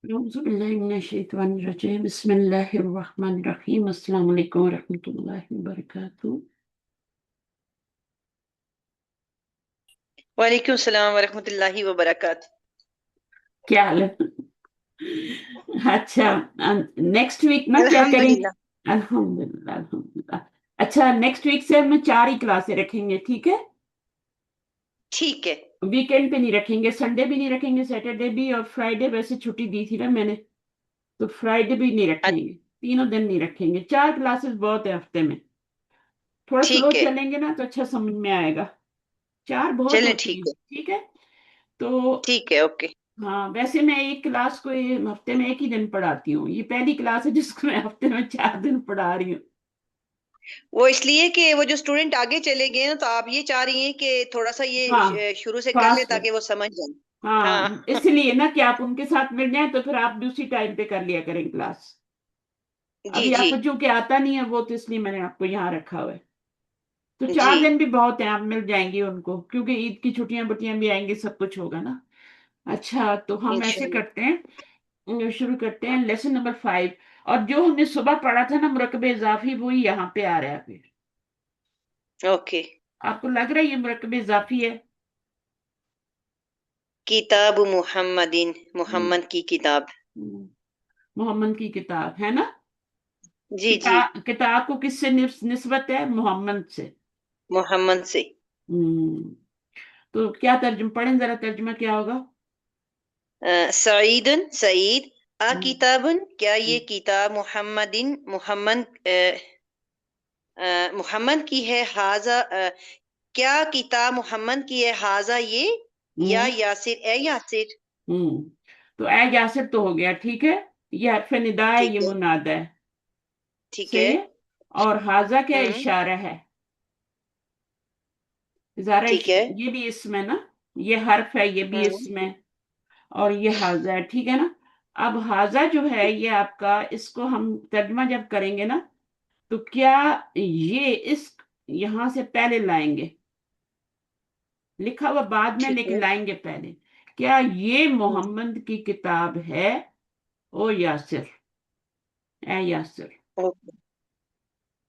औज़ुबिल्लाहिमिनश्शैतानिर्रजीम बिस्मिल्लाहिर्रहमानिर्रहीम अस्सलाम वालेकुम रहमतुल्लाहि व बरकातहू। वालेकुम सलाम वरहमतुल्लाहि वबरकात। क्या हाल है? अच्छा, नेक्स्ट वीक ना क्या करेंगे? अल्हम्दुलिल्लाह। अल्हम्दुलिल्लाह अल्हम्दुलिल्लाह। अच्छा, नेक्स्ट वीक से हम 4 ही क्लासें रखेंगे, ठीक है? ठीक है। वीकेंड पे नहीं रखेंगे, संडे भी नहीं रखेंगे, सैटरडे भी, और फ्राइडे वैसे छुट्टी दी थी ना मैंने, तो फ्राइडे भी नहीं रखेंगे। तीनों दिन नहीं रखेंगे, 4 क्लासेस बहुत है हफ्ते में। थोड़ा स्लो ठीक है। चलेंगे ना तो अच्छा समझ में आएगा। 4 बहुत चलें होती ठीक हैं, है। ठीक है? तो ठीक है ओके। हाँ, वैसे मैं एक क्लास को हफ्ते में एक ही दिन पढ़ाती हूँ। ये पहली क्लास है जिसको मैं हफ्ते में 4 दिन पढ़ा रही हूँ। वो इसलिए कि वो जो स्टूडेंट आगे चले गए ना, तो आप ये चाह रही हैं कि थोड़ा सा ये हाँ, शुरू से कर ले फास्ट। ताकि वो समझ जाए। हाँ। हाँ, इसलिए ना कि आप उनके साथ मिल जाए तो फिर आप भी उसी टाइम पे कर लिया करें क्लास। जी अभी जी आपको चूंकि आता नहीं है वो, तो इसलिए मैंने आपको यहाँ रखा हुआ है। तो जी 4 दिन भी बहुत है, आप मिल जाएंगी उनको, क्योंकि ईद की छुट्टियां बुट्टियां भी आएंगी, सब कुछ होगा ना। अच्छा, तो हम ऐसे इंशाल्लाह। करते हैं, शुरू करते हैं लेसन नंबर 5। और जो हमने सुबह पढ़ा था ना मुरकब इजाफी, वो ही यहाँ पे आ रहा है फिर। ओके। आपको लग रहा है ये मुरकब इजाफी है? किताब मुहम्मदिन, हम्म, मुहम्मद की किताब। हम्म, मोहम्मद की किताब है ना। जी जी। किताब को किससे निस्बत है? मोहम्मद से। मोहम्मद से। हम्म, तो क्या तर्जुमा पढ़ें, जरा तर्जुमा क्या होगा? सईदन सईद। आ हम्म, किताबन, क्या ये हम्म, किताब मुहम्मदिन, मोहम्मद की है। हाजा, क्या किताब मोहम्मद की है। हाजा ये, या हम्म, यासिर, ए यासिर। हम्म। तो ए यासिर तो हो गया, ठीक है। ये हर्फ निदा है, ठीक ये है। मुनादा है। ठीक है। सही है। और हाजा क्या हम्म। इशारा है? जरा ठीक है। ये भी इसमें ना, ये हर्फ है, ये भी हम्म। इसमें, और ये हाजा है, ठीक है ना। अब हाजा जो है ये आपका, इसको हम तर्जमा जब करेंगे ना, तो क्या ये इस यहां से पहले लाएंगे, लिखा हुआ बाद में ठीक लेकिन है। लाएंगे पहले। क्या ये मोहम्मद की किताब है, ओ यासिर, ए यासिर। ओके।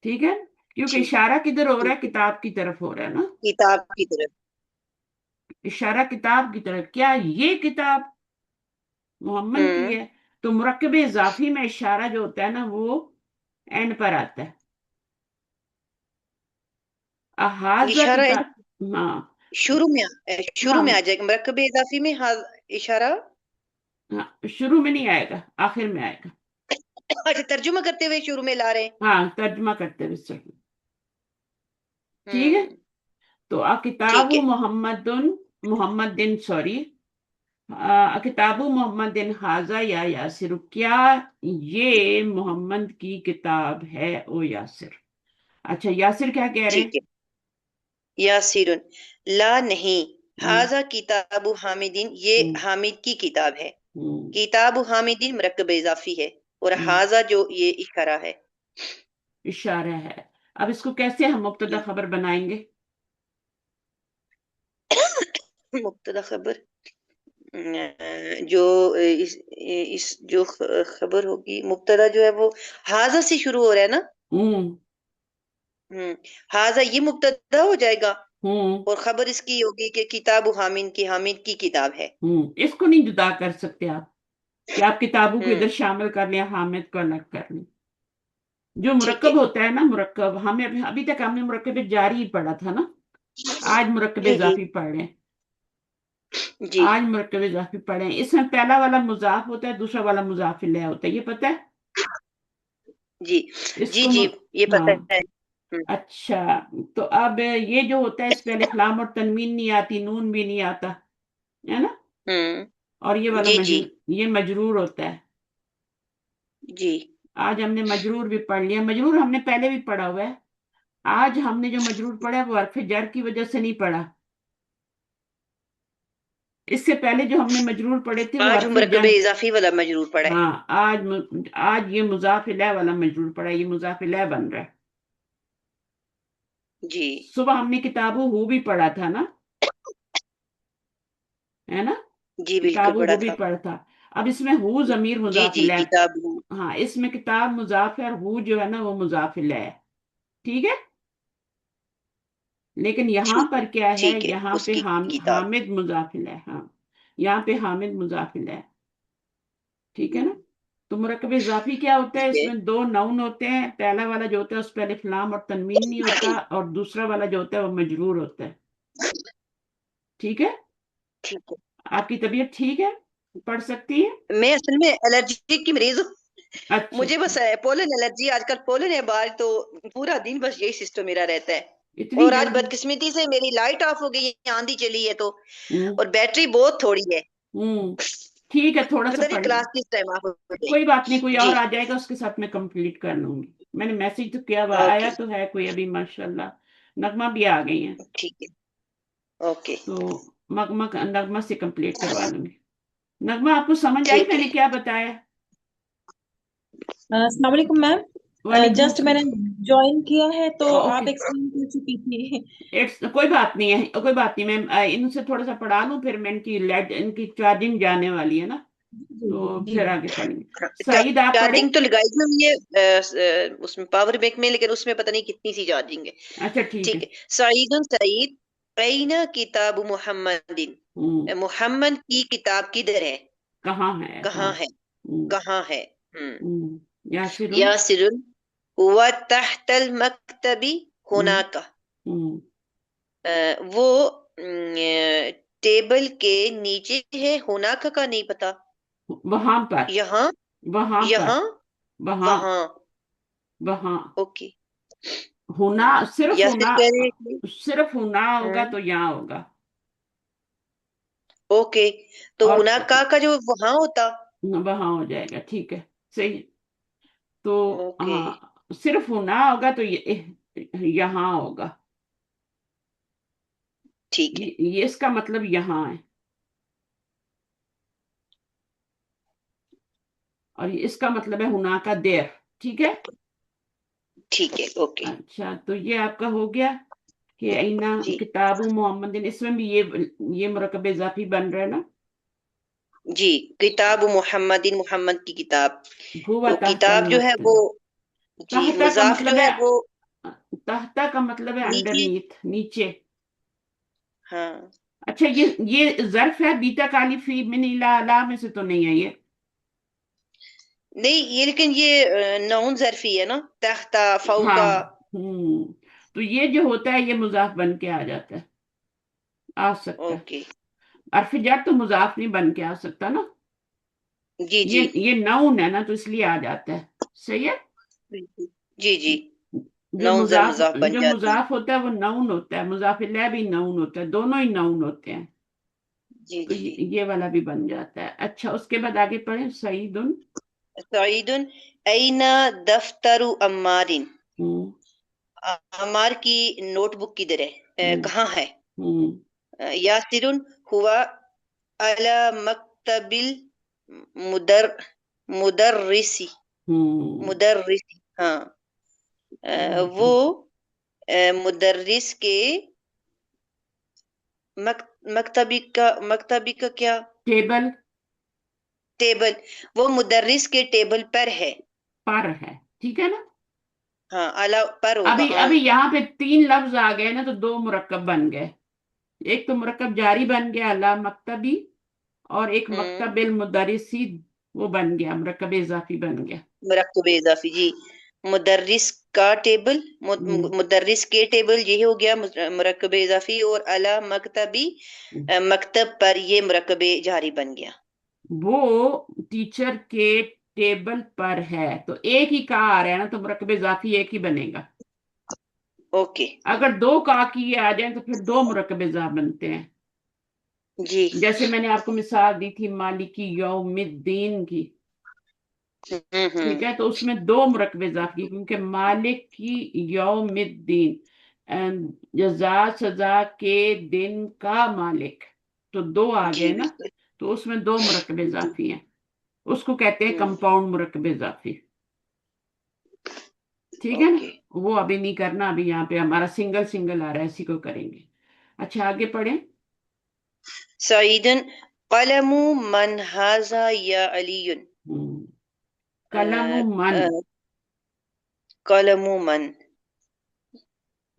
ठीक है, क्योंकि ठीक। इशारा किधर हो रहा ठीक है? है। किताब की तरफ हो रहा है ना। किताब की तरफ। इशारा किताब की तरफ, क्या ये किताब मोहम्मद की हम्म। है? तो मुरक्कब इजाफी में इशारा जो होता है ना, वो एंड पर आता है। हाजा इशारा किताब, हाँ। शुरू में आ हाँ, जाएगा मरकब इजाफी में। हाँ। इशारा। हाँ, शुरू में नहीं आएगा, आखिर में आएगा। अच्छा, तर्जुमा करते हुए शुरू में ला रहे हैं। हाँ, तर्जमा करते हुए सही। ठीक है। हम्म। तो ठीक किताबु है। मोहम्मदुन, मोहम्मदिन सॉरी, किताबु मोहम्मदिन हाजा या यासिर, क्या ये मोहम्मद की किताब है, ओ यासिर। अच्छा, यासिर क्या कह रहे ठीक हैं? है। यासिरुन, ला नहीं। हम्म, हाजा किताबु हामिदीन, ये हम्म, हामिद की किताब है। हम्म, किताबु हामिदीन मरकब इजाफी है, और हम्म, हाजा जो ये इशारा है। इशारा है। अब इसको कैसे हम मुब्तदा जी। खबर बनाएंगे? मुब्तदा खबर, जो इस जो खबर होगी, मुब्तदा जो है वो हाजा से शुरू हो रहा है ना। हम्म, हम्म। हाजा ये मुब्तदा हो जाएगा, हम्म, और खबर इसकी होगी कि किताब हामिद की, हामिद की किताब है। इसको नहीं जुदा कर सकते आप, कि आप किताबों को हम्म। इधर शामिल कर लें, हामिद को अलग कर लें। जो ठीक है। मुरक्कब होता है ना, मुरक्कब हमें अभी तक हमने मुरक्कब जारी ही पढ़ा था ना। आज मुरक्कब जी जी इजाफी पढ़ रहे हैं। जी आज मुरक्कब इजाफी पढ़े हैं। इसमें पहला वाला मुजाफ होता है, दूसरा वाला मुजाफ इलैह होता है, ये पता है? जी जी इसको जी। ये हाँ। पता है। अच्छा, तो अब ये जो होता है, इस पे इखलाम और तनवीन नहीं आती, नून भी नहीं आता, है ना। और ये वाला जी जी ये मजरूर होता है। जी। आज हमने मजरूर भी पढ़ लिया, मजरूर हमने पहले भी पढ़ा हुआ है। आज हमने जो मजरूर पढ़ा है वो हर्फ जर की वजह से नहीं पढ़ा। इससे पहले जो हमने मजरूर पढ़े थे वो आज हर्फ मुरकब जर। इजाफी वाला मजरूर पड़ा है। हाँ, आज ये मुजाफ इलैह वाला मजरूर पढ़ा है, ये मुजाफ इलैह बन रहा है। जी सुबह हमने किताबु हु भी पढ़ा था ना, है ना। जी, बिल्कुल किताबु पड़ा हु भी था। पढ़ा था। अब इसमें हु जमीर जी मुजाफ जी, इलैह। किताब। हाँ, इसमें किताब मुजाफ है और हु जो है ना वो मुजाफ इलैह है। ठीक है। लेकिन यहाँ पर क्या है, ठीक है, यहाँ पे उसकी किताब। हामिद मुजाफ इलैह। हाँ, यहाँ पे हामिद मुजाफ इलैह। ठीक है ना। तो मुरक्कब इजाफी क्या होता है, ठीक है। इसमें दो नाउन होते हैं, पहला वाला जो होता है उस पर अलिफ लाम और तनवीन नहीं होता, और दूसरा वाला जो होता है वो मजरूर होता है। ठीक है। ठीक है। आपकी तबीयत ठीक है, पढ़ सकती है। मैं असल में एलर्जी की मरीज हूँ। अच्छा मुझे अच्छा। बस पोलन एलर्जी, आजकल पोलन है बाहर, तो पूरा दिन बस यही सिस्टम मेरा रहता है। इतनी और आज जल्दी। बदकिस्मती से मेरी लाइट ऑफ हो गई है, आंधी चली है तो। हम्म। और बैटरी बहुत थोड़ी है। हम्म। ठीक है, थोड़ा सा पता नहीं पढ़ लो। क्लास किस टाइम ऑफ हो कोई जाएगी। बात नहीं, कोई जी। और आ जाएगा उसके साथ मैं कंप्लीट कर लूंगी। मैंने मैसेज तो किया हुआ, आया ओके। तो है कोई अभी माशाल्लाह। नगमा भी आ गई है। ठीक है। ओके। तो नगमा से कंप्लीट करवा लूंगी। नगमा, आपको समझ आई ठीक मैंने है। क्या बताया? अस्सलाम वालेकुम मैम। वालेकुम जस्ट मैंने सलाम। ज्वाइन किया है तो ओके। आप एक्सप्लेन कर चुकी थी। इट्स कोई बात नहीं है, कोई बात नहीं। मैं इनसे थोड़ा सा पढ़ा लूं, फिर मैं इनकी लेट इनकी चार्जिंग जाने वाली है ना, जी जी तो जी। फिर आगे पढ़ेंगे। सईद, आप पढ़े? चार्जिंग तो लगाई हुई है उसमें पावर बैंक में, लेकिन उसमें पता नहीं कितनी सी चार्जिंग है। अच्छा ठीक ठीक है। है। सईदुन सईद, ऐना किताब मुहम्मदिन, हम्म। मोहम्मद की किताब किधर है? कहाँ है, हाँ। कहाँ है? कहाँ है? हम्म। यासिरुन। यासिरुन हुआ तहतल मकतबी हम्म। हुनाका। हम्म। वो टेबल के नीचे है, हुनाका का नहीं पता। वहां पर। यहाँ। वहां पर। यहाँ। वहां। वहाँ। वहां। ओके। होना, सिर्फ यासिर होना। कह रहे हैं कि सिर्फ होना होगा हम्म। तो यहाँ होगा। ओके। तो और हुनाका का जो वहां होता। वहां हो जाएगा, ठीक है। सही। तो ओके। हाँ, सिर्फ होना होगा तो यहाँ होगा। ठीक है। ये इसका मतलब यहाँ है, और इसका मतलब है हुना का देर। ठीक है। ठीक है। ओके। अच्छा, तो ये आपका हो गया कि ऐना जी किताब मोहम्मद, इसमें भी ये मुरकब इजाफी बन रहा है ना। जी। किताब मुहम्मदिन, मोहम्मद की किताब। हुआ तो तहतल किताब जो है वो, मकतब। जी, तहता का मुजाफ मतलब जो है, है वो तहता का मतलब है नीचे। अंडरनीथ, नीचे। हाँ। अच्छा, ये जर्फ है, बीता काली फी मिन इला अला में से तो नहीं है ये? नहीं, ये लेकिन ये नाउन ज़र्फी है ना, तख्ता हाँ। फौका। तो ये जो होता है ये मुजाफ बन के आ जाता है, आ सकता है। ओके। अर्फ जर तो मुजाफ नहीं बन के आ सकता ना। जी ये जी। ये नाउन है ना, तो इसलिए आ जाता है। सही है। बिल्कुल। जी जी। जो नाउन जर मुजाफ मुजाफ बन जो जाते हैं। मुजाफ होता है वो नाउन होता है, मुजाफ इलैह भी नाउन होता है, दोनों ही नाउन होते हैं। जी तो जी। ये वाला भी बन जाता है। अच्छा, उसके बाद आगे पढ़े, सईदुन। सईदुन ऐना दफ्तरु अम्मारिन। हम्म। अम्मार की नोटबुक किधर है? हम्म। कहाँ है? हम्म। यासिरुन हुआ अला मकतबिल मुदर मुदर्रिसी। हम्म। मुदर्रिसी, हाँ। वो मुदर्रिस के मकतबी का क्या? Table table. वो मुदर्रिस के टेबल पर है। पर है, ठीक है ना। हाँ, अला पर होगा, अभी हाँ। अभी यहाँ पे तीन लफ्ज आ गए ना, तो दो मुरक्कब बन गए। एक तो मुरक्कब जारी बन गया अला मकतबी, और एक हम्म। मकतबिल मुदरिसी, वो बन गया मुरक्कब इजाफी बन गया। मुरक्कब इजाफी, जी। मुदर्रिस का टेबल, हम्म। मुदर्रिस के टेबल, ये हो गया मुरक्कब इजाफी। और अला मकतबी, मकतब पर, ये मुरक्कब जारी बन गया। वो टीचर के टेबल पर है, तो एक ही का आ रहा है ना, तो मुरक्कब इजाफी एक ही बनेगा। ओके। अगर दो का की आ जाए तो फिर दो मुरक्कब इजाफा बनते हैं। जी। जैसे मैंने आपको मिसाल दी थी मालिकी यौमिद्दीन की। ठीक हम्म। है, तो उसमें दो मुरक्कब इजाफी, क्योंकि मालिक की यौमिद्दीन, जजा सजा के दिन का मालिक, तो दो आ जी गए ना। बिल्कुल। तो उसमें दो मुरक्कब जी। इजाफी हैं, उसको कहते हैं हम्म। कंपाउंड मुरक्कब इजाफी। ठीक है ना। ओके। वो अभी नहीं करना, अभी यहाँ पे हमारा सिंगल सिंगल आ रहा है, इसी को करेंगे। अच्छा, आगे पढ़े। सईदन قلم من ھذا یا علی، کلم من، قلم من،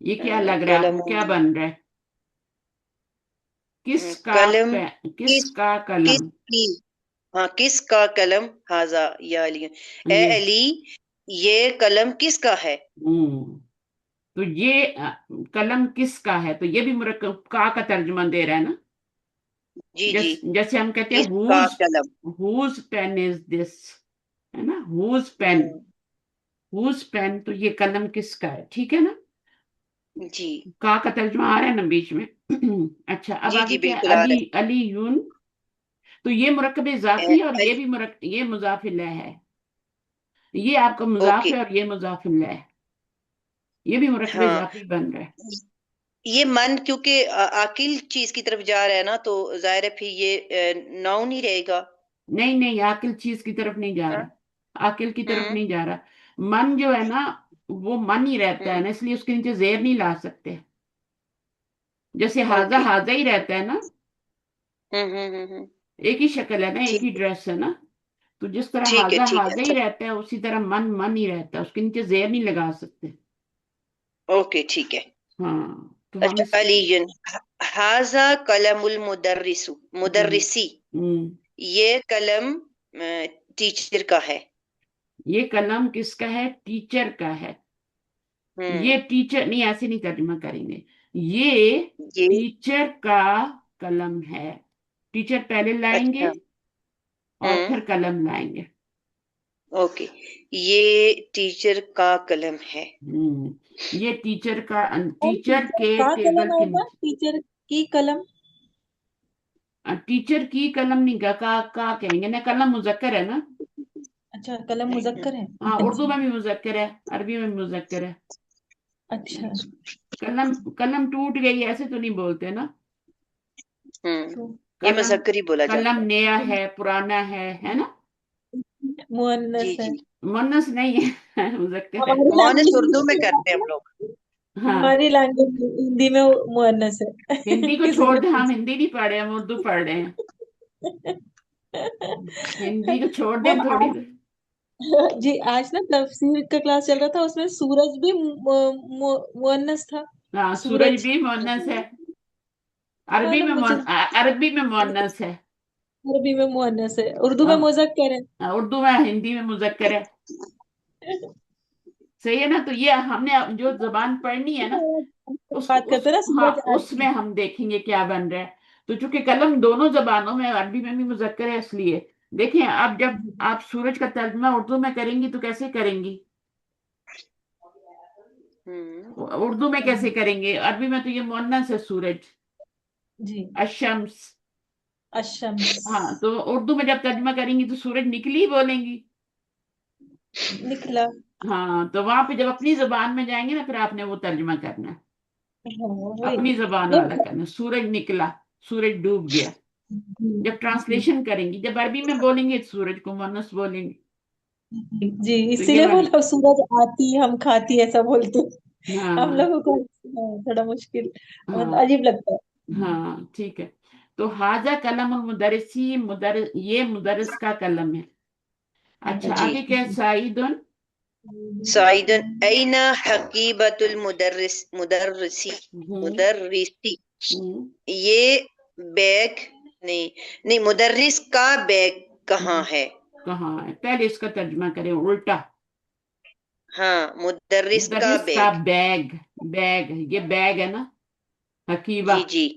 یہ کیا لگ رہا ہے آپ قلم کو، کیا بن رہا ہے؟ کس کا قلم کس کس کا کس قلم؟ کی، ہاں کس کا قلم، ھذا یا علی، اے یہ علی یہ قلم کس کا ہے؟ ہوں تو یہ قلم کس کا ہے، تو یہ بھی مرکب کا ترجمہ دے رہا ہے نا. جی جی، جیسے ہم کہتے ہیں کس کا قلم، پین از دس، ہے نا، ہوز پین، تو یہ قلم کس کا ہے، ٹھیک ہے نا. جی کا ترجمہ آ رہا ہے نا بیچ میں. اچھا اب جی آگے جی کیا ہے؟ بالکل آ علی، رہا علی یون، تو یہ مرکب ہے، اضافی ہے، اور یہ بھی یہ مضاف الیہ ہے. یہ آپ کا مضاف اوکے، ہے اور یہ مضاف الیہ ہے، یہ بھی مرکب ہاں اضافی بن رہا ہے. یہ من کیونکہ عاقل چیز کی طرف جا رہا ہے نا، تو ظاہر ہے پھر یہ ناؤن ہی رہے گا. نہیں نہیں، عاقل چیز کی طرف نہیں جا ہاں، رہا، عاقل کی طرف ہوں نہیں جا رہا. من جو ہے نا وہ من ہی رہتا ہے ہوں نا، اس لیے اس کے نیچے زیر نہیں لا سکتے. جیسے حاضہ اوکے، حاضہ ہی رہتا ہے نا، ہوں ایک ہی شکل ہے نا، ایک ٹھیک ہی ڈریس ہے نا. تو جس طرح ٹھیک ہے حاضہ ٹھیک حاضہ ہے، ہی رہتا ہے اسی طرح من من ہی رہتا ہے، اس کے نیچے زیر نہیں لگا سکتے. اوکے ٹھیک ہے. ہاں تو ہم اچھا، اس علی ھذا قلم المدرس، ہم، مدرسی ہم، یہ قلم ٹیچر کا ہے. یہ قلم کس کا ہے؟ ٹیچر کا ہے. ہوں یہ ٹیچر نہیں، ایسے نہیں ترجمہ کریں گے. یہ یہ ٹیچر کا قلم ہے. ٹیچر پہلے لائیں گے اچھا، اور ہوں پھر قلم لائیں گے. اوکے، یہ ٹیچر کا قلم ہے. ہم، یہ ٹیچر کا، اور ٹیچر ٹیچر کے کا ٹیبل قلم کے ہوگا، ٹیچر کی قلم. ٹیچر کی قلم نہیں، کا کہیں گے نا، قلم مذکر ہے نا. اچھا قلم مذکر ہے. ہاں اردو اچھا میں بھی مذکر ہے، عربی میں بھی مذکر ہے. اچھا. قلم، قلم ٹوٹ گئی ایسے تو نہیں بولتے نا. ہوں تو یہ قلم، مذکر ہی بولا قلم جاتا نیا ہے، پرانا ہے نا. ہے. جی مؤنث ہے. جی، مونس نہیں ہے، مذکر ہے. ہماری مونس اردو میں کرتے ہیں ہم لوگ. لینگویج، ہاں ہماری لینگویج ہندی میں مؤنث ہے. ہندی کو کسی چھوڑ نے دیں، ہم پوچھا. ہندی نہیں پڑھ رہے، ہم اردو پڑھ رہے ہیں. ہندی کو چھوڑ دیں میم تھوڑی دیر. جی آج نا تفسیر کا کلاس چل رہا تھا، اس میں سورج بھی مؤنث تھا. ہاں سورج سورج بھی مونس ہے، ہاں عربی نا، میں مجھے عربی میں مونس ہے. عربی میں مؤنث ہے، اردو میں ہاں، مذکر ہے. اردو میں، ہندی میں مذکر ہے. صحیح ہے نا. تو یہ ہم نے جو زبان پڑھنی ہے نا، اس بات کرتے ہیں نا ہاں سورج اس آتی. میں ہم دیکھیں گے کیا بن رہا ہے. تو چونکہ قلم دونوں زبانوں میں، عربی میں بھی مذکر ہے، اس لیے دیکھیں اب جب آپ سورج کا ترجمہ اردو میں کریں گی تو کیسے کریں گی؟ ہوں اردو میں کیسے کریں گے؟ عربی میں تو یہ مؤنث ہے سورج، جی الشمس. الشمس. ہاں تو اردو میں جب ترجمہ کریں گی تو سورج نکلی ہی بولیں گی. نکلا. ہاں تو وہاں پہ جب اپنی زبان میں جائیں گے نا، پھر آپ نے وہ ترجمہ کرنا ہے، ہاں وہی. اپنی زبان والا کرنا. سورج نکلا، سورج ڈوب گیا. جب ٹرانسلیشن کریں گی، جب عربی میں بولیں گے سورج کو مؤنث بولیں گے. جی تو اسی یہ لیے وہ والی، لوگ سورج آتی ہم کھاتی ایسا بولتے ہیں. ہم ہاں لوگوں کو تھوڑا مشکل، ہاں عجیب لگتا ہے. ہاں ٹھیک ہے. تو حاجہ قلم المدرسی، یہ مدرس کا قلم ہے. اچھا جی، آگے کیا ہے؟ سعیدن، سعید این حقیبت مدرسی، ہوں مدرسی ہوں یہ بیگ، نہیں نہیں، مدرس کا بیگ کہاں ہے؟ کہاں ہے؟ پہلے اس کا ترجمہ کریں الٹا. ہاں مدرس کا مدرس کا بیگ. بیگ، بیگ یہ بیگ ہے نا، حقیبہ. جی جی،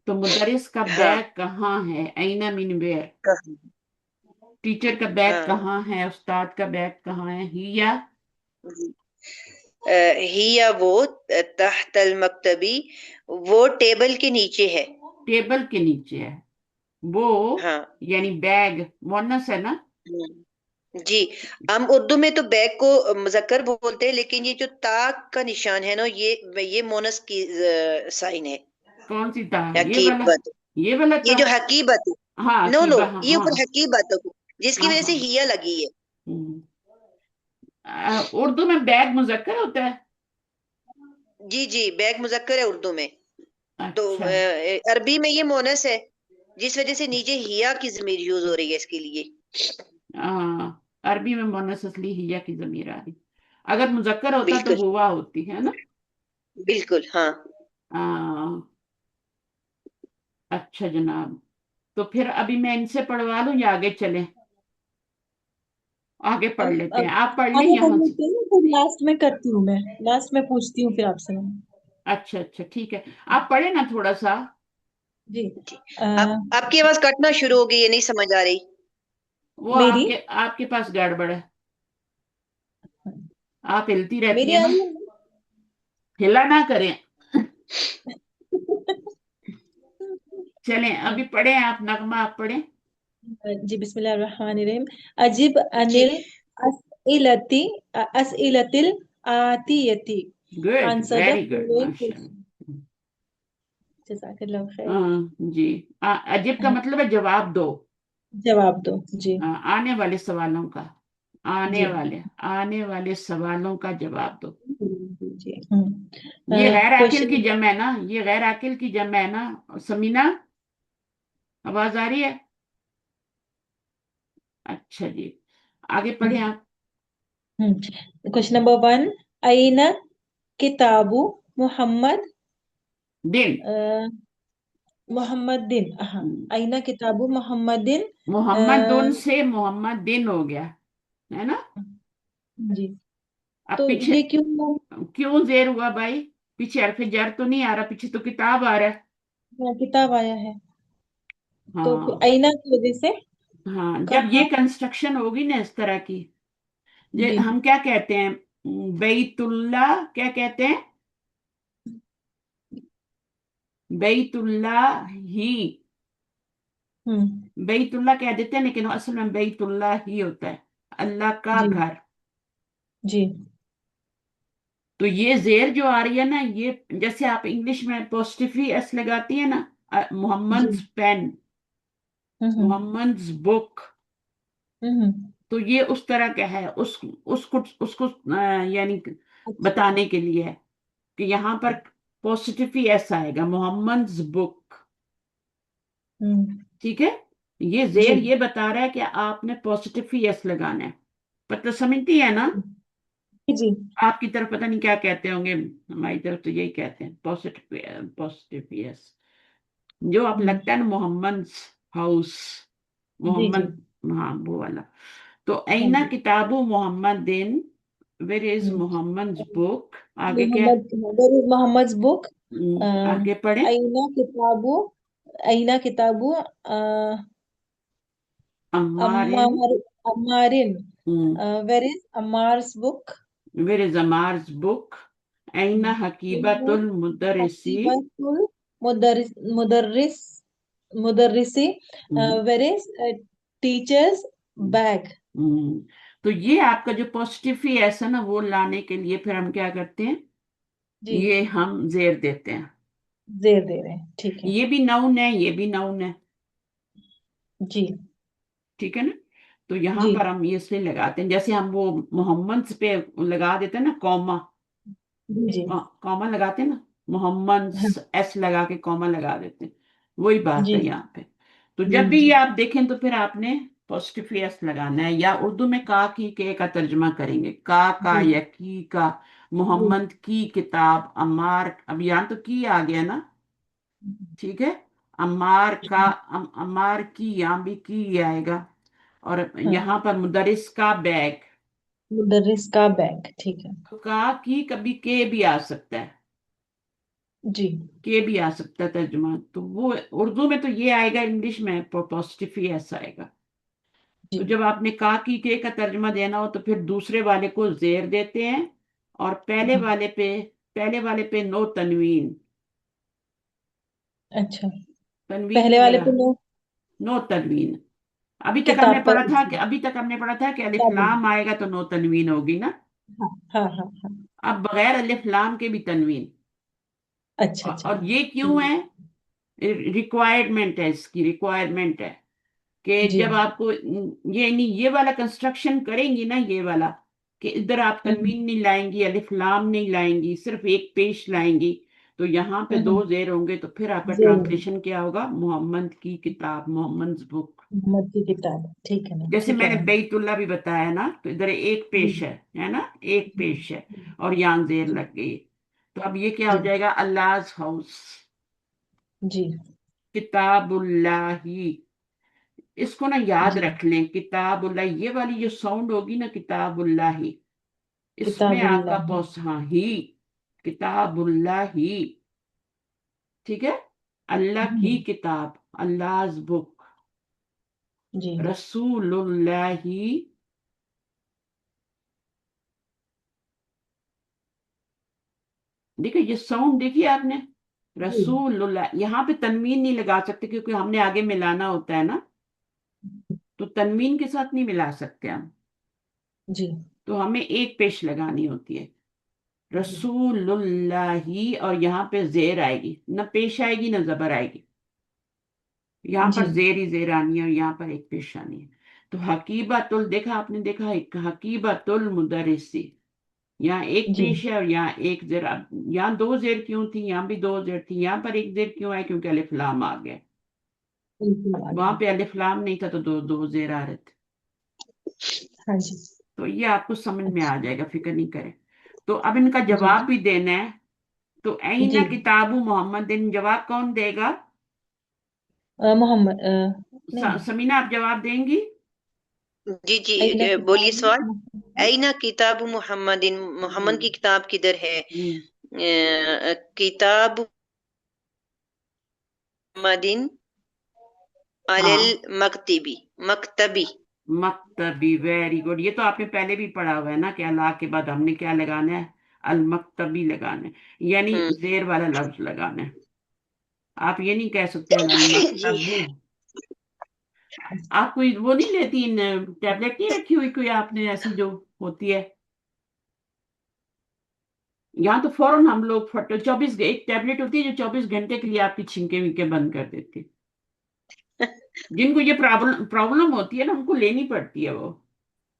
تو مدرس کا ہاں بیگ کہاں ہے؟ این من ویئر. کہاں، ٹیچر کا بیگ ہاں کہاں ہے؟ استاد کا بیگ کہاں ہے؟ ہیا، ہی یا وہ، تحت المکتبی وہ ٹیبل کے نیچے ہے. ٹیبل کے نیچے ہے وہ، ہاں یعنی بیگ مونس ہے نا. جی، ہم اردو میں تو بیگ کو مذکر بولتے ہیں، لیکن یہ جو تاء کا نشان ہے نا، یہ مونس کی سائن ہے. کون سی تھا؟ یہ والا، حقیبت، یہ والا یہ تھا. جو حقیبت، ہاں نو نو، عقیبہ، ہاں یہ ہاں اوپر حقیبت جس کی ہاں وجہ سے ہاں. ہیا لگی ہے. اردو میں بیگ مذکر ہوتا ہے. جی جی، بیگ مذکر ہے اردو میں، تو اچھا عربی میں یہ مونس ہے. جس وجہ سے نیچے ہیا کی ضمیر یوز ہو رہی ہے اس کے لیے. عربی میں مؤنث اصلی ہیا کی ضمیر آ رہی. اگر مذکر ہوتا تو بالکل ہوا ہوتی ہے نا. بالکل ہاں. اچھا جناب، تو پھر ابھی میں ان سے پڑھوا لوں یا آگے چلیں؟ آگے پڑھ لیتے اب ہیں، آپ پڑھ لیں آگے یہاں بڑھ سے. لیتے ہیں، پھر لاسٹ میں کرتی ہوں، میں لاسٹ میں پوچھتی ہوں پھر آپ سے. اچھا اچھا ٹھیک ہے، آپ پڑھیں نا تھوڑا سا. جی. جی. آپ کی آواز کٹنا شروع ہو گئی ہے، نہیں سمجھ آ رہی. وہ میری آپ کے پاس گڑبڑ ہے، آپ ہلتی رہتی میری ہیں آ نا. رہی ہے؟ ہلا نہ کریں. چلیں ابھی پڑھیں، آپ نغمہ آپ پڑھیں. جی بسم اللہ الرحمن الرحیم. عجیب جی انل اسئلتی اسئلتل آتیتی گڈ، عن ویری صدق گڈ، ہوئے ماشاء کچھ. اللہ. جزاک اللہ خیر. ہاں جی. عجب کا مطلب ہے جواب دو. جواب دو. جی آنے والے سوالوں کا، جی آنے والے سوالوں کا جواب دو. جی. یہ غیر عاقل کوشچن. کی جمع ہے نا، یہ غیر عاقل کی جمع ہے نا. سمینا آواز آ رہی ہے؟ اچھا جی، آگے پڑھیں آپ. Question number 1. این کتابو محمد دن. محمد دن. ہاں. این کتابو محمد دن. محمد دن سے محمد دن ہو گیا ہے نا. جی. اب تو پیچھے یہ کیوں کیوں زیر ہوا بھائی؟ پیچھے حرف جر تو نہیں آ رہا، پیچھے تو کتاب آ رہا ہے. کتاب آیا ہے تو ہاں اینا کی وجہ سے ہاں، جب کہاں. یہ کنسٹرکشن ہوگی نا اس طرح کی، جی ہم کیا کہتے ہیں؟ بیت اللہ کیا کہتے ہیں؟ بیت اللہ ہی. ہوں. بیت اللہ کہہ دیتے ہیں لیکن اصل میں بیت اللہ ہی ہوتا ہے، اللہ کا جی گھر. جی تو یہ زیر جو آ رہی ہے نا، یہ جیسے آپ انگلش میں پوسٹفی ایس لگاتی ہیں نا، جی. محمد's پین، ہوں محمد's بک. ہوں. تو یہ اس طرح کا ہے، اس کو یعنی اچھا. بتانے کے لیے ہے کہ یہاں پر پوسٹفی ایس آئے گا، محمد's بک. ہوں. ٹھیک ہے، یہ جی زیر یہ بتا رہا ہے کہ آپ نے پوزیٹیو یس لگانا ہے. پتہ سمجھتی ہے نا؟ جی آپ کی طرف پتہ نہیں کیا کہتے ہوں گے، ہماری طرف تو یہی کہتے ہیں پوزیٹیو یس. جو آپ لگتا ہے نا محمد ہاؤس، جی جی. محمد، ہاں وہ والا. تو ہاں اینا جی. کتابو محمد دن، ویر از محمد بک. آگے کیا؟ محمد بک. آگے پڑھیں. اینا کتابو اینا کتابو عمارن، امار امارن. ویر از امارس بک. ویر از عمار's بک. اینا حقیبت المدرسی. حقیبت المدرس مدرسی. ویر از ٹیچرز بیگ. تو یہ آپ کا جو پوزیٹیو ہی ایسا نا، وہ لانے کے لیے پھر ہم کیا کرتے ہیں؟ جی یہ ہم زیر دیتے ہیں. زیر دے رہے ہیں. ٹھیک ہے. یہ بھی ناؤن ہے، یہ بھی ناؤن ہے. جی ٹھیک ہے نا. تو یہاں جی پر ہم یہ اس لیے لگاتے ہیں، جیسے ہم وہ محمد پہ لگا دیتے ہیں نا کوما، جی. کوما لگاتے ہیں نا، محمد ہاں ایس لگا کے کوما لگا دیتے ہیں. وہی بات جی ہے یہاں پہ. تو جی جب بھی جی یہ آپ دیکھیں تو پھر آپ نے پوزیٹیو ایس لگانا ہے، یا اردو میں کا کی کے کا ترجمہ کریں گے، کا جی یا کی کا. جی. محمد کی کتاب، عمار، اب یہاں تو کی آ گیا نا. ٹھیک ہے، عمار کا، عمار کی، یہاں بھی کی آئے گا. اور ہاں یہاں پر مدرس کا بیگ. مدرس کا بیگ. ٹھیک ہے. کا کی کبھی کے بھی آ سکتا ہے، جی کے بھی آ سکتا ہے ترجمہ. تو وہ اردو میں تو یہ آئے گا، انگلش میں پوزیٹیو ہی ایسا آئے گا. جی. تو جب آپ نے کا کی کے کا ترجمہ دینا ہو تو پھر دوسرے والے کو زیر دیتے ہیں، اور ہاں. پہلے والے پہ نو تنوین. اچھا. تنوین پہلے نہیں والے لگا، پہ نو. نو تنوین. ابھی تک ہم نے کتاب پر. پڑھا تھا جی. کہ الف کتاب. لام آئے گا تو نو تنوین ہوگی نا. ہاں ہاں ہاں ہاں. اب بغیر الف لام کے بھی تنوین. اچھا اچھا. اور یہ کیوں ہے؟ ریکوائرمنٹ ہے، اس کی ریکوائرمنٹ ہے کہ جی. جب آپ کو یہ نہیں، یہ والا کنسٹرکشن کریں گی نا، یہ والا کہ ادھر آپ ہوں. تنوین نہیں لائیں گی، الف لام نہیں لائیں گی، صرف ایک پیش لائیں گی، تو यहाँ पे दो जेर होंगे, तो फिर आपका जी ट्रांसलेशन क्या होगा? मोहम्मद की किताब, मोहम्मद बुक। मोहम्मद की किताब, ठीक है मैम, जैसे ठीक है मैंने मैम। बैतुल्ला भी बताया ना, तो इधर एक जी पेश है ना, एक पेश है, और यहाँ जेर जी लग गई। तो अब ये क्या हो जी जाएगा? अल्लाह's हाउस, जी किताबुल्लाही। इसको ना याद जी रख लें, किताबुल्लाह, ये वाली जो साउंड होगी ना, किताबुल्लाही, इसमें आपका किताबुल्लाह। पहुंच, हाँ ही, किताबुल्लाही, ठीक है। अल्लाह की किताब, अल्लाह's बुक, जी रसूलुल्लाही, देखिए ये साउंड देखिए आपने, जी रसूलुल्लाह। यहाँ पे तनवीन नहीं लगा सकते क्योंकि हमने आगे मिलाना होता है ना, तो तनवीन के साथ नहीं मिला सकते हम, जी तो हमें एक पेश लगानी होती है, जी रसूलुल्लाही, और यहाँ पे जेर आएगी, न पेश आएगी न जबर आएगी। यहाँ जी पर जेर ही जेर आनी है, और यहाँ पर एक पेश आनी है। तो हकीबतुल, देखा आपने, देखा एक हकीबतुल मुदर्रिसी, यहाँ एक जी पेश है और यहाँ एक जेर। अब यहाँ दो जेर क्यों थी? यहाँ भी दो जेर थी, यहाँ पर एक जेर क्यों है? क्योंकि अलिफ लाम आ गया। बिल्कुल आ वहां गया। पे अलिफ लाम नहीं था, तो दो दो जेर आ रहे थे। हाँ जी। तो ये आपको समझ में आ अच्छा। जाएगा, फिक्र नहीं करें। तो अब इनका जी जवाब भी देना है। तो जी ऐना किताबु मोहम्मद, जवाब कौन देगा? मोहम्मद, नहीं, समीना, आप जवाब देंगी? जी जी, अइना बोलिए किताब सवाल। मोहम्मद। ऐना किताब मोहम्मदिन, मोहम्मद की हम्म, किताब किधर है? हम्म, किताब मोहम्मदिन अलल हाँ, मकतबी, मकतबी। मक्तबी, वेरी गुड। ये तो आपने पहले भी पढ़ा हुआ है ना, कि अल्लाह के बाद हमने क्या लगाना है? अल मक्तबी लगाना है, यानी हम्म। जेर वाला लफ्ज लगाना है। आप ये नहीं कह सकते अल जी। मक्तबू। आप कोई वो नहीं लेती, टैबलेट नहीं रखी हुई कोई आपने, ऐसी जो होती है? यहाँ तो फौरन हम लोग फट 24, एक टैबलेट होती है जो 24 घंटे के लिए आपकी छींके वीके बंद कर देती है। जिनको ये प्रॉब्लम प्रॉब्लम होती है ना, उनको लेनी पड़ती है वो।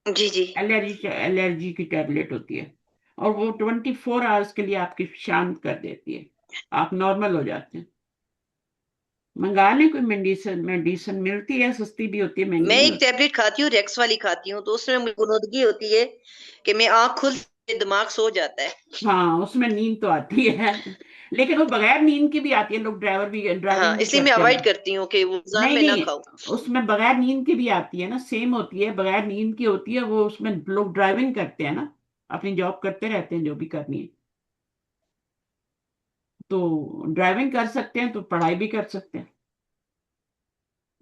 जी जी। एलर्जी की टैबलेट होती है, और वो 24 आवर्स के लिए आपकी शांत कर देती है, आप नॉर्मल हो जाते हैं। मंगा लें, कोई मेडिसिन, मेडिसिन मिलती है, सस्ती भी होती है, महंगी मैं नहीं एक होती। टैबलेट खाती हूँ, रेक्स वाली खाती हूँ, तो उसमें मुझे गुनोदगी होती है कि मैं आँख खुल, दिमाग सो जाता है। हाँ, उसमें नींद तो आती है, लेकिन वो बगैर नींद की भी आती है, लोग हाँ, ड्राइविंग भी इसलिए मैं करते अवॉइड हैं। करती हूँ कि वो एग्जाम नहीं में ना नहीं, खाऊं। उसमें बगैर नींद की भी आती है ना, सेम होती है, बगैर नींद की होती है वो, उसमें लोग ड्राइविंग करते हैं ना, अपनी जॉब करते रहते हैं, जो भी करनी है, तो ड्राइविंग कर सकते हैं तो पढ़ाई भी कर सकते हैं।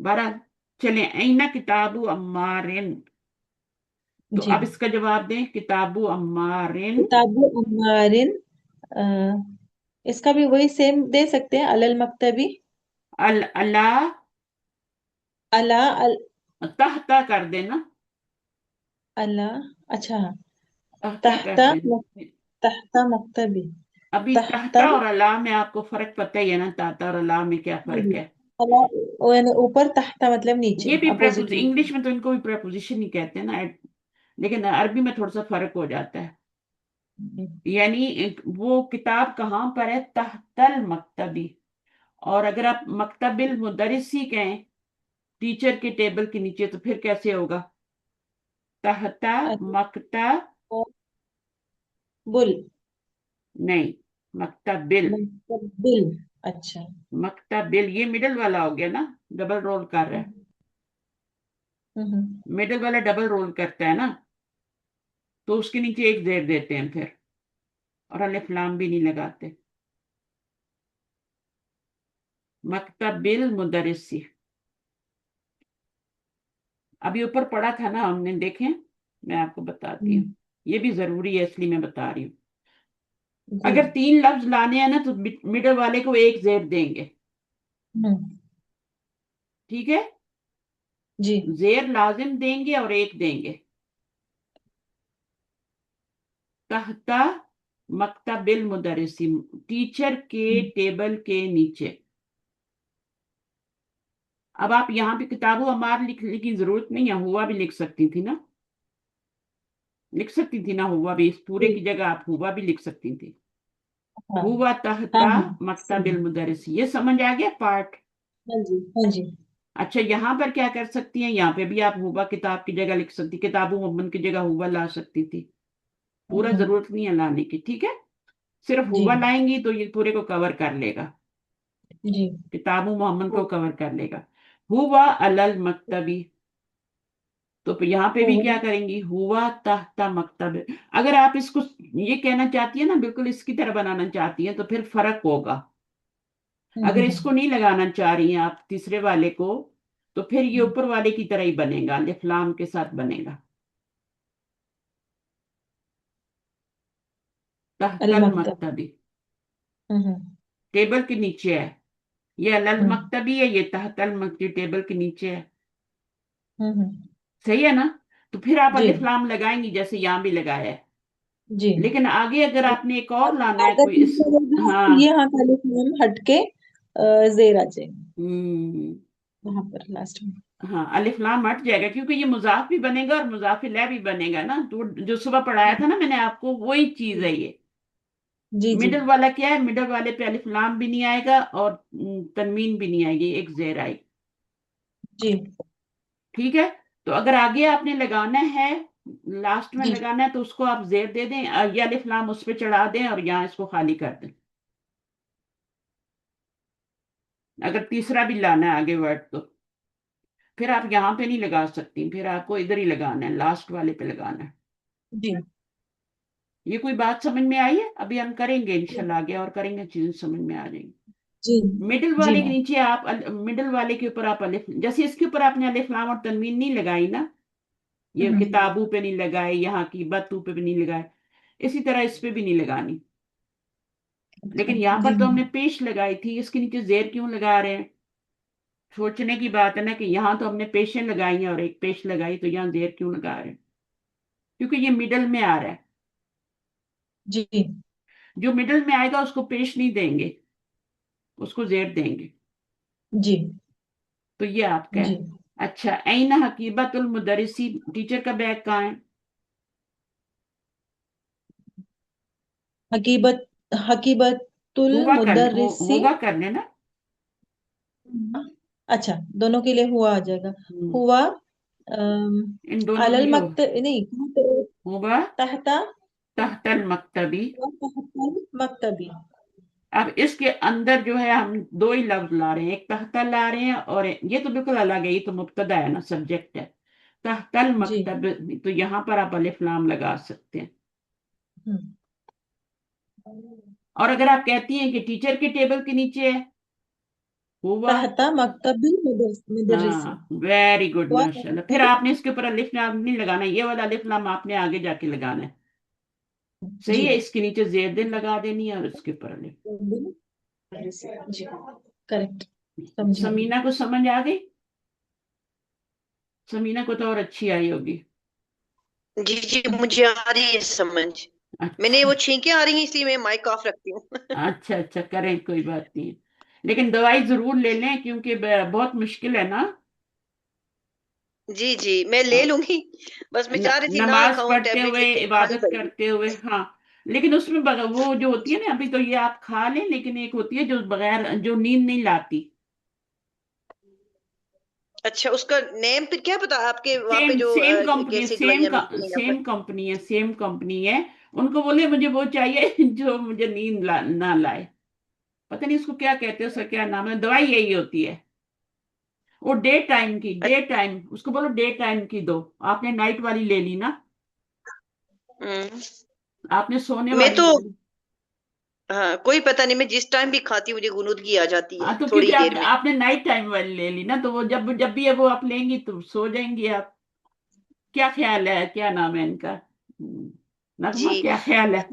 बहरहाल, चलें, ऐना किताबु अम्मारिन, तो जी अब इसका जवाब दें, किताबु अम्मारिन। किताब उमारिन, अ, इसका भी वही सेम दे सकते हैं, अलल मकतबी। अल अला, अला अल, तहता कर देना, अला, अच्छा, तहता कर तहता देना। तहता मकतबी, अभी तहता। तहता और अला में आपको फर्क पता ही है ना, तहता और अला में क्या फर्क है? अला, वो यानी ऊपर, तहता मतलब नीचे, ये भी अपोजिट में। इंग्लिश में तो इनको भी प्रेपोजिशन ही कहते हैं ना, लेकिन अरबी में थोड़ा सा फर्क हो जाता है। यानी वो किताब कहाँ पर है? तहतल मकतबी। और अगर आप मकतबिल मुदरिसी कहें, टीचर के टेबल के नीचे, तो फिर कैसे होगा? तहता अच्छा, मकतब, बुल, नहीं, मकतबिल। मुस्तकबिल, अच्छा। मकतबिल, ये मिडल वाला हो गया ना, डबल रोल कर रहा है। हम्म, मिडल वाला डबल रोल करता है ना, तो उसके नीचे एक जेर देते हैं फिर, और अलिफ लाम भी नहीं लगाते। मकतबिल मुदरिसी, अभी ऊपर पढ़ा था ना हमने, देखें, मैं आपको बताती हूँ, हम्म, ये भी जरूरी है इसलिए मैं बता रही हूँ। जी, अगर तीन लफ्ज लाने हैं ना, तो मिडल वाले को एक जेर देंगे, हम्म, ठीक है। जी, जेर लाजिम देंगे और एक देंगे। तहता मकतबिल मुदरिसी, टीचर के हम्म, टेबल के नीचे। अब आप यहाँ पे किताबों अमार लिखने की जरूरत नहीं है, हुआ भी लिख सकती थी ना, लिख सकती थी ना, हुआ भी, इस पूरे जी, की जगह आप हुआ भी लिख सकती थी। हाँ हुआ हाँ तहता हाँ मकतब समझी। मुदरिस, ये समझ आ गया पार्ट। हाँ जी हाँ जी। अच्छा, यहाँ पर क्या कर सकती हैं, यहाँ पे भी आप हुआ किताब की जगह लिख सकती, किताबु मोहम्मद की जगह हुआ ला सकती थी। पूरा हम्म, जरूरत नहीं है लाने की, ठीक है। सिर्फ जी हुआ लाएंगी तो ये पूरे को कवर कर लेगा, जी। किताबु मोहम्मद को कवर कर लेगा। हुआ अलल मकतबी, तो फिर यहाँ पे भी हुआ। क्या करेंगी, हुआ तहता मकतब। अगर आप इसको ये कहना चाहती है ना, बिल्कुल इसकी तरह बनाना चाहती है, तो फिर फर्क होगा। अगर इसको हम्म। नहीं लगाना चाह रही हैं आप तीसरे वाले को, तो फिर ये ऊपर वाले की तरह ही बनेगा, अलिफ लाम के साथ बनेगा। अल तहतल मकतब। मकतबी, हम्म टेबल के नीचे है। ये अलल हम्म मकतबी है, ये तहतल मकतबी टेबल के नीचे है। हम्म। सही है ना। तो फिर आप जी अलिफ लाम लगाएंगी जैसे यहाँ भी लगाया है। जी। लेकिन आगे अगर आपने एक और लाना है अगर कोई इस, तीसरा होगा तो हाँ, ये हाँ खाली नाम हटके जेर आ जाएगा हम्म, वहां पर लास्ट में। हाँ, अलिफ लाम हट जाएगा, क्योंकि ये मुजाफ भी बनेगा और मुजाफ इलैह भी बनेगा ना, तो जो सुबह पढ़ाया था ना मैंने आपको, वही चीज है ये। जी जी मिडल वाला क्या है, मिडल वाले पे अलिफ लाम भी नहीं आएगा और तनवीन भी नहीं आएगी, एक जेर आएगी। जी ठीक है। तो अगर आगे आपने लगाना है, लास्ट में जी। लगाना है, तो उसको आप जेर दे दें, या अलिफ लाम उस पे चढ़ा दें और यहाँ इसको खाली कर दें। अगर तीसरा भी लाना है आगे वर्ड, तो फिर आप यहाँ पे नहीं लगा सकती, फिर आपको इधर ही लगाना है, लास्ट वाले पे लगाना है। जी ये कोई बात समझ में आई है, अभी हम करेंगे इंशाल्लाह, आगे और करेंगे, चीजें समझ में आ जाएंगी। जी मिडिल जी वाले के मैम। नीचे आप मिडिल वाले के ऊपर आप अलिफ, जैसे इसके ऊपर आपने अलिफ लाम और तनवीन नहीं लगाई ना, ये हम्म, किताबों पे नहीं लगाए, यहाँ की बतू पे भी नहीं लगाए, इसी तरह इस पे भी नहीं लगानी। अच्छा लेकिन यहाँ जी पर तो मैम। हमने पेश लगाई थी, इसके नीचे जेर क्यों लगा रहे हैं। सोचने की बात है ना, कि यहाँ तो हमने पेशें लगाई हैं और एक पेश लगाई, तो यहाँ जेर क्यों लगा रहे हैं, क्योंकि ये मिडल में आ रहा है। जी जो मिडल में आएगा उसको पेश नहीं देंगे, उसको जेर देंगे। जी तो ये आपका जी। है। अच्छा, ऐना हकीबतुल मुदरिसी, टीचर का बैग कहाँ है। हकीबत हकीबतुल मुदर्रिसी। होगा कर लेना। अच्छा दोनों के लिए हुआ आ जाएगा। हम्म, हुआ अम, इन दोनों के अलल लिए मक्त नहीं होगा तहता तहतल मकतबी। तहतल मकतबी। अब इसके अंदर जो है हम दो ही लफ्ज ला रहे हैं, एक तहतल ला रहे हैं, और ये तो बिल्कुल अलग है, ये तो मुब्तदा है ना, सब्जेक्ट है। तहतल जी। मकतब, तो यहाँ पर आप अलिफ लाम लगा सकते हैं। हम्म। और अगर आप कहती हैं कि टीचर के टेबल के नीचे है, हुआ, तहता मकतबी मुदर्रिसी। हाँ, वेरी गुड, हुआ माशाल्लाह। फिर तहतल। आपने इसके ऊपर अलिफ लाम नहीं लगाना, ये वाला अलिफ लाम आपने आगे जाके लगाना है। सही जी है, इसके नीचे जेर दिन लगा देनी है और इसके ऊपर अलिफ। जी करेक्ट। समझा। समीना को समझ आ गई। समीना को तो और अच्छी आई होगी। जी जी, मुझे आ रही है समझ। मैंने अच्छा, वो छींके आ रही हैं इसलिए मैं माइक ऑफ रखती हूँ। अच्छा, अच्छा, करें, कोई बात नहीं है। लेकिन दवाई जरूर ले लें, क्योंकि बहुत मुश्किल है ना। जी जी मैं ले लूंगी। बस मैं चाह रही थी ना नमाज खाऊं, पढ़ते टेबलेट हुए, लेकिन खानी इबादत पड़ेगी। करते हुए, हाँ। लेकिन उसमें वो जो होती है ना, अभी तो ये आप खा लें, लेकिन एक होती है जो बगैर, जो नींद नहीं लाती। अच्छा, उसका नेम फिर क्या पता आपके वहां पे सेम जो सेम कंपनी, कैसी दवाइयां मिलती हैं यहाँ पर। सेम कंपनी है, सेम कंपनी है। उनको बोले मुझे वो चाहिए जो मुझे नींद ना लाए। पता नहीं उसको क्या कहते हैं, उसका क्या नाम है, दवाई यही होती है। वो डे टाइम की, डे टाइम, उसको बोलो डे टाइम की दो। आपने नाइट वाली ले ली ना, हम्म। आपने सोने मैं वाली तो ले ली। हाँ, कोई पता नहीं, मैं जिस टाइम भी खाती हूँ मुझे गुनूदगी आ जाती है हाँ, तो क्योंकि थोड़ी देर आपने में। आपने नाइट टाइम वाली ले ली ना, तो वो जब जब भी है वो आप लेंगी तो सो जाएंगी आप। क्या ख्याल है, क्या नाम है इनका, जी। नगमा, क्या ख्याल है।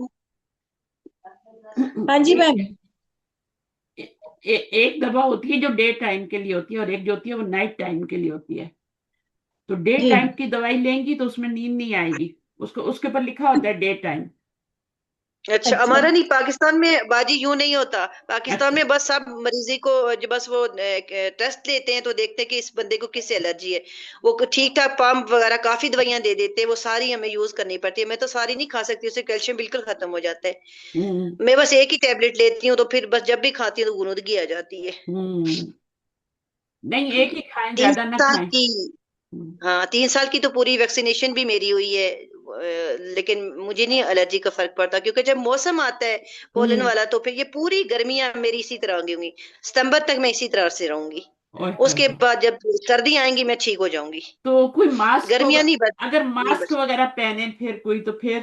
हाँ जी एक मैम। एक दवा होती है जो डे टाइम के लिए होती है, और एक जो होती है वो नाइट टाइम के लिए होती है। तो डे जी टाइम की दवाई लेंगी तो उसमें नींद नहीं आएगी, उसको उसके ऊपर लिखा होता है डे टाइम। اچھا، اچھا ہمارا نہیں، پاکستان میں باجی یوں نہیں ہوتا، پاکستان اچھا میں بس سب مریضی کو جو بس وہ ٹیسٹ لیتے ہیں تو دیکھتے ہیں کہ اس بندے کو کس سے الرجی ہے، وہ ٹھیک ٹھاک پمپ وغیرہ کافی دوائیاں دے دیتے ہیں، وہ ساری ہمیں یوز کرنی پڑتی ہے، میں تو ساری نہیں کھا سکتی، اس سے کیلشیم بالکل ختم ہو جاتا ہے، ہوں میں بس ایک ہی ٹیبلٹ لیتی ہوں، تو پھر بس جب بھی کھاتی ہوں تو غنودگی آ جاتی ہے۔ ہوں نہیں ایک ہی کھائیں، تین زیادہ نہ سال کھائیں۔ کی ہوں ہاں 3 سال کی تو پوری ویکسینیشن بھی میری ہوئی ہے، لیکن مجھے نہیں الرجی کا فرق پڑتا، کیونکہ جب موسم آتا ہے پولن ہوں والا تو پھر یہ پوری گرمیاں میری اسی طرح ہوں گی، ستمبر تک میں اسی طرح سے رہوں گی، اوئے اس ہوئے کے ہوئے۔ بعد جب سردی آئیں گی میں ٹھیک ہو جاؤں گی، تو کوئی ماسک گرمیاں نہیں بس اگر نہیں ماسک بس وغیرہ پہنے پھر کوئی تو پھر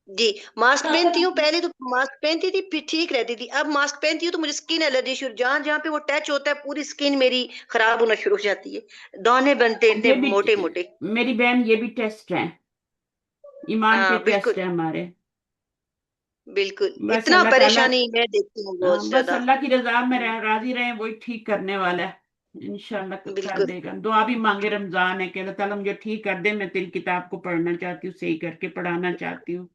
جی ماسک پہنتی ہوں، پہلے تو ماسک پہنتی تھی پھر ٹھیک رہتی تھی، اب ماسک پہنتی ہوں تو مجھے اسکن الرجی شروع، جہاں جہاں پہ وہ ٹچ ہوتا ہے پوری اسکن میری خراب ہونا شروع ہو جاتی ہے، دانے بنتے ہیں اتنے یہ بھی موٹے موٹے۔ میری بہن یہ بھی ٹیسٹ ہیں، ایمان ہاں کے بالکل ٹیسٹ ہیں ہمارے۔ بالکل، بس اتنا اللہ تعالیٰ، پریشانی میں دیکھتی ہوں بہت بس زیادہ۔ اللہ کی رضا میں راضی رہیں، وہی ٹھیک کرنے والا ہے انشاءاللہ، کر بالکل دے گا۔ دعا بھی مانگے رمضان ہے کہ اللہ تعالیٰ مجھے ٹھیک کر دے، میں تیری کتاب کو پڑھنا چاہتی ہوں، صحیح کر کے پڑھانا چاہتی ہوں۔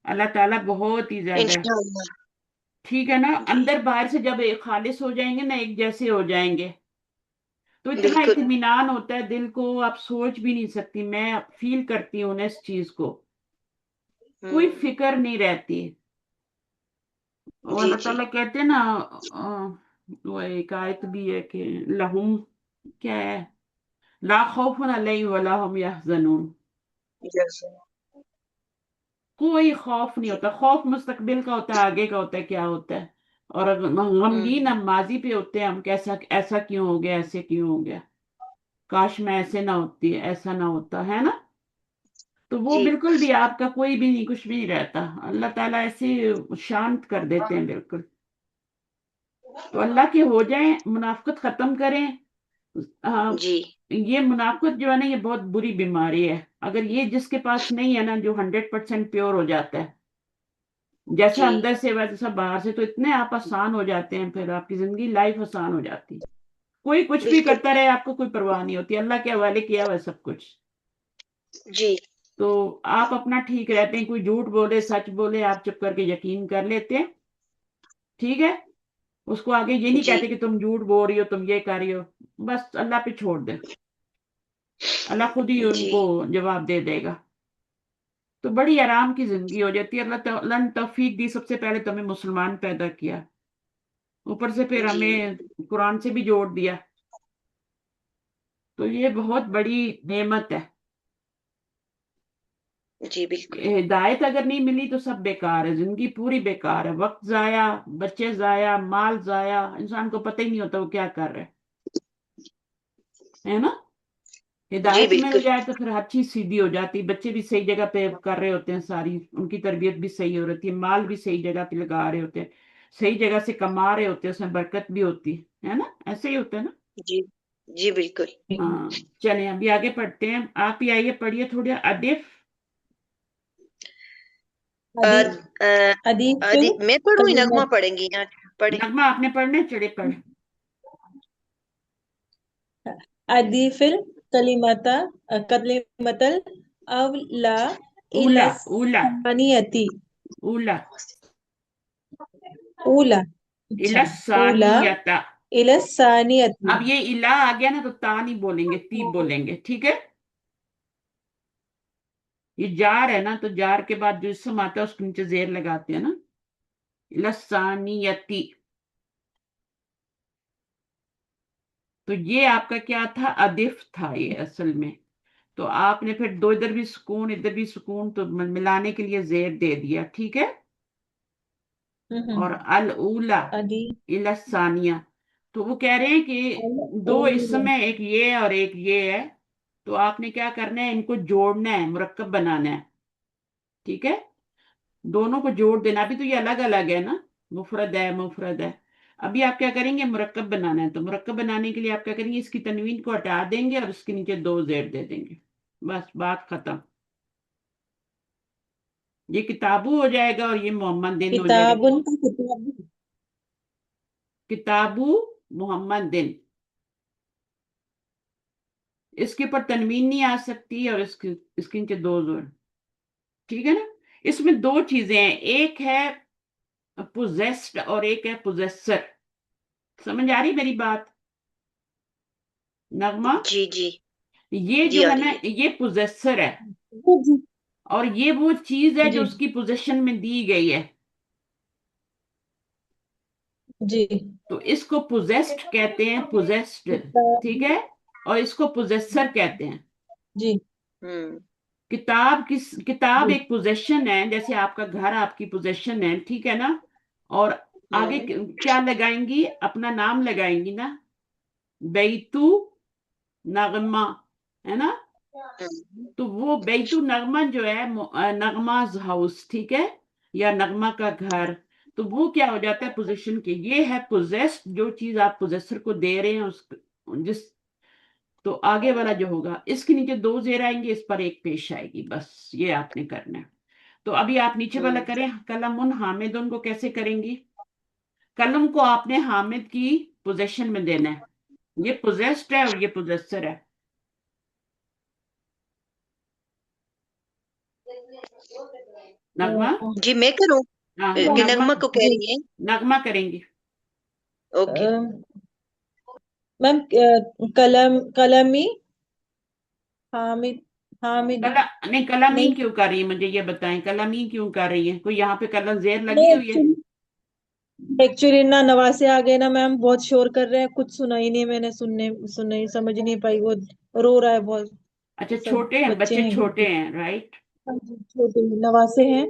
اللہ تعالیٰ بہت ہی زیادہ انشاءاللہ۔ ٹھیک ہے نا، جی اندر باہر سے جب ایک خالص ہو جائیں گے نا، ایک جیسے ہو جائیں گے تو اتنا بالکل۔ اطمینان ہوتا ہے دل کو، آپ سوچ بھی نہیں سکتی، میں فیل کرتی ہوں نا اس چیز کو، کوئی ہوں فکر نہیں رہتی۔ اور جی اللہ جی تعالیٰ کہتے ہیں نا، وہ ایک آیت بھی ہے کہ لہم، کیا ہے، لا خوف علیہم ولا هم یحزنون، جیسے کوئی خوف نہیں ہوتا، خوف مستقبل کا ہوتا ہے، آگے کا ہوتا ہے کیا ہوتا ہے، اور غمگین ہوں ہم ماضی پہ ہوتے ہیں، ہم کیسا ایسا کیوں ہو گیا، ایسے کیوں ہو گیا، کاش میں ایسے نہ ہوتی، ایسا نہ ہوتا ہے نا، تو وہ جی بالکل بھی آپ کا کوئی بھی نہیں، کچھ بھی نہیں رہتا، اللہ تعالیٰ ایسے شانت کر دیتے ہیں بالکل۔ تو اللہ کے ہو جائیں، منافقت ختم کریں۔ آ، جی یہ منافقت جو ہے نا، یہ بہت بری بیماری ہے، اگر یہ جس کے پاس نہیں ہے نا، جو 100% پیور ہو جاتا ہے، جیسا جی اندر سے ویسا باہر سے، تو اتنے آپ آسان ہو جاتے ہیں، پھر آپ کی زندگی لائف آسان ہو جاتی ہے، کوئی کچھ بھی بالکل کرتا رہے آپ کو کوئی پرواہ نہیں ہوتی، اللہ کے حوالے کیا ہوا ہے سب کچھ۔ جی تو آپ اپنا ٹھیک رہتے ہیں، کوئی جھوٹ بولے سچ بولے آپ چپ کر کے یقین کر لیتے ہیں، ٹھیک ہے، اس کو آگے یہ نہیں جی کہتے کہ تم جھوٹ بول رہی ہو، تم یہ کر رہی ہو، بس اللہ پہ چھوڑ دیں، اللہ خود ہی ان جی کو جواب دے دے گا، تو بڑی آرام کی زندگی ہو جاتی ہے۔ اللہ تعالیٰ نے توفیق دی، سب سے پہلے تو ہمیں مسلمان پیدا کیا، اوپر سے پھر جی ہمیں قرآن سے بھی جوڑ دیا، تو یہ بہت بڑی نعمت ہے۔ جی بالکل ہدایت اگر نہیں ملی تو سب بیکار ہے، زندگی پوری بیکار ہے، وقت ضائع، بچے ضائع، مال ضائع، انسان کو پتہ ہی نہیں ہوتا وہ کیا کر رہا ہے نا۔ جی ہدایت مل بالکل جائے تو پھر ہر چیز سیدھی ہو جاتی، بچے بھی صحیح جگہ پہ کر رہے ہوتے ہیں، ساری ان کی تربیت بھی صحیح ہو رہی ہے، مال بھی صحیح جگہ پہ لگا رہے ہوتے ہیں، صحیح جگہ سے کما رہے ہوتے ہیں، اس میں برکت بھی ہوتی ہے نا، ایسے ہی ہوتا ہے نا۔ جی جی بالکل۔ ہاں چلیں ابھی آگے پڑھتے ہیں، آپ ہی آئیے پڑھیے تھوڑا ادف۔ ادی ادیب میں پڑھوں یا نغمہ کلمت پڑھیں گی؟ پڑھیں۔ نغمہ آپ نے پڑھنے، چڑے پڑھ۔ ادیف کلمتا کلمتل اولا اولا اولا الثانیتی اولا اولا اچھا اولا الثانیتا، الثانیتی اب یہ الا آ گیا نا تو تا نہیں بولیں گے، تی بولیں گے، ٹھیک ہے، یہ جار ہے نا، تو جار کے بعد جو اسم آتا ہے اس کے نیچے زیر لگاتے ہیں نا، الثانیتی، تو یہ آپ کا کیا تھا، ادف تھا یہ اصل میں، تو آپ نے پھر دو ادھر بھی سکون ادھر بھی سکون، تو ملانے کے لیے زیر دے دیا، ٹھیک ہے، اور الاولا ادی الثانیہ، تو وہ کہہ رہے ہیں کہ دو الاولا اسم ہے، ایک یہ اور ایک یہ ہے، تو آپ نے کیا کرنا ہے، ان کو جوڑنا ہے، مرکب بنانا ہے، ٹھیک ہے، دونوں کو جوڑ دینا، ابھی تو یہ الگ الگ ہے نا، مفرد ہے مفرد ہے، ابھی آپ کیا کریں گے، مرکب بنانا ہے، تو مرکب بنانے کے لیے آپ کیا کریں گے، اس کی تنوین کو ہٹا دیں گے اور اس کے نیچے دو زیر دے دیں گے، بس بات ختم، یہ کتابو ہو جائے گا اور یہ محمد دن ہو جائے گا، کتابن کا کتاب کتابو محمد دن، اس کے اوپر تنوین نہیں آ سکتی، اور اس کے نیچے دو زور، ٹھیک ہے نا، اس میں دو چیزیں ہیں، ایک ہے پوزیسڈ اور ایک ہے پوزیسر. سمجھ آ رہی میری بات نغمہ؟ جی جی یہ جی جو آ ہے نا رہی ہے. یہ پوزیسر ہے، جی اور یہ وہ چیز ہے جو جی اس کی پوزیشن میں دی گئی ہے. جی تو اس کو پوزیسڈ کہتے ہیں، پوزیسڈ، ٹھیک ہے، اور اس کو پوزیسر کہتے ہیں. جی ہوں کتاب جی ایک پوزیشن ہے، جیسے آپ کا گھر آپ کی پوزیشن ہے، ٹھیک ہے نا. اور آگے ہوں کیا لگائیں گی؟ اپنا نام لگائیں گی نا، بیتو نغمہ، ہے نا. ہوں تو وہ بیتو نغمہ جو ہے نغماز ہاؤس، ٹھیک ہے، یا نغمہ کا گھر. تو وہ کیا ہو جاتا ہے پوزیشن کے، یہ ہے پوزیسڈ، جو چیز آپ پوزیسر کو دے رہے ہیں جس. تو آگے والا جو ہوگا اس کے نیچے دو زیر آئیں گے، اس پر ایک پیش آئے گی، بس یہ آپ نے کرنا ہے. تو ابھی آپ نیچے والا ہوں کریں، قلم ان حامدن کو کیسے کریں گی؟ قلم کو آپ نے حامد کی پوزیشن میں دینا ہے، یہ پوزیسڈ ہے اور یہ پوزیسر ہے. نغمہ؟ جی میں کروں ہاں کہ نغمہ، نغمہ کو کہہ جی رہی ہیں؟ نغمہ کریں گی. اوکے. میم قلمی حامد حامد نہیں کلمی نہیں کیوں کر رہی ہے، مجھے یہ بتائیں کلمی کیوں کر رہی ہے؟ کوئی یہاں پہ قلم زیر لگی ہوئی ہے؟ نہیں ایکچولی نہ نواسے آ گئے نا میم، بہت شور کر رہے ہیں، کچھ سنا ہی نہیں، میں نے سننے سمجھ نہیں پائی، وہ رو رہا ہے بہت. اچھا سب چھوٹے ہیں بچے بچے، ہیں گھر چھوٹے پہ. ہیں، رائٹ. ہاں جی، چھوٹے نواسے ہیں،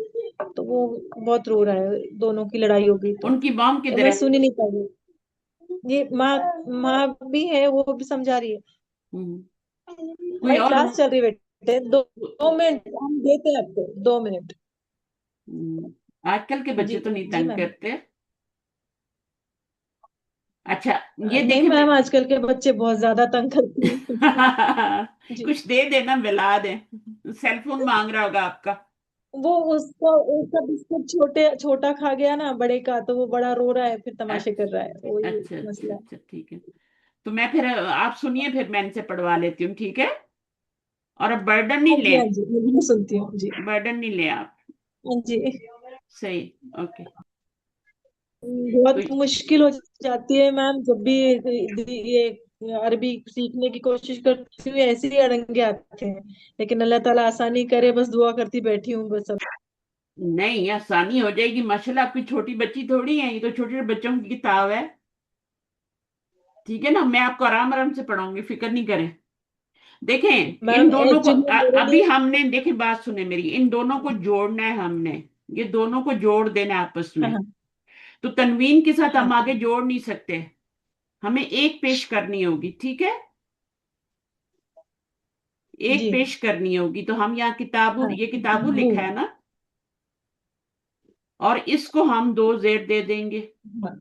تو وہ بہت رو رہا ہے، دونوں کی لڑائی ہو گئی ان کی مام تو کدھر میں ہے؟ سن ہی نہیں پائی. یہ ماں بھی ہے، وہ بھی سمجھا رہی ہے. ہوں. کوئی ہماری اور کلاس چل رہی ہے بیٹے، دو منٹ ہم دیتے ہیں آپ کو، 2 منٹ. آج کل کے جی بچے تو نہیں جی تنگ میم. کرتے. اچھا یہ نہیں دیکھیں میم، آج کل کے بچے بہت زیادہ تنگ کرتے ہیں. جی کچھ دے دینا، ملا دیں. سیل فون مانگ رہا ہوگا آپ کا. وہ اس کا بسکٹ چھوٹا کھا گیا نا بڑے کا، تو وہ بڑا رو رہا ہے، پھر تماشے کر رہا ہے، وہی اچھا اچھا مسئلہ اچھا ٹھیک ہے. تو میں پھر آپ سنیے، پھر میں ان سے پڑھوا لیتی ہوں، ٹھیک ہے. اور اب برڈن ہاں نہیں جی لیں، ہاں جی، میں سنتی ہوں جی. برڈن نہیں لیں آپ. ہاں جی. صحیح، اوکے. تو بہت مشکل ہو جاتی ہے میم، جب بھی یہ عربی سیکھنے کی کوشش کرتی ہوں، ایسے ہی اڑنگے آتے ہیں، لیکن اللہ تعالیٰ آسانی کرے، بس دعا کرتی بیٹھی ہوں بس. اب نہیں آسانی ہو جائے گی، ماشاءاللہ آپ کی چھوٹی بچی تھوڑی ہے، یہ تو چھوٹے چھوٹے بچوں کی کتاب ہے، ٹھیک ہے نا. میں آپ کو آرام آرام سے پڑھاؤں گی، فکر نہیں کریں. دیکھیں ان میم دونوں کو ایکچولی میرے ابھی لیے. ہم نے، دیکھیں بات سنیں میری، ان دونوں کو جوڑنا ہے ہم نے، یہ دونوں کو جوڑ دینا ہے آپس ہاں میں. تو تنوین کے ساتھ ہاں ہم آگے جوڑ نہیں سکتے، ہمیں ایک پیش کرنی ہوگی، ٹھیک ہے. ایک جی پیش کرنی ہوگی. تو ہم یہاں کتابوں، ہاں یہ کتابوں وہ لکھا ہے نا، اور اس کو ہم دو زیر دے دیں گے، ہاں.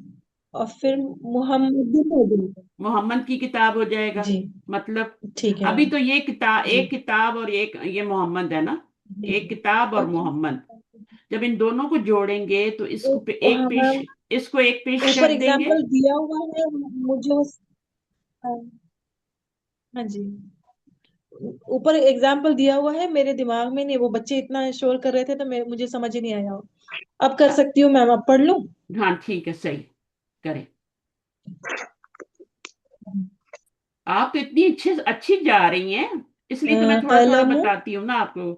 اور پھر محمد بن عبدل. محمد کی کتاب ہو جائے گا. جی مطلب ٹھیک ہے ابھی میم. تو یہ کتاب، جی ایک کتاب اور ایک یہ محمد ہے نا، جی ایک کتاب اور اوکے. محمد. جب ان دونوں کو جوڑیں گے تو اس کو ایک ہاں پیش، میم، اس کو ایک پیش اوپر کر دیں گے. ایگزامپل دیا ہوا ہے مجھے ہاں ہاں جی، اوپر ایگزامپل دیا ہوا ہے، میرے دماغ میں نہیں، وہ بچے اتنا شور کر رہے تھے تو مجھے سمجھ ہی نہیں آیا. اب کر سکتی ہوں میم، اب پڑھ لوں. ہاں ٹھیک ہے، صحیح کریں. آپ تو اتنی اچھی جا رہی ہیں، اس لیے تو میں تھوڑا تھوڑا قلم بتاتی ہوں نا آپ کو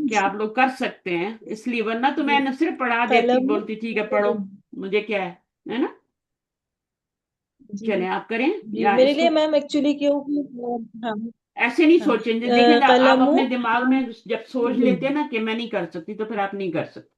کہ آپ لوگ کر سکتے ہیں. اس لیے ورنہ تو میں نے صرف پڑھا دیتی، قلم بولتی ٹھیک ہے پڑھو، مجھے کیا ہے نا. جی چلیں آپ کریں جی، یا میرے اس کو لیے میم ایکچولی کیوں ہاں ایسے نہیں ہاں سوچیں گے. دیکھیں آپ قلم اپنے دماغ میں جب سوچ جی. لیتے ہیں نا کہ میں نہیں کر سکتی، تو پھر آپ نہیں کر سکتے.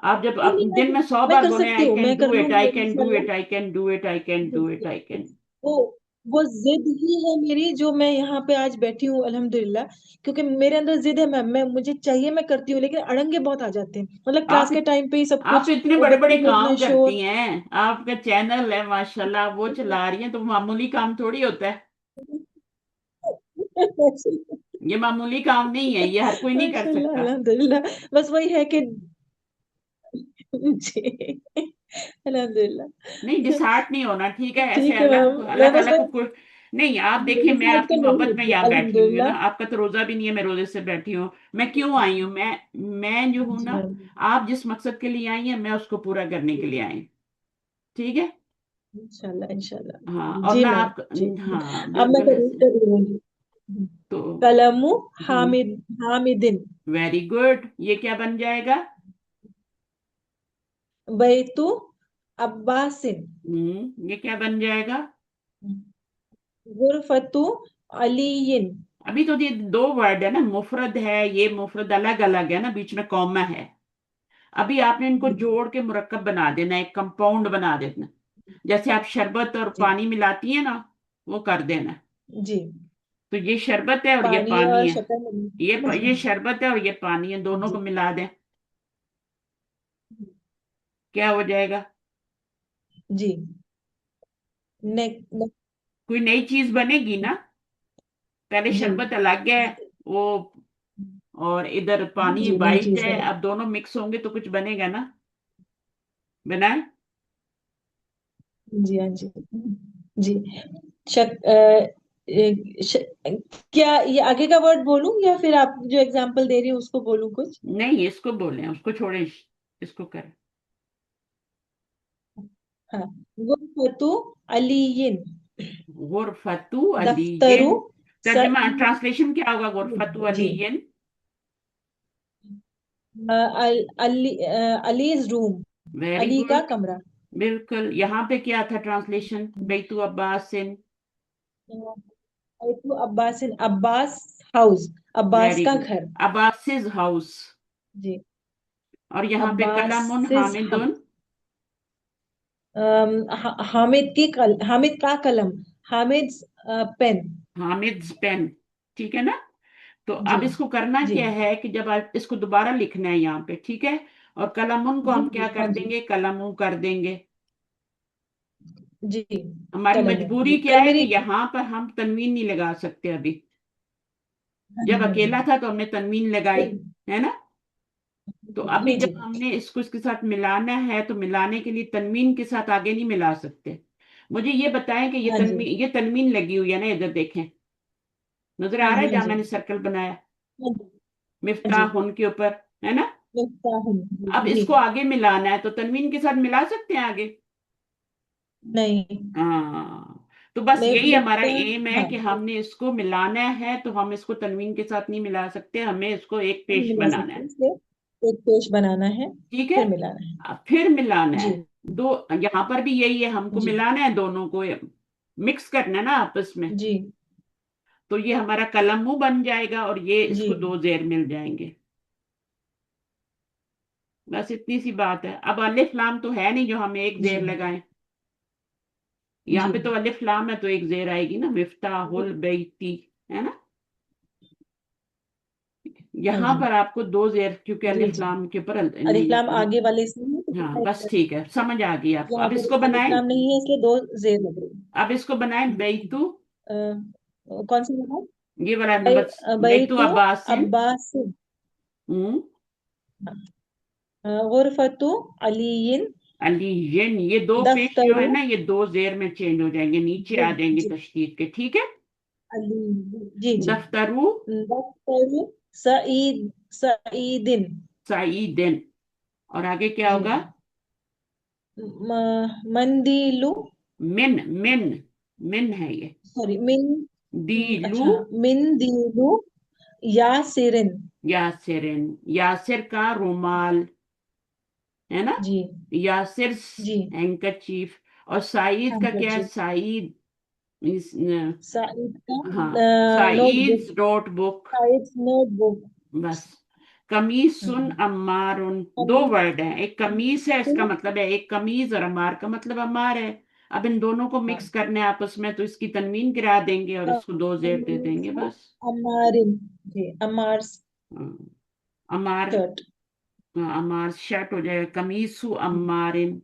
آپ جب نہیں نہیں دن میں 100 میں بار کر بولیں سکتی آئی ہوں، کین میں ڈو کر لوں اٹ، گی آئی کین انشاء do Allah. It, I can do it, I can do it, I can. وہ وہ ضد ہی ہے میری، جو میں یہاں پہ آج بیٹھی ہوں الحمدللہ، کیونکہ میرے اندر ضد ہے میم، مجھے چاہیے، میں کرتی ہوں، لیکن اڑنگے بہت آ جاتے ہیں، مطلب کلاس کے ٹائم پہ ہی سب آپ کچھ، اتنے وہ بڑے بچے بڑے بھی اتنا کام شور. کرتی ہیں، آپ کا چینل ہے ماشاءاللہ، وہ چلا رہی ہیں، تو معمولی کام تھوڑی ہوتا ہے. یہ معمولی کام نہیں ہے، یہ ہر کوئی نہیں کر ماشاء اللہ سکتا. الحمدللہ. بس وہی ہے کہ جی الحمدللہ. نہیں ڈسہارٹ نہیں ہونا، ٹھیک ہے. ایسے ٹھیک ہے اللہ میم، اللہ میں بس تعالیٰ کو नहीं, आप देखिए, मेरे मैं साथ आपकी तो नहीं मोहब्बत में होती यहाँ बैठी हुई हूँ ना, अल्हम्दुलिल्लाह। आपका तो रोजा भी नहीं है, मैं रोजे से बैठी हूँ। मैं क्यों आई हूँ? मैं जो हूँ जी ना, हाँ आप जिस मकसद के लिए आई हैं, मैं उसको पूरा करने के लिए आई हूँ। ठीक है। इंशाल्लाह हाँ, इंशाल्लाह। और जी ना मैम आप, जी। हाँ अब मैं बिल्कुल ऐसे। करूँ बोलूँ। तो कलमु हम्म, हामिदिन, वेरी गुड, ये क्या बन जाएगा? बैतु अब्बासिन, ये क्या बन जाएगा? गुरफतु अलीयिन। अभी तो ये दो वर्ड है ना, मुफरद है, ये मुफरद अलग अलग है ना, बीच में कॉमा है। अभी आपने इनको जोड़ के मुरक्कब बना देना, एक कंपाउंड बना देना। जैसे आप शरबत और जी पानी मिलाती है ना, वो कर देना। जी। तो ये शरबत है और ये पानी पानी और है। शक्कर ये शरबत है और ये पानी है, दोनों को जी मिला दें, क्या हो जाएगा? जी। ने, ने, कोई नई चीज बनेगी ना। पहले जी शरबत अलग है, वो, और इधर पानी जी नई वाइट चीज है, बने। अब दोनों मिक्स होंगे तो कुछ बनेगा ना। बनाए। जी हाँ जी जी। शक श, क्या ये आगे का वर्ड बोलूं या फिर आप जो एग्जांपल दे रही हो उसको बोलूं कुछ? नहीं, इसको बोले, उसको छोड़े, इसको करें। हाँ। गुरफतु अलीयिन, गुरफतु दफ्तरु अलीयन। तर्जमा सईद। ट्रांसलेशन क्या होगा गुरफतु जी। अलीयन? अलीज रूम, वेरी अली का गुड। कमरा। बिल्कुल, यहाँ पे क्या था ट्रांसलेशन? बैतु अब्बासिन। बैतु अब्बासिन, अब्बास हाउस, अब्बास वेरी का गुड। घर। अब्बासिस हाउस। जी। और यहाँ पे कलमुन अब्बासिस हामिदुन। हामिद हामिद का कलम, हामिद पेन। हामिद्स पेन। ठीक है ना। तो जी अब इसको करना जी क्या है कि जब आप इसको दोबारा लिखना है यहाँ पे, ठीक है। और कलमुन को जी हम जी क्या हाँ कर जी देंगे? कलमू कर देंगे। जी। हमारी कलम मजबूरी जी क्या कल है कि मेरी। यहाँ पर हम तनवीन नहीं लगा सकते अभी। हाँ जब जी हाँ अकेला था तो हमने तनवीन लगाई, जी है ना। तो अभी जी जब जी हमने इसको इसके साथ मिलाना है, तो मिलाने के लिए तनवीन के साथ आगे नहीं मिला सकते। मुझे ये बताएं कि हाँ जी ये तनवीन लगी हुई है ना, इधर देखें, नजर हाँ आ रहा जी है हाँ जहां जी मैंने सर्कल बनाया, हाँ जी हाँ जी। मिफ्ताह उनके ऊपर, है ना। मुफ्ताहुन अब जी। इसको आगे मिलाना है, तो तनवीन के साथ मिला सकते हैं आगे। नहीं। हाँ, तो बस मैं यही हमारा मुफ्ता। एम है हाँ कि हमने इसको मिलाना है, तो हम इसको तनवीन के साथ नहीं मिला सकते, हमें इसको एक नहीं पेश मिला बनाना सकते है। इसलिए एक पेज बनाना है, ठीक है। फिर मिलाना है। अब फिर मिलाना है। जी दो, यहाँ पर भी यही है, हमको जी मिलाना है, दोनों को मिक्स करना है ना आपस में। जी तो ये हमारा कलमू बन जाएगा और ये जी इसको दो जेर मिल जाएंगे। बस इतनी सी बात है। अब अलिफ लाम तो है नहीं जो हम एक जी जेर लगाएं। यहाँ जी पे तो अलिफ लाम है, तो एक जेर आएगी ना, मिफ्ताहुल बैती, है ना। हाँ यहाँ जी पर आपको दो जेर, क्योंकि जी अलिफ जी। लाम के ऊपर अलिफ्लाम आगे वाले इसमें है तो हाँ, बस कितना। ठीक है, समझ आ गई आपको। यहाँ अब पर इसको बनाएं। अलिफ्लाम नहीं है इसलिए दो जेर लग रही अब इसको बनाएं, है। बैतू। कौन सी जगह? ये वाला नंबर। बैतू बैतु अब्बासिन। अब्बास, हम्म गुरफतु अलीयिन, अली, ये दो पेश जो है दफ्तरु ना, ये दो जेर में चेंज हो जाएंगे, नीचे आ जाएंगे जी तशदीद के, ठीक है। अली। जी जी। दफ्तरू दफ्तरु सईदिन। सईदिन। और आगे क्या जी। होगा? मंदिलु, मिन। मिन। मिन है ये। सॉरी मिन। दीलू। अच्छा मिन दिलु यासिरिन। यासिरिन। यासिर का रुमाल, है ना। जी यासिर जी। हैंकरचीफ। और साइद का क्या है? हैंकरचीफ। साइद साइद का हाँ, notebook, sides notebook. Side notebook. बस। कमीज सुन हम्म। अम्मार उन। दो कमी वर्ड है, एक कमीज है, इसका सुन मतलब है एक कमीज, और अम्मार का मतलब अम्मार है। अब इन दोनों को मिक्स करने आपस में, तो इसकी तनवीन गिरा देंगे और इसको दो जेर दे देंगे, कमीज बस। अमारिन। जी अमार हाँ, अमार। शर्ट। हाँ, अमार शर्ट हो जाएगा, कमीसु अम्मारिन। हाँ।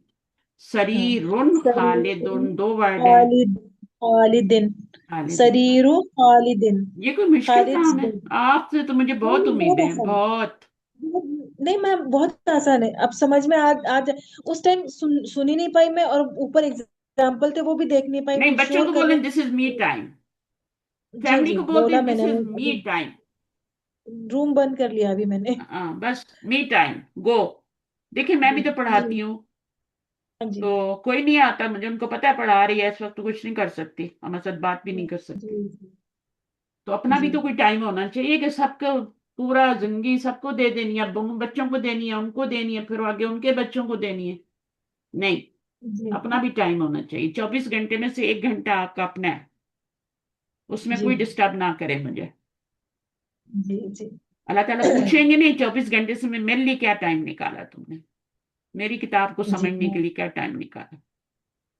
सरीरुन सरीरुन खालिदुन, दो वर्ड है। खालिद, खालिदिन। खालिदिन। सरीरु खालिदिन। ये कोई मुश्किल खालिद काम है? आपसे तो मुझे बहुत नहीं उम्मीद बहुत है, आसान बहुत। है। नहीं मैम बहुत आसान है, अब समझ में आज उस टाइम सुन ही नहीं पाई मैं, और ऊपर एग्जाम्पल थे वो भी देख नहीं पाई, नहीं, कुछ बच्चों शोर को कर रहे बोलें दिस इज मी थे। टाइम। जी फैमिली जी को बोलते बोला हैं दिस मैंने इज मी अभी, टाइम। रूम बंद कर लिया अभी मैंने। हाँ बस मी टाइम, गो। देखिए मैं जी भी तो जी। पढ़ाती हूँ, हाँ जी तो कोई नहीं आता मुझे, उनको पता है पढ़ा रही है इस वक्त, तो कुछ नहीं कर सकती, हमारे साथ बात भी नहीं कर जी सकती। जी तो अपना भी जी तो कोई टाइम होना चाहिए कि सबको पूरा जिंदगी सबको दे देनी है, अब उन बच्चों को देनी है, उनको देनी है, फिर आगे उनके बच्चों को देनी है। नहीं, जी अपना भी टाइम होना चाहिए। 24 घंटे में से 1 घंटा आपका अपना है, उसमें जी कोई डिस्टर्ब ना करे मुझे। जी जी। अल्लाह ताला पूछेंगे नहीं 24 घंटे से मैं मेरे लिए क्या टाइम निकाला तुमने, मेरी किताब को जी समझने के मैम। लिए क्या टाइम निकाला।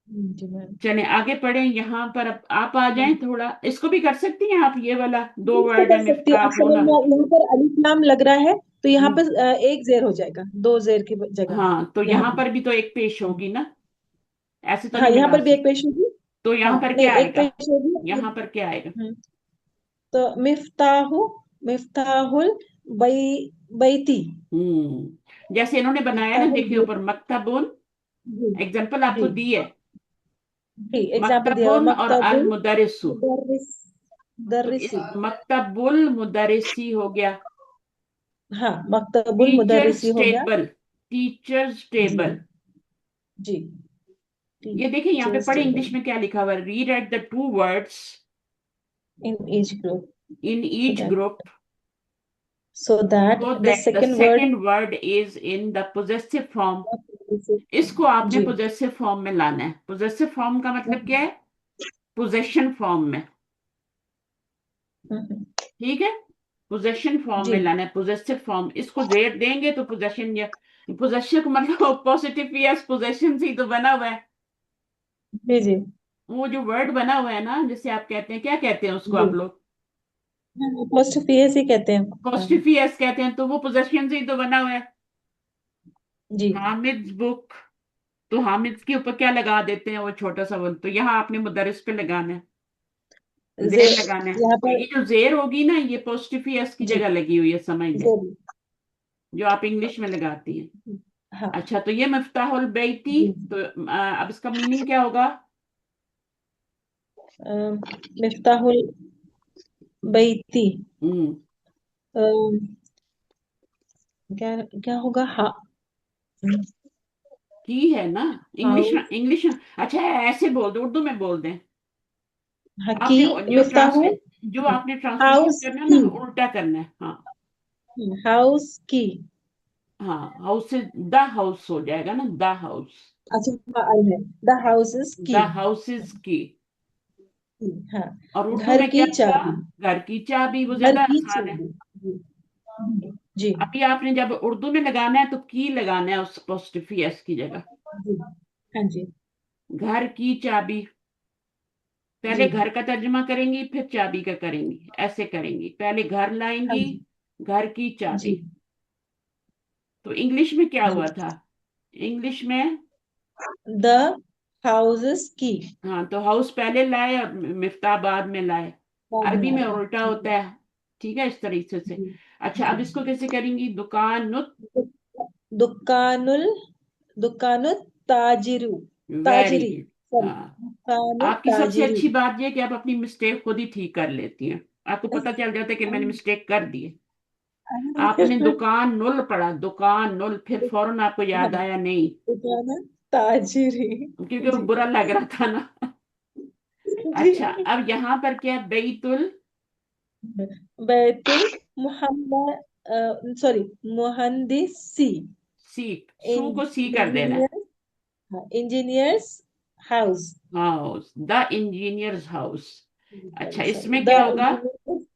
जी मैम। चलें आगे पढ़ें, यहाँ पर अब आप आ जाएं थोड़ा, इसको भी कर सकती हैं आप, ये वाला 2 वर्ड कर है सकती हूँ, मिफ्ताह अब समझ होना। में यहाँ पर अलिफ लाम लग रहा है, तो यहाँ हम्म, पर एक जेर हो जाएगा, दो जेर की जगह। हाँ तो यहाँ यहाँ पर, पर भी तो एक पेश होगी ना, ऐसे तो हाँ नहीं यहाँ मिला पर भी एक सकते। पेश होगी। तो हाँ यहाँ पर नहीं, क्या एक आएगा, पेश होगी। यहाँ पर क्या आएगा। हम्म, तो मिफ्ताहु, मिफ्ताहुल बई बैती, जैसे इन्होंने बनाया ना, मिफ्ताहुल देखिए ऊपर बैती। मक्तबुन, जी एग्जाम्पल जी आपको दी है, जी, एग्जाम्पल दिया हुआ, मक्तबुन और अल मक्तबुल मुदरिसु। मुदर्रिस, तो मुदर्रिसी। इस मक्तबुल मुदरिसी हो गया, हाँ, मक्तबुल टीचर्स मुदर्रिसी हो गया। टेबल, टीचर्स जी टेबल। जी। ये देखिए यहाँ पे टीचर्स पढ़े टेबल इंग्लिश में क्या लिखा हुआ है, read at the 2 words in each group, in so each that group so that so the that the second word, second word is in the possessive form। इसको आपने जी। पोजेसिव फॉर्म में लाना है। पोजेसिव फॉर्म का मतलब क्या है, possession form में, हम्म, ठीक है, पोजेशन फॉर्म जी में लाना है, पोजेसिव फॉर्म। इसको जेड देंगे तो पोजेशन, या पोजेशन को मतलब पॉजिटिव यस पोजेशन से ही तो बना हुआ है। जी जी वो जो वर्ड बना हुआ है ना, जैसे आप कहते हैं, क्या कहते हैं उसको जी, आप लोग, अपोस्ट्रोफी ही कहते हैं। पॉजिटिव यस कहते हैं, तो वो पोजेशन से ही तो बना हुआ है। जी, हामिद बुक, तो हामिद के ऊपर क्या लगा देते हैं, वो छोटा सा वन, तो यहाँ आपने मुदरिस पे लगाना है, जे जेर लगाना है। यहाँ तो पर, ये जो जेर होगी ना, ये पोस्टिफी एस की जी जगह लगी हुई है, समझ लें, जेरी, जो आप इंग्लिश में लगाती हैं। हाँ अच्छा तो ये मफ्ताहुल बैती, जी। तो अब इसका मीनिंग क्या होगा। मिफ्ताहुल बैती, हम्म, क्या क्या होगा, हाँ। की है ना, इंग्लिश हाउस, इंग्लिश। अच्छा ऐसे बोल दो, उर्दू में बोल दें। हाँ की, आपने जो मिफ्ताहुल, ट्रांसलेट, जो आपने ट्रांसलेशन हाउस करना है की, ना, उल्टा करना है। हाँ हाउस की। हाँ, हाउस से द हाउस हो जाएगा ना, द हाउस, अच्छा हाँ, आई है, the houses the key, houses की। हाँ। और उर्दू घर में क्या की होगा, चाबी, घर की चाबी, वो घर ज्यादा की आसान है। चाबी। जी जी अभी आपने जब उर्दू में लगाना है तो की लगाना है उस पोस्टिफी एस की जगह। जी, हाँ जी घर की चाबी, जी, पहले घर का तर्जुमा करेंगी फिर चाबी का करेंगी, ऐसे करेंगी, पहले घर हाँ लाएंगी, जी घर की चाबी। जी तो इंग्लिश में क्या जी। हुआ था, इंग्लिश में, द हाउसेस की, हाँ तो हाउस पहले लाए और मिफ्ता बाद में लाए। बाद में अरबी में आया। उल्टा जी होता है, ठीक है, इस तरीके से। जी अच्छा जी। अब इसको कैसे करेंगी, दुकान, दुकानुल, दुकानुल ताजिरु, वेरी ताजिरी, गुड। सॉरी, हाँ, दुकानुल आपकी सबसे ताजिरी। अच्छी बात यह है कि आप अपनी मिस्टेक खुद ही ठीक कर लेती हैं, आपको पता चल जाता है कि मैंने मिस्टेक कर दी है। आपने दुकान नुल पढ़ा, दुकान नुल, फिर फौरन आपको याद आया नहीं, दुकानुल ताजिरी। क्योंकि वो जी बुरा लग रहा था ना। जी। अच्छा अब यहाँ पर क्या है, बैतुल, बैतुल मोहम्मद, सॉरी, मुहंदिसी, सीट, सू को सी कर देना है, engineer, engineers house. House, the engineers house. अच्छा सॉरी, इसमें द क्या होगा, इंजीनियर्स,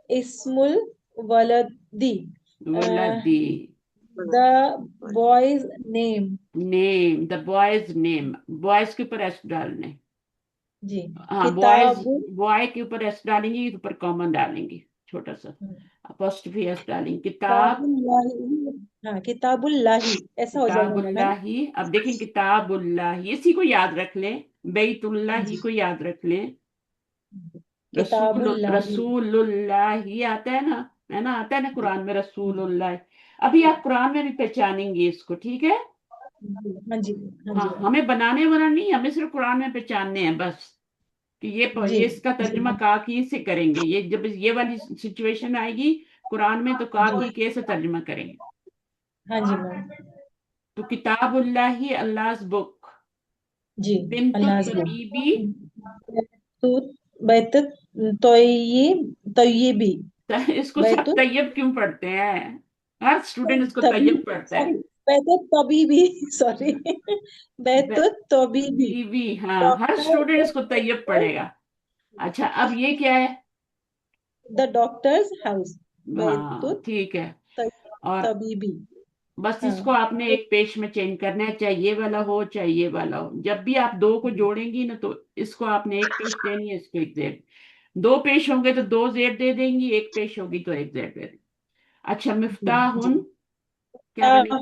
इस्मुल वलदी, वल्लदी, the boys name. Name, the boys name, boys के ऊपर एस डालने, जी। हाँ बॉयज, किताबुल, बॉय के ऊपर एस डालेंगे, ऊपर कॉमन डालेंगे छोटा सा, अपोस्ट्रोफी एस डालेंगे, किताब, किताबुल्लाही, हाँ किताबुल्लाही, ऐसा हो जाएगा मैम, है ना। किताबुल्लाही। अब देखें किताबुल्लाही, इसी को याद रख लें, बैतुल्लाही जी, को याद रख लें, रसूल, किताबुल्लाही। रसूलुल्लाही आता है ना, आता है ना कुरान में रसूलुल्लाह। अभी आप कुरान में भी पहचानेंगे इसको, ठीक है। हाँ जी, हाँ हाँ जी। हमें बनाने वाला नहीं, हमें सिर्फ कुरान में पहचानने हैं बस। کہ یہ जी ये इसका जी तर्जुमा का की से करेंगे, ये जब ये वाली सिचुएशन आएगी कुरान में तो का जी की के से तर्जुमा करेंगे। हाँ जी मैम। तो किताबुल्लाही अल्लाह's बुक, जी बिन्तु अल्लाह तबीबी, तो बैतुत तय्यबी इसको सब बैतुत तैयब क्यों पढ़ते हैं? हर स्टूडेंट इसको तभी तैयब पढ़ता है। सॉरी बैतुत तबीबी सॉरी बैतुत तबीबी बीवी, हाँ, हर स्टूडेंट डॉक्टर इसको तैयब पढ़ेगा। अच्छा, अब ये क्या है? द डॉक्टर्स हाउस हाँ, बैतुत ठीक है। और तबीबी। बस हाँ इसको आपने एक पेश में चेंज करना है, चाहे ये वाला हो चाहे ये वाला हो। जब भी आप दो को जोड़ेंगी ना तो इसको आपने एक पेश देनी है, इसको एक जेड। दो पेश होंगे तो दो जेड दे देंगी, एक पेश होगी तो एक जेड दे देंगी। अच्छा, जी जी मिफ्ताहुन क्या बनेगा?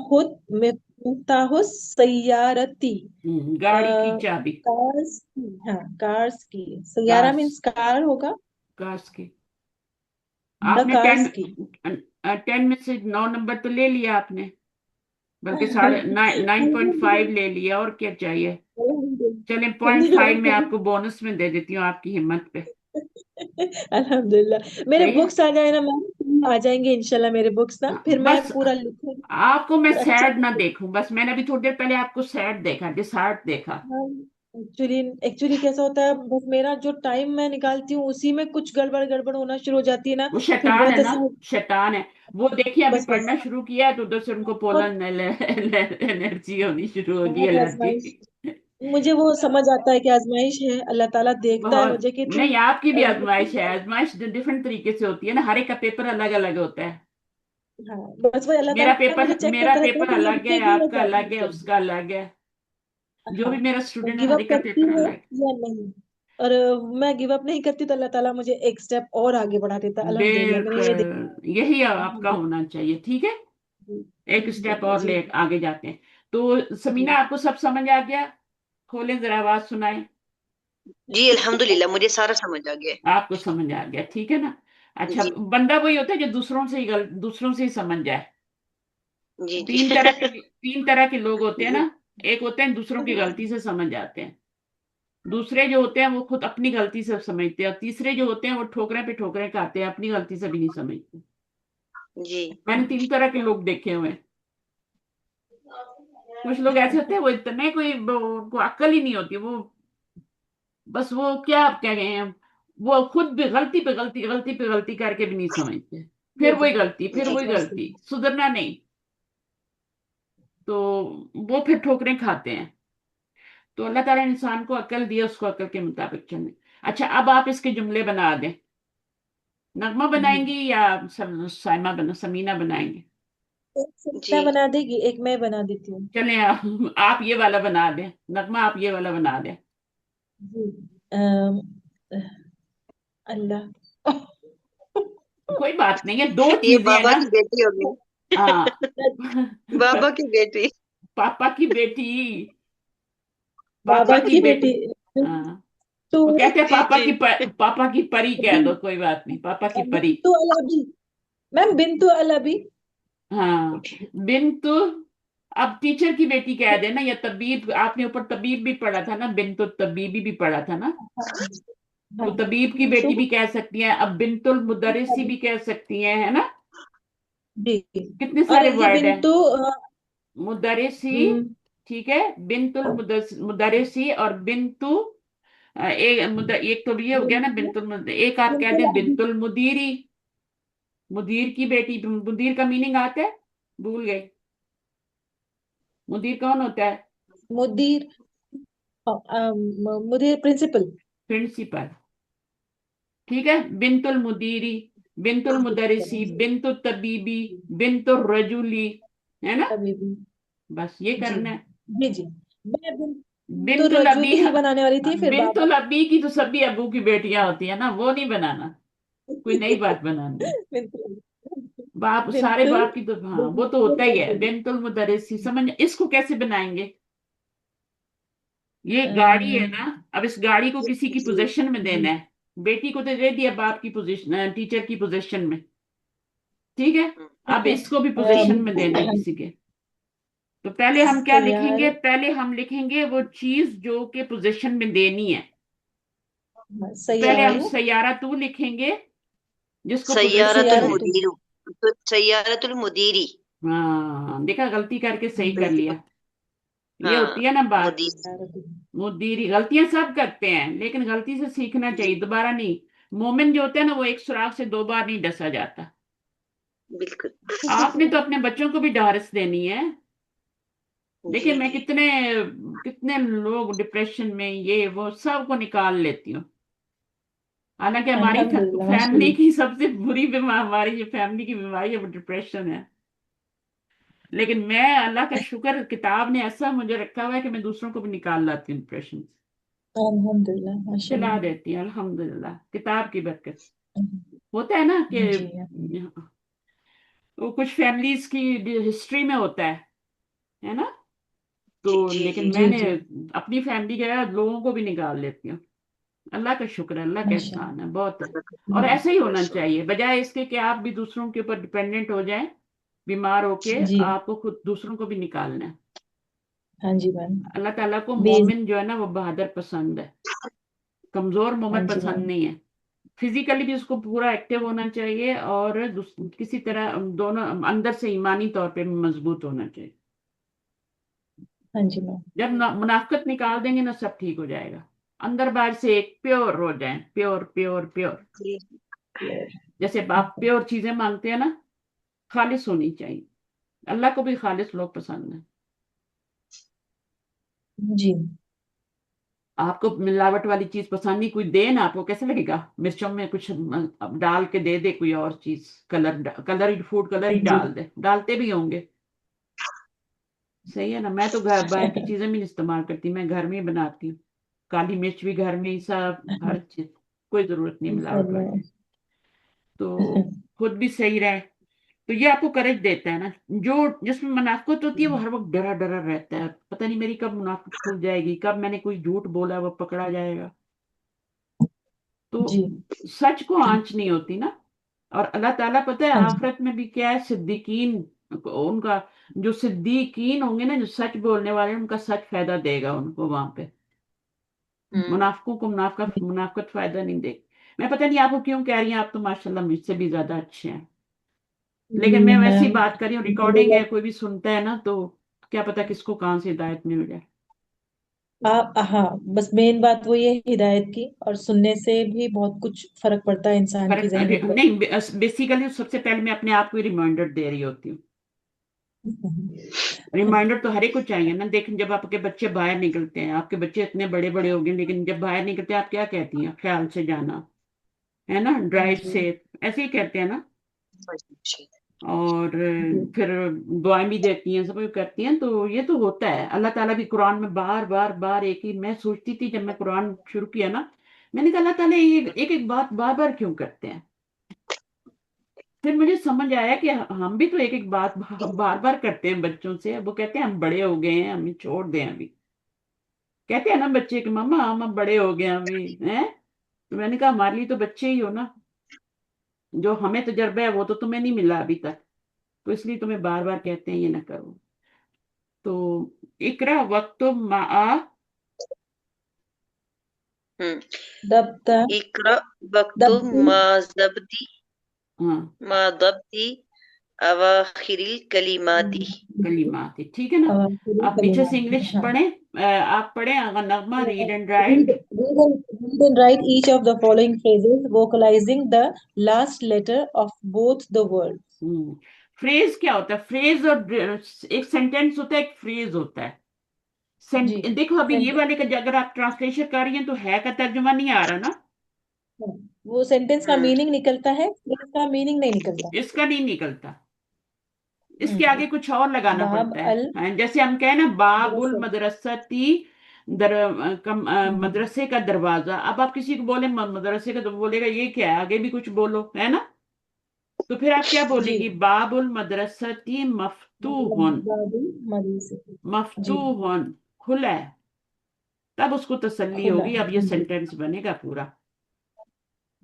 मिफ्ताहुस सैयारती गाड़ी की चाबी। कार्स की। हाँ कार्स की। सैयारा कार्स, मीन्स कार होगा। कार्स की। द आपने टेन, कार्स की। 10 में से 9 नंबर तो ले लिया आपने, बल्कि साढ़े 9.5 ले लिया, और क्या चाहिए? चलें, 0.5 में आपको बोनस में दे देती हूँ आपकी हिम्मत पे। अल्हम्दुलिल्लाह मेरे सही है। बुक्स आ जाए ना मैम, आ जाएंगे इंशाल्लाह मेरे बुक्स ना, हाँ, फिर मैं बस पूरा लिखूंगी। आपको मैं फिर अच्छा सैड ना लिखूंगी। देखूं, बस मैंने अभी थोड़ी देर पहले आपको सैड देखा, डिसहार्ट देखा। एक्चुअली एक्चुअली कैसा होता है, बस मेरा जो टाइम मैं निकालती हूँ उसी में कुछ गड़बड़ गड़बड़ होना शुरू हो जाती है ना। वो फिर शैतान है बहुत ना, ऐसा। शैतान है। वो देखिए अभी बस बस पढ़ना शुरू किया है तो उधर से उनको बहुत पोलन एनर्जी होनी शुरू होगी, बहुत एलर्जी। आजमाइश। मुझे वो समझ आता है कि आजमाइश है, अल्लाह ताला देखता है बहुत। मुझे कि तुम नहीं, आपकी भी आजमाइश है, हाँ आजमाइश डिफरेंट तरीके से होती है ना, हर एक का पेपर अलग अलग होता है। बस वही अल्लाह ताला मुझे चेक मेरा करता रहता है पेपर कि अलग है, लड़केगी या आपका अलग है, जाएगी। उसका अलग है। जो हाँ भी मेरा वो स्टूडेंट है गिव हर अप एक का करती पेपर है अलग या नहीं। और मैं गिव अप नहीं करती तो अल्लाह ताला मुझे एक स्टेप और आगे बढ़ा देता है, है। अल्हम्दुलिल्लाह मैंने ये देखा। बिल्कुल यही आपका अल्हम्दुलिल्लाह। होना चाहिए, ठीक है। जी एक स्टेप अल्हम्दुलिल्लाह और जी ले आगे जाते हैं। तो जी। समीना, आपको सब समझ आ गया? खोलें जरा, आवाज सुनाएं। जी अल्हम्दुलिल्लाह मुझे सारा समझ आ गया। आपको समझ आ गया, ठीक है ना? अच्छा, जी बंदा वही होता है जो दूसरों से ही समझ जाए। जी जी तीन तरह के लोग होते हैं जी ना। एक होते हैं दूसरों की गलती से समझ जाते हैं, दूसरे जो होते हैं वो खुद अपनी गलती से समझते हैं, और तीसरे जो होते हैं वो ठोकरे पे ठोकरे खाते हैं, अपनी गलती से भी नहीं समझते। जी मैंने तीन तरह के लोग देखे हुए हैं। कुछ लोग ऐसे होते हैं वो इतने उनको अक्ल ही नहीं होती, वो बस वो क्या आप कह रहे हैं, वो खुद भी गलती पे गलती गलती पे गलती करके भी नहीं समझते। जी फिर वही गलती, फिर जी वही गलती, सुधरना नहीं। तो वो फिर ठोकरें खाते हैं। तो अल्लाह ताला ने इंसान को अक्ल दिया, उसको अक्ल के मुताबिक चलने। अच्छा, अब आप इसके जुमले बना दें। नगमा जी। बनाएंगी या समीना बनाएंगे? एक जी समीना बना देगी, एक मैं बना देती हूँ। चलें, आप ये वाला बना दें। नगमा, आप ये वाला बना दें। जी अम, अल्लाह कोई बात नहीं है, दो ये चीजें हैं बाबा ना। की बेटी हो गई। हाँ। बाबा की बेटी। पापा की बेटी, पापा बाबा की की बेटी। बेटी हाँ, तो वो कहते हैं जी जी पापा की परी कह दो, कोई बात नहीं, पापा की परी। बिंतु अलअबी मैम, बिंतु अलअबी। हाँ, बिन तो। अब टीचर की बेटी कह देना, या तबीब, आपने ऊपर तबीब भी पढ़ा था ना, बिन तो तबीबी भी पढ़ा था ना। हाँ तो तबीब की तो बेटी भी कह सकती हैं, अब बिनतुल मुदर्रिसी भी कह सकती हैं, है ना? जी। कितने और सारे ये वर्ड हैं। बिंतु मुदर्रिसी, हम्म, ठीक है। बिनतुल मुदर्रिसी और बिनतु, एक तो ये हो गया ना, बिंतु एक आप कह बिंतु दें अबी। बिनतुल मुदीरी, मुदीर की बेटी। मुदीर का मीनिंग आता है? भूल गए। मुदीर कौन होता है? मुदीर मुदीर प्रिंसिपल। प्रिंसिपल, ठीक है। बिनतुल मुदीरी, बिनतुल मुदरिसी, बिनतुल तबीबी, बिनतुल रजुली, है ना? अभी भी। बस ये जी करना है। जी जी। मैं बिंतु बिनतुल अबी, रजूली ही बनाने वाली थी, फिर बाबा। बिनतुल अबी की तो सभी अबू की बेटियां होती है ना, वो नहीं बनाना। कोई नई बात बनानी है। बिंतु बाप, सारे बिंतु बाप की तो, हाँ, वो तो बिंतु होता ही है। रजूली। बिनतुल मुदरिसी, समझ, इसको कैसे बनाएंगे? ये गाड़ी है अम, ना, अब इस गाड़ी को किसी की जी पोजीशन में जी देना है। बेटी को तो दे दिया बाप की पोजीशन, टीचर की पोजीशन में, ठीक है। अब इसको भी पोजीशन में देना है किसी के। तो पहले हम क्या सैयार लिखेंगे? पहले हम लिखेंगे वो चीज जो के पोजीशन में देनी है। پہلے سیارہ ہم سیارہ تو لکھیں گے جس کو پوزیشن سیارت میں. سیارہ المدیر، تو سیارت المدیری، ہاں دیکھا، غلطی کر کے صحیح کر بالکل، لیا. یہ ہاں، ہوتی ہے نا بات. مدیر، مدیری غلطیاں سب کرتے ہیں لیکن غلطی سے سیکھنا جی، چاہیے، دوبارہ نہیں. مومن جو ہوتا ہے نا وہ ایک سراغ سے 2 بار نہیں ڈسا جاتا. بالکل، آپ نے تو اپنے بچوں کو بھی ڈھارس دینی ہے. دیکھیں جی میں جی، کتنے کتنے لوگ ڈپریشن میں یہ وہ سب کو نکال لیتی ہوں. حالانکہ ہماری الحمد للہ ماشاء فیملی اللہ. کی سب سے بری بیماری، ہماری جو فیملی کی بیماری ہے وہ ڈپریشن ہے. لیکن میں اللہ کا شکر، کتاب نے ایسا مجھے رکھا ہوا ہے کہ میں دوسروں کو بھی نکال لاتی ہوں ڈپریشن سے. الحمد للہ ماشاء چلا اللہ. دیتی ہوں الحمدللہ کتاب کی برکت. ہوتا ہے نا کہ جی وہ کچھ فیملیز کی ہسٹری میں ہوتا ہے نا. تو جی جی جی لیکن میں جی نے جی اپنی فیملی کے لوگوں کو بھی نکال لیتی ہوں. اللہ کا شکر ہے، اللہ کا ماشاء احسان ہے بہت ہے. اور اللہ. ایسا ہی ہونا ماشاء چاہیے، بجائے اس کے کہ آپ بھی دوسروں کے اوپر ڈپینڈنٹ ہو جائیں. بیمار ہو کے جی آپ کو خود دوسروں کو بھی نکالنا ہے. ہاں جی میم. اللہ تعالیٰ کو بیز مومن جو ہے نا وہ بہادر پسند ہے، کمزور ہاں مومن جی پسند میم. نہیں ہے. فزیکلی بھی اس کو پورا ایکٹیو ہونا چاہیے اور کسی طرح دونوں اندر سے ایمانی طور پہ مضبوط ہونا چاہیے. ہاں جی میم. جب منافقت نکال دیں گے نا سب ٹھیک ہو جائے گا. اندر باہر سے ایک پیور ہو جائیں، پیور پیور پیور. جی، جیسے آپ پیور چیزیں مانگتے ہیں نا، خالص ہونی چاہیے. اللہ کو بھی خالص لوگ پسند ہیں. جی آپ کو ملاوٹ والی چیز پسند نہیں، کوئی دے نا آپ کو کیسے لگے گا؟ مرچوں میں کچھ ڈال کے دے دے کوئی اور چیز، کلر ہی فوڈ کلر ہاں ہی جی. ڈال دے، ڈالتے بھی ہوں گے. صحیح ہے نا. میں تو گھر باہر کی چیزیں بھی نہیں استعمال کرتی، میں گھر میں ہی بناتی ہوں. کالی مرچ بھی گھر میں ہی، سب ہر چیز، کوئی ضرورت نہیں انشاء ملاوٹ والی. اللہ. تو خود بھی صحیح رہے. تو یہ آپ کو کرج دیتا ہے نا. جو جس میں منافقت ہوتی ہے وہ ہر وقت ڈرا ڈرا رہتا ہے، پتہ نہیں میری کب منافقت کھل جائے گی، کب میں نے کوئی جھوٹ بولا وہ پکڑا جائے گا. تو جی سچ کو آنچ نہیں ہوتی نا. اور اللہ تعالیٰ پتہ ہے ہاں جی. آخرت میں بھی کیا ہے، صدیقین ان کا، جو صدیقین ہوں گے نا، جو سچ بولنے والے ان کا سچ فائدہ دے گا ان کو وہاں پہ. ہوں، منافقوں کو منافقت فائدہ نہیں دے. میں پتہ نہیں آپ کو کیوں کہہ رہی ہیں، آپ تو ماشاءاللہ مجھ سے بھی زیادہ اچھے ہیں. جی لیکن میں ویسی میم. بات کر رہی ہوں، ریکارڈنگ ہے، کوئی بھی سنتا ہے نا تو کیا پتا کس کو کہاں سے ہدایت مل جائے. آپ ہاں بس مین بات وہ یہ ہدایت کی، اور سننے سے بھی بہت کچھ فرق پڑتا ہے انسان کی ذہنی پر. نہیں، بیسیکلی سب سے پہلے میں اپنے آپ کو ریمائنڈر دے رہی ہوتی ہوں. ریمائنڈر تو ہر ایک کو چاہیے نا. دیکھیں جب آپ کے بچے باہر نکلتے ہیں، آپ کے بچے اتنے بڑے بڑے ہو گئے لیکن جب باہر نکلتے ہیں آپ کیا کہتی ہیں؟ خیال سے جانا ہے نا، ڈرائیو جی سے، ایسے ہی کہتے ہیں نا. اچھا، اور جی پھر دعائیں بھی دیتی ہیں، سب کچھ کرتی ہیں. تو یہ تو ہوتا ہے. اللہ تعالیٰ بھی قرآن میں بار بار بار ایک ہی، میں سوچتی تھی جب میں قرآن شروع کیا نا، میں نے کہا اللہ تعالیٰ یہ ایک ایک بات بار بار کیوں کرتے ہیں؟ پھر مجھے سمجھ آیا کہ ہم بھی تو ایک ایک بات بار بار کرتے ہیں بچوں سے. وہ کہتے ہیں ہم بڑے ہو گئے ہیں، ہمیں چھوڑ دیں ابھی. کہتے ہیں نا بچے کہ ماما ہم اب بڑے ہو گئے ہیں ابھی ہیں. تو میں نے کہا ہمارے لیے تو بچے ہی ہو نا. جو ہمیں تجربہ ہے وہ تو تمہیں نہیں ملا ابھی تک، تو اس لیے تمہیں بار بار کہتے ہیں یہ نہ کرو. تو اقرا وقت ما. ہوں، دبتا اقرا وقت دبتی ما زبدی، ہاں ما ضبطی اواخر الکلماتی. کلمات، ٹھیک ہے نا. آخری آپ پیچھے سے کلمات. انگلش ہاں. پڑھیں. آپ پڑھیں اگر نغمہ read and Read, write. read and write each of the following phrases, vocalizing the last letter of both the words. Phrase کیا ہوتا ہے؟ فریز اور ایک سینٹینس ہوتا ہے، ایک فریز ہوتا ہے. جی دیکھو ابھی یہ sent- والے کا اگر آپ ٹرانسلیشن کر رہی ہیں تو ہے کا ترجمہ نہیں آ رہا نا. وہ سینٹینس کا ہوں، میننگ نکلتا ہے، phrase کا میننگ نہیں نکلتا. اس کا نہیں نکلتا، اس کے ہوں. آگے کچھ اور لگانا باب پڑتا ہے. ہاں، جیسے ہم کہیں نا باب المدرسہ. المدرستی، در مدرسے کا دروازہ. اب آپ کسی کو بولیں مدرسے کا تو بولے گا یہ کیا ہے، آگے بھی کچھ بولو ہے نا. تو پھر آپ کیا بولے جی گی؟ باب المدرستی مفتوحن. باب المدرسہ. جی مفتوحن کھلا ہے. تب اس کو تسلی کھلا ہوگی، اب یہ ہے. جی سینٹینس بنے گا پورا.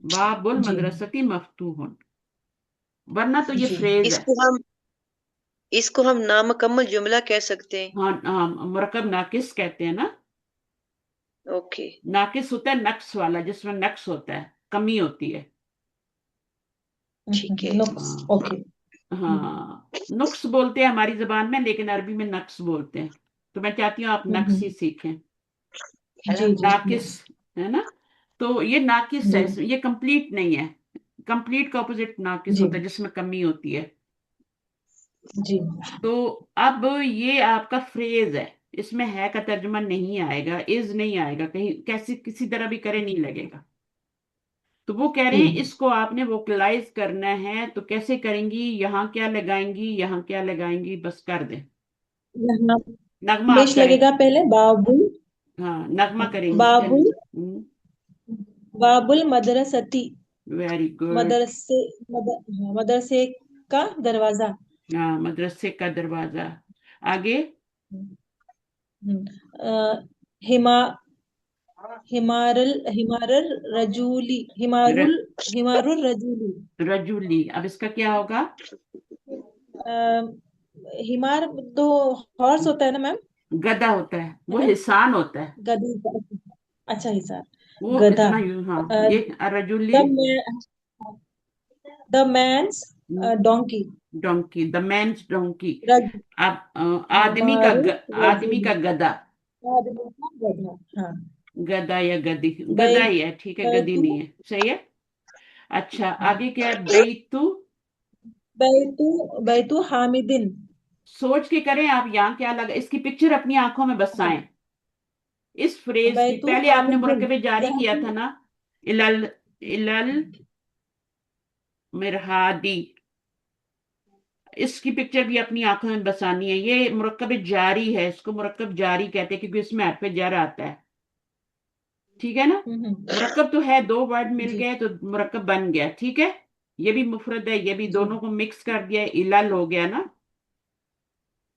باب جی المدرستی مفتوحن، ورنہ تو یہ جی فریز اس ہے. کو ہم اس کو ہم نامکمل جملہ کہہ سکتے ہیں. ہاں ہاں، مرکب ناقص کہتے ہیں نا. ओके। नाकिस होता है नक्स वाला, जिसमें नक्स होता है, कमी होती है। ठीक है। नुक्स, हाँ। ओके। हाँ, नुक्स बोलते हैं हमारी जबान में, लेकिन अरबी में नक्स बोलते हैं। तो मैं चाहती हूँ आप नक्स ही सीखें। जी जी नाकिस, यस। है ना? तो ये नाकिस है, जी ये कंप्लीट नहीं है। कंप्लीट का ऑपोजिट नाकिस जी होता है, जिसमें कमी होती है। जी। तो अब ये आपका फ्रेज है, इसमें है का तर्जुमा नहीं आएगा, इज नहीं आएगा, कहीं कैसे किसी तरह भी करे नहीं लगेगा। तो वो कह रहे जी हैं इसको आपने वोकलाइज करना है, तो कैसे करेंगी, यहाँ क्या लगाएंगी, यहाँ क्या लगाएंगी, बस कर दें। यहाँ नगमा आप पेश करें। लगेगा पहले, बाबुल। हाँ, नगमा करेंगी, चल। बाबुल, बाबुल मदरसती, वेरी गुड। मदरसे, मदरसे का दरवाजा। हाँ, मदरसे का दरवाजा। आगे। अ, हिमा हिमारल हिमारल रजूली, र, हिमारुल रजूली। रजूली, अब इसका क्या होगा? अ, हिमार तो हॉर्स होता है ना मैम? गधा होता है, है वो ना? हिसान होता है। गधी का, अच्छा हिसार। वो गधा। इतना हाँ, ये रजूली। The the man's donkey. Donkey, the man's donkey. रज अब हिमारुल आदमी रजूली, का गधा। आदमी का गधा। हाँ। गधा या गधी, बै गधा ही है, ठीक है, गधी बैतू, नहीं है, सही है। अच्छा, हाँ। आगे क्या है? बैतू। बैतू, बैतू हामिदिन। सोच के करें आप, यहाँ क्या लगा, इसकी पिक्चर अपनी आंखों में हाँ, बसाएं। इस फ्रेज की बैतू पहले आपने हामिदिन। मुरक्कबे जारी किया जहाँ था ना। इलल, इलल मिरहादी। इसकी पिक्चर भी अपनी आंखों में बसानी है। ये मुरक्कब जारी है, इसको मुरक्कब जारी कहते हैं, क्योंकि इसमें हरफ जर आता है। ठीक है ना? मुरक्कब तो है, दो वर्ड मिल जी गए तो मुरक्कब बन गया, ठीक है। ये भी मुफरद है, ये भी, जी दोनों को मिक्स कर दिया, इलल हो गया ना।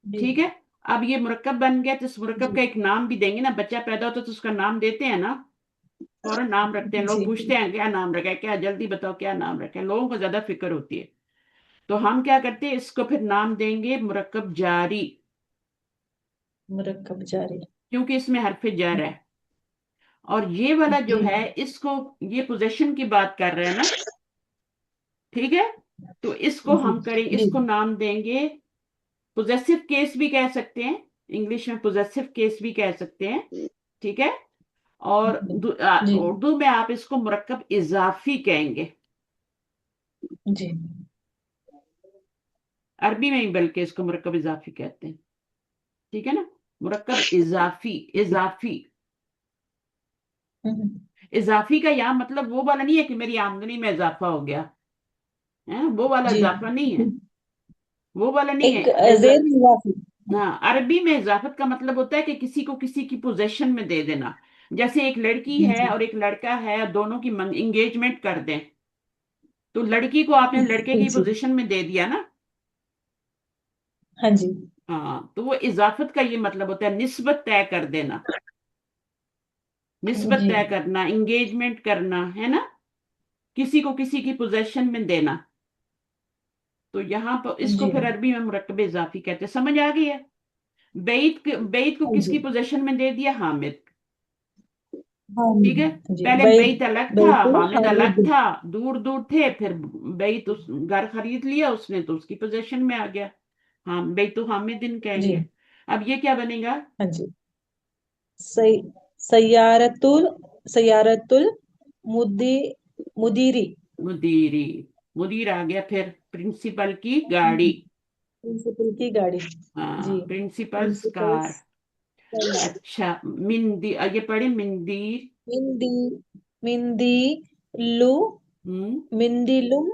जी ठीक है। अब ये मुरक्कब बन गया, तो इस मुरक्कब जी का एक नाम भी देंगे ना। बच्चा पैदा होता है तो उसका नाम देते हैं ना, फौरन नाम रखते हैं। लोग जी। पूछते हैं क्या नाम रखा है, क्या जल्दी बताओ क्या नाम रखा है, लोगों को ज्यादा फिक्र होती है। तो हम क्या करते हैं, इसको फिर नाम देंगे मुरक्कब जारी, मुरक्कब जारी। क्योंकि इसमें हरफ जर है। और ये वाला जो जी है, इसको, ये पोजेशन की बात कर रहे हैं ना, ठीक है। तो इसको जी हम करें, जी इसको नाम देंगे, पोजेसिव केस भी कह सकते हैं, इंग्लिश में पोजेसिव केस भी कह सकते हैं, ठीक है। और जी उर्दू में आप इसको मुरक्कब इजाफी कहेंगे। जी। अरबी में ही बल्कि इसको मुरक्कब इजाफी कहते हैं, ठीक है ना। मुरक्कब इजाफी, जी। इजाफी। हम्म, इजाफी का यहाँ मतलब वो वाला नहीं है कि मेरी आमदनी में इजाफा हो गया है, वो वाला जी। इजाफा नहीं है, वो वाला नहीं है। एक जेर इजाफी। हाँ, अरबी में इजाफत का मतलब होता है कि किसी को किसी की पोजीशन में दे देना। जैसे एक लड़की जी है जी और एक लड़का है, दोनों की एंगेजमेंट कर दें, तो लड़की को आपने लड़के की जी। पोजीशन में दे दिया ना। हाँ जी। हाँ, तो वो इजाफत का ये मतलब होता है, निस्बत तय कर देना, निस्बत जी तय करना, एंगेजमेंट करना, है ना, किसी को किसी की पोजीशन में देना। तो यहाँ पर इसको जी। फिर अरबी में मुरक्कब इजाफी कहते हैं। समझ आ गई है? बैत को हाँ जी। किसकी पोजीशन में दे दिया? हामिद। हाँ ठीक है। जी। पहले बैत अलग था, बैतुल हामिद अलग हामिद। था, दूर दूर थे, फिर बैत उस घर खरीद लिया उसने, तो उसकी पोजीशन में आ गया। हाँ, बैतु हामिदिन जी। कहेंगे। अब ये क्या बनेगा? हाँ जी। सै सैयारतुल, सैयारतुल मुदी, मुदीरी। मुदीरी, मुदीर आ गया। फिर प्रिंसिपल की गाड़ी। प्रिंसिपल की गाड़ी। हाँ, जी। Principles principal car. अच्छा, मिंदी, ये पढ़े मिंदीर। मिंदी, मिंदी लू, हम्म। मिंदिलुम,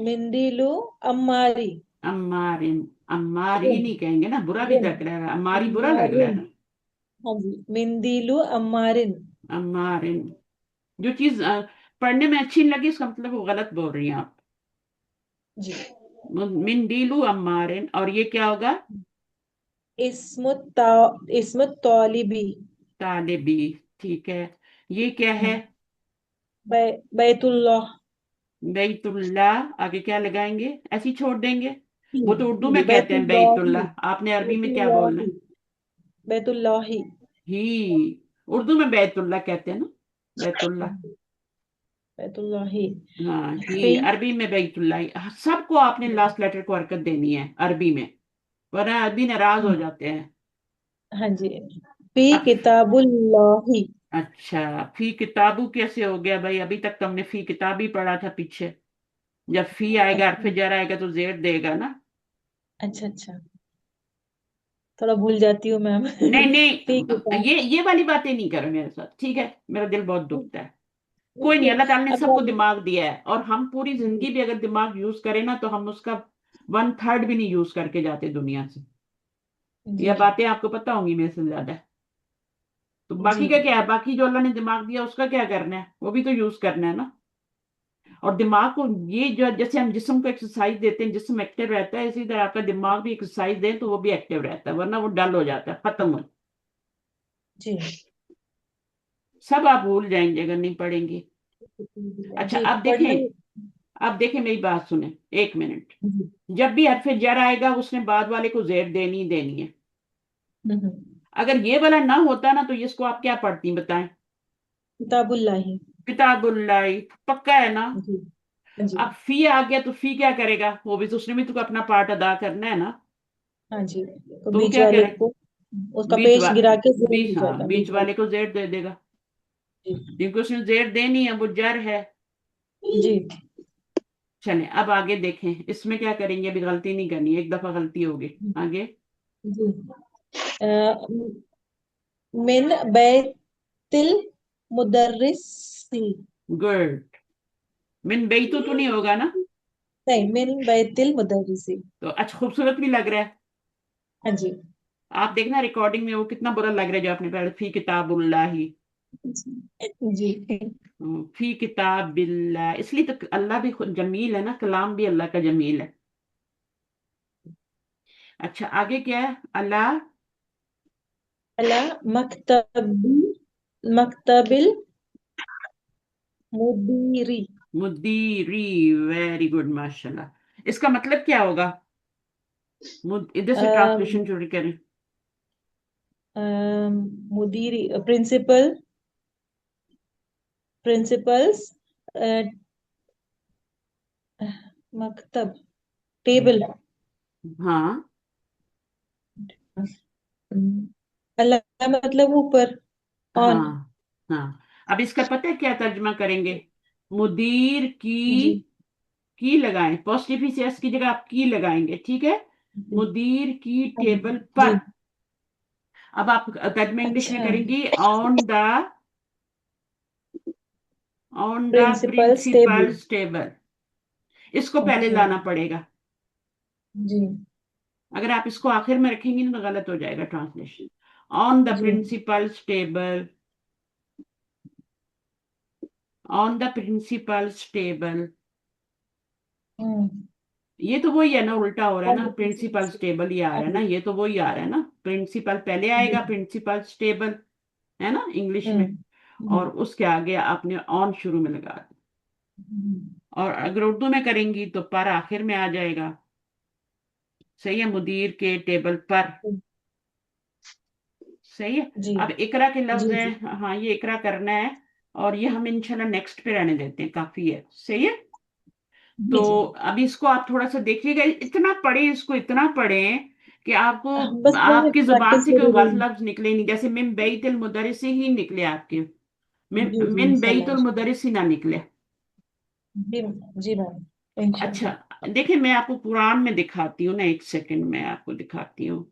मिंदिलु अम्मारी। अम्मारिन, अम्मारी रिन, नहीं कहेंगे ना, बुरा भी रिन, लग रहा है, अम्मारी बुरा लग रहा है अम्मारिन। ना। हाँ जी, मिंदिलु अम्मारिन। अम्मारिन। जो चीज पढ़ने में अच्छी नहीं लगी, इसका मतलब वो गलत बोल रही हैं आप। जी। मिंदीलू अम्मारिन, और ये क्या होगा? इस्मुत तौलिबी। तालिबी, ठीक है। ये क्या है? बैतुल्लाह। बैतुल्लाह, आगे क्या लगाएंगे, ऐसे ही छोड़ देंगे? वो तो उर्दू में जी, कहते हैं बैतुल्लाही, बैतुल्लाह, आपने अरबी में क्या बोलना है? बैतुल्लाही, बैतुल्लाही। ही। उर्दू में बैतुल्ला कहते हैं ना, बैतुल्ला। बैतुल्लाही। हाँ ही, फी। अरबी में बैतुल्ला ही। सबको आपने लास्ट लेटर को हरकत देनी है अरबी में, वरना अरबी नाराज हो जाते हैं। हाँ जी। फी अब किताबुल्लाही। अच्छा, फी किताबू कैसे हो गया भाई? अभी तक तो हमने फी किताब ही पढ़ा था पीछे। जब फी आएगा, हरफ जर आएगा तो जेड देगा ना। अच्छा अच्छा, थोड़ा भूल जाती हूँ मैम। नहीं फी नहीं, किताब। ये वाली बातें नहीं करो मेरे साथ, ठीक है? मेरा दिल बहुत दुखता है। कोई नहीं, जी। अल्लाह ताला ने अच्छा। सबको दिमाग दिया है, और हम पूरी जी जिंदगी भी अगर दिमाग यूज करें ना, तो हम उसका 1/3 भी नहीं यूज करके जाते दुनिया से। जी यह बातें आपको पता होंगी मेरे से ज्यादा। तो बाकी जी। का क्या है? बाकी जो अल्लाह ने दिमाग दिया उसका क्या करना है? वो भी तो यूज करना है ना। और दिमाग को, ये जो जैसे हम जिस्म को एक्सरसाइज देते हैं, जिस्म एक्टिव रहता है, इसी तरह आपका दिमाग भी एक्सरसाइज दें तो वो भी एक्टिव रहता है, वरना वो डल हो जाता है, खत्म हो। जी सब आप भूल जाएंगे अगर नहीं पढ़ेंगे। अच्छा, जी। अब पढ़ना देखें, ही। अब देखें मेरी बात सुने, 1 मिनट। जी। जब भी हरफ जर आएगा, उसने बाद वाले को जेर देनी ही देनी है। हम्म। अगर ये वाला ना होता ना, तो इसको आप क्या पढ़ती बताएं? किताबुल्लाही। किताबुल्लाह, पक्का है ना? जी जी। अब फी आ गया तो फी क्या करेगा? वो भी तो, उसने भी तो अपना पार्ट अदा करना है ना। हाँ जी, तो तो वो बीच क्या वाले करे? को उसका बीच पेश वा गिरा के जेर बीच, हो हाँ, जाता है, बीच बीच वाले। वाले को जेर दे देगा, जी क्योंकि उसने जेर देनी है, वो जर है। जी चले अब आगे देखें, इसमें क्या करेंगे? अभी गलती नहीं करनी, एक दफा गलती होगी। आगे। जी। अ, मिन बैतिल मुदर्रिसी। गुड। मिन बेइतु तो नहीं होगा ना? नहीं, मिन बैतिल मुदर्रिसी। तो अच्छा, खूबसूरत भी लग रहा है। हाँ जी। आप देखना रिकॉर्डिंग में वो कितना बुरा लग रहा है, जो आपने पढ़ा, फी किताबुल्लाही। जी फी किताब बिल्ला, इसलिए तो अल्लाह भी खुद जमील है ना, कलाम भी अल्लाह का जमील है। अच्छा, आगे क्या है? अल्लाह अला मकतबी, मकतबिल मुदीरी। मुदीरी, वेरी गुड, माशाल्लाह। इसका मतलब क्या होगा? इधर से अम, ट्रांसलेशन शुरू करें। मुदीरी प्रिंसिपल, प्रिंसिपल्स, मकतब टेबल। हाँ अल्लाह मतलब ऊपर, ऑन। हाँ हाँ। अब इसका पता है क्या तर्जमा करेंगे? मुदीर जी की लगाएं, पॉजिटिव से एस की जगह आप की लगाएंगे, ठीक है? जी मुदीर की हाँ, टेबल जी। पर। अब आप तर्जमा इंग्लिश में अच्छा। करेंगी, on the principal's table. Principles table. इसको पहले ओके। लाना पड़ेगा। जी अगर आप इसको आखिर में रखेंगे ना, तो गलत हो जाएगा ट्रांसलेशन। ऑन द जी। Principal's table, on the principal's table. Hmm. ये तो वही है ना, उल्टा हो रहा है हाँ ना, जी, प्रिंसिपल स्टेबल ही आ रहा है ना, जी ये तो वही आ रहा है ना, प्रिंसिपल पहले जी। आएगा, प्रिंसिपल स्टेबल, है ना इंग्लिश में। हम्म हम्म, और उसके आगे आपने ऑन शुरू में लगा दिया। हम्म, और अगर उर्दू में करेंगी तो पर आखिर में आ जाएगा। सही है, मुदीर के टेबल पर। सही है। जी अब इकरा के जी लफ्ज जी हैं, हाँ, ये इकरा करना है। और ये हम इंशाल्लाह नेक्स्ट पे रहने देते हैं, काफी है, सही है। जी जी। तो अभी इसको आप थोड़ा सा देखिएगा, इतना पढ़े इसको, इतना पढ़े कि आपको बस वही आपकी जुबान प्रैक्टिस से कोई जरूरी गलत है। लफ्ज निकले नहीं, जैसे मिन बैतिल मुदरिस ही निकले आपके। मिन जी जी मिन इंशाल्लाह बैतुल मुदरिस ही ना निकले। जी। जी मैम अच्छा, इंशाल्लाह। देखिए मैं आपको कुरान में दिखाती हूँ ना, 1 सेकंड में आपको दिखाती हूँ।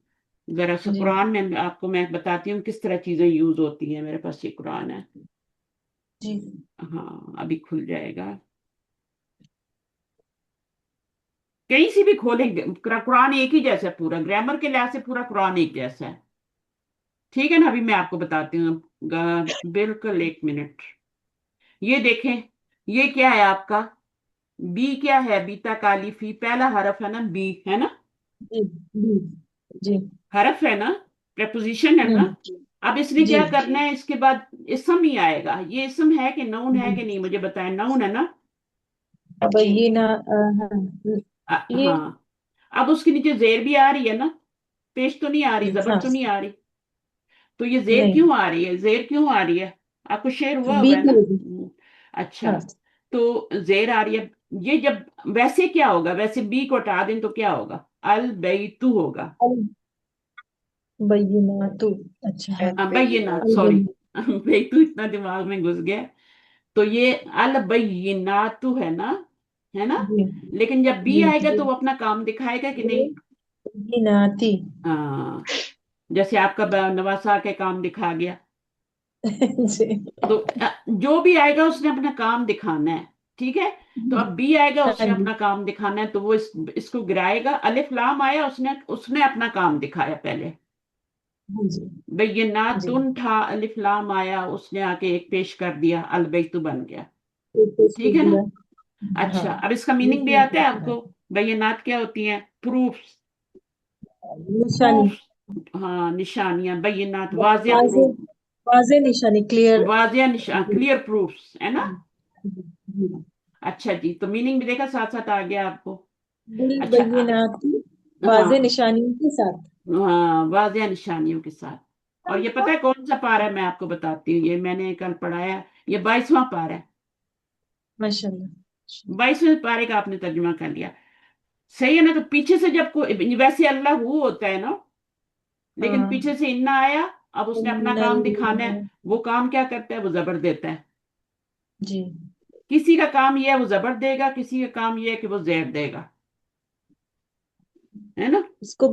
जरा सा जी कुरान में आपको मैं बताती हूँ किस तरह चीजें यूज होती हैं। मेरे पास ये कुरान है। जी। हाँ, अभी खुल जाएगा। कहीं से भी खोलेंगे, कुरान एक ही जैसा है, पूरा ग्रामर के लिहाज से पूरा कुरान एक जैसा है। ठीक है ना? अभी मैं आपको बताती हूँ। बिल्कुल, 1 मिनट। ये देखें, ये क्या है आपका? बी क्या है? बीता कालिफी, पहला हरफ है ना, बी है ना? जी जी जी। हरफ है ना, प्रपोजिशन है ना? हम्म। अब इसने जी क्या करना है इसके बाद? इसम ही आएगा। ये इसम है कि नाउन है जी। कि नहीं, मुझे बताएं। नाउन है ना? अब ये ना हाँ, ये। हाँ। अब उसके नीचे जेर भी आ रही है ना? पेश तो नहीं आ रही, जबर हाँ तो नहीं आ रही। तो ये जेर नहीं, क्यों आ रही है, जेर क्यों आ रही है, आपको शेयर हुआ बी होगा है की ना। वजह से। अच्छा, हाँ, तो जेर आ रही है। ये जब वैसे क्या होगा, वैसे बी को हटा दें तो क्या होगा, अल बैतु होगा। अल बय्यिनातु। अच्छा, हाँ। बैयिनात, अल सॉरी। बय्यिन। बैतु इतना दिमाग में घुस गया। तो ये अल बैयिनातु है ना, है ना। जी लेकिन जब बी जी आएगा जी। तो वो अपना काम दिखाएगा कि नहीं। बय्यिनाति। हाँ, जैसे आपका नवासा के काम दिखा गया। जी। तो जो भी आएगा उसने अपना काम दिखाना है, ठीक है। तो अब बी आएगा, हाँ उसने जी। अपना काम दिखाना है, तो वो इसको गिराएगा। अलिफ लाम आया, उसने उसने अपना काम दिखाया पहले। हाँ जी जी। बैयिनातुन था, अलिफ लाम आया, उसने आके एक पेश कर दिया, अल बैतु बन गया। एक पेश ठीक कर है ना। दिया। हाँ, अच्छा, अब इसका ये मीनिंग भी समझ आता है में आपको। आया। बैयिनात क्या होती हैं, प्रूफ्स। निशानी। प्रूफ्स, हाँ, निशानियां, बैयिनात वाजिया वाजे, प्रूफ। वाजे निशानी, क्लियर। वाजिया निशान, जी क्लियर प्रूफ्स, है ना। जी जी। अच्छा जी, तो मीनिंग भी देखा, साथ साथ आ गया आपको। बिल अच्छा बय्यिनाति, वाजे हाँ, निशानियों के साथ। हाँ, वाजिया निशानियों के साथ। और ये पता है कौन सा पारा है, मैं आपको बताती हूँ, ये मैंने कल पढ़ाया। ये 22वां पारा है। माशाल्लाह। 22वें पारे का आपने तर्जुमा कर लिया, सही है ना। तो पीछे से जब कोई, वैसे अल्लाह हु होता है ना, लेकिन हाँ। पीछे से इन्ना आया। अब उसने अपना काम दिखाना है। इन्नल्लाह। वो काम क्या करता है, वो जबर देता है। जी। किसी का काम ये है वो जबर देगा, किसी का काम ये है कि वो जहर देगा, है ना। इसको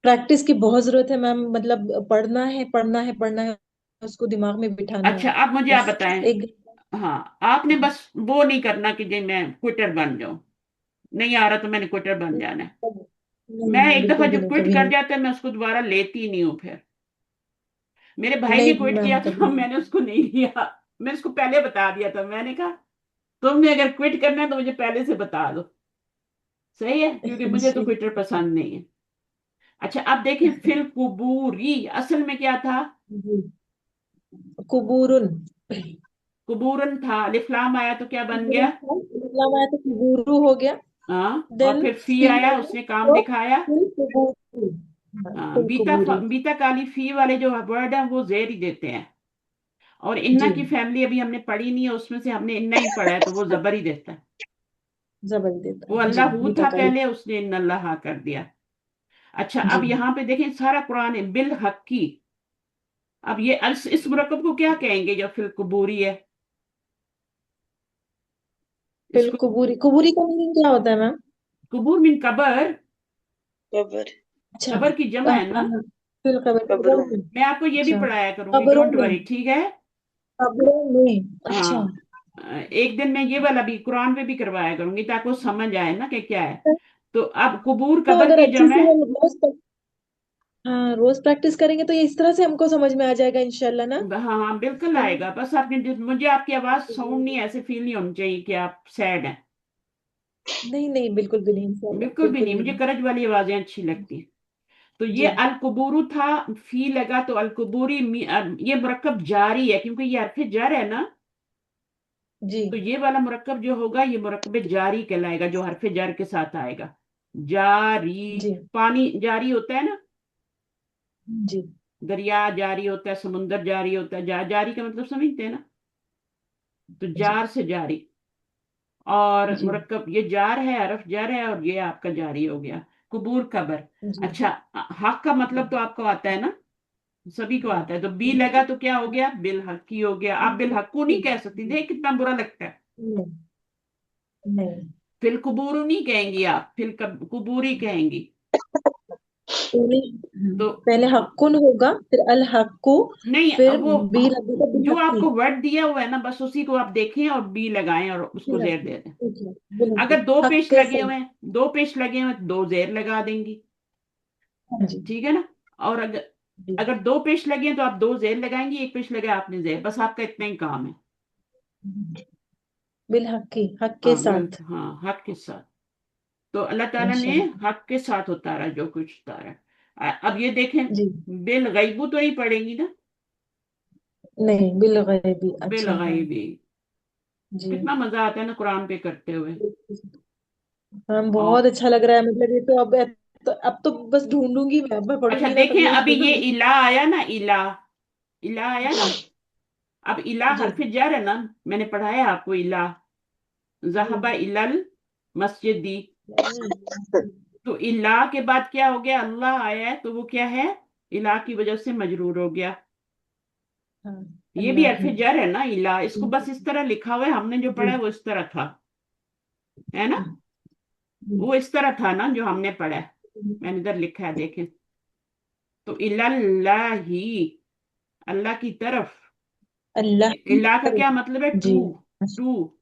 प्रैक्टिस की बहुत जरूरत है मैम, मतलब पढ़ना है पढ़ना है पढ़ना है, उसको दिमाग में बिठाना है। अच्छा, अब मुझे आप बस बताएं। एक। हाँ, आपने बस वो नहीं करना कि जी मैं क्विटर बन जाऊं, नहीं आ रहा तो मैंने क्विटर बन जाना है। नहीं मैं नहीं, एक दफा बिल्कुल भी जो नहीं, क्विट कभी कर नहीं। जाता है, मैं उसको दोबारा लेती नहीं हूँ फिर। मेरे भाई ने नहीं क्विट मैम, किया कभी था, नहीं। मैंने उसको नहीं लिया। मैं उसको पहले बता दिया था, मैंने कहा तुमने अगर क्विट करना है तो मुझे पहले से बता दो, सही है, क्योंकि मुझे तो जी क्विटर पसंद नहीं है। अच्छा, अब देखें, फिल कुबूरी असल में क्या था, जी। कुबूरुन। कुबूरन था, अलिफ लाम आया तो क्या बन कुबूरुन गया। था, मतलब आया तो कुबूरु हो गया। हाँ, और देन फिर फी फी आया, आया उसने काम तो दिखाया। फिल कुबूरु। हाँ, हाँ, फिल कुबूरी। बीता काली फी वाले जो वर्ड है वो जेर ही देते हैं। और इन्ना जी, की फैमिली अभी हमने पढ़ी नहीं है, उसमें से हमने इन्ना ही पढ़ा है, तो वो जबर ही देता है। जबर देता वो है जी, अल्लाह हू बीता था काली। पहले, उसने इन अल्लाह कर दिया। अच्छा, जी। अब यहाँ पे देखें, सारा कुरान है बिल हक की। अब ये इस मुरक्कब को क्या कहेंगे जो फिल कुबूरी है, फिल इसको। कुबूरी, कुबूरी का मीनिंग क्या होता है मैम? कुबूर मिन कबर, कबर। अच्छा। कबर की जमा है ना। फिल कबर, कब्रों कब्रों में। में। मैं आपको ये भी अच्छा, पढ़ाया करूंगी, कब्रों डोंट में। वरी, ठीक है। कब्रों में, अच्छा। हाँ, एक दिन मैं ये वाला भी कुरान पे भी करवाया करूंगी, ताकि वो समझ आए ना कि क्या है। तो अब कुबूर तो कबर अगर की अच्छे जमा से है। हम रोज हाँ, रोज प्रैक्टिस करेंगे तो ये इस तरह से हमको समझ में आ जाएगा इंशाल्लाह ना। हाँ हाँ, बिल्कुल है ना? आएगा, बस आपने मुझे आपकी आवाज साउंड नहीं, ऐसे फील नहीं होनी चाहिए कि आप सैड हैं। नहीं नहीं, बिल्कुल भी नहीं, इंशाल्लाह बिल्कुल भी बिल्कुल नहीं, भी मुझे नहीं। करज वाली आवाजें अच्छी लगती हैं। तो ये जी अल कुबूरू था, फी लगा तो अल कुबूरी, ये मुरक्कब जारी है, क्योंकि ये हरफ जर है ना। जी तो ये वाला मुरक्कब जो होगा, ये मुरक्कब जारी कहलाएगा, जो हरफ जर के साथ आएगा। जारी, जी पानी जारी होता है ना, जी दरिया जारी होता है, समुंदर जारी होता है, जारी का मतलब समझते हैं ना। तो जी जार से जारी। और जी मुरक्कब ये जार है, हरफ जार है, और ये आपका जारी हो गया। कुबूर कबर। जी अच्छा, हक का मतलब तो आपको आता है ना, सभी को जी। आता है। तो बी लगा तो क्या हो गया, बिल हकी हो गया। आप बिल हक्कू नहीं कह सकती, देख कितना बुरा लगता है। नहीं नहीं। फिल कुबूरू नहीं कहेंगी आप, फिल कुबूरी कहेंगी। पहले तो पहले हक्कुन होगा, फिर अल हक्कु, नहीं, फिर वो बी लगेगा, बिल जो हक्की। आपको वर्ड दिया हुआ है ना, बस उसी को आप देखें और बी लगाएं और उसको बिल जेर हक्की, दे दें। ठीक है, बिल हक्की, अगर दो हक पेश के लगे साथ। हुए हैं, दो पेश लगे हुए हैं तो दो जेर लगा देंगी, हाँ जी ठीक है ना। और अगर जी। अगर दो पेश लगे हैं तो आप दो जेर लगाएंगी, एक पेश लगा आपने जेर, बस आपका इतना ही काम है। बिल हक्की, हक के हाँ साथ। हाँ, हक के साथ। तो अल्लाह ताला ने इंशाल्लाह। हक के साथ उतारा जो कुछ उतारा। अब ये देखें, जी। बिल गैबू तो नहीं पड़ेगी ना, नहीं, बिल गैबी, बिल अच्छा हाँ। गैबी। जी। कितना मजा आता है ना कुरान पे करते हुए। हाँ, और बहुत अच्छा लग रहा है, मतलब ये तो अब तो बस ढूंढूंगी मैं, अब मैं अच्छा पढ़ूंगी ना देखें, तभी मैं अभी ये ढूंढूंगी। इला आया ना, इला, इला आया ना। अब इला जी हरफ जर है ना, मैंने पढ़ाया आपको इला, जी ज़हबा इलल मस्जिदी। हम्म, तो इला के बाद क्या हो गया, अल्लाह आया है, तो वो क्या है, इला की वजह से मजरूर हो गया। हाँ ये भी अल्लाह हरफ ही जर है ना इला, इसको बस इस तरह लिखा हुआ है, हमने जो पढ़ा जी है वो इस तरह था, है ना। जी वो इस तरह था ना जो हमने पढ़ा है, मैंने इधर लिखा है देखें। तो इल्लाही, अल्लाह की तरफ। अल्लाह की इल्ला का क्या मतलब है, तरफ टू, जी टू,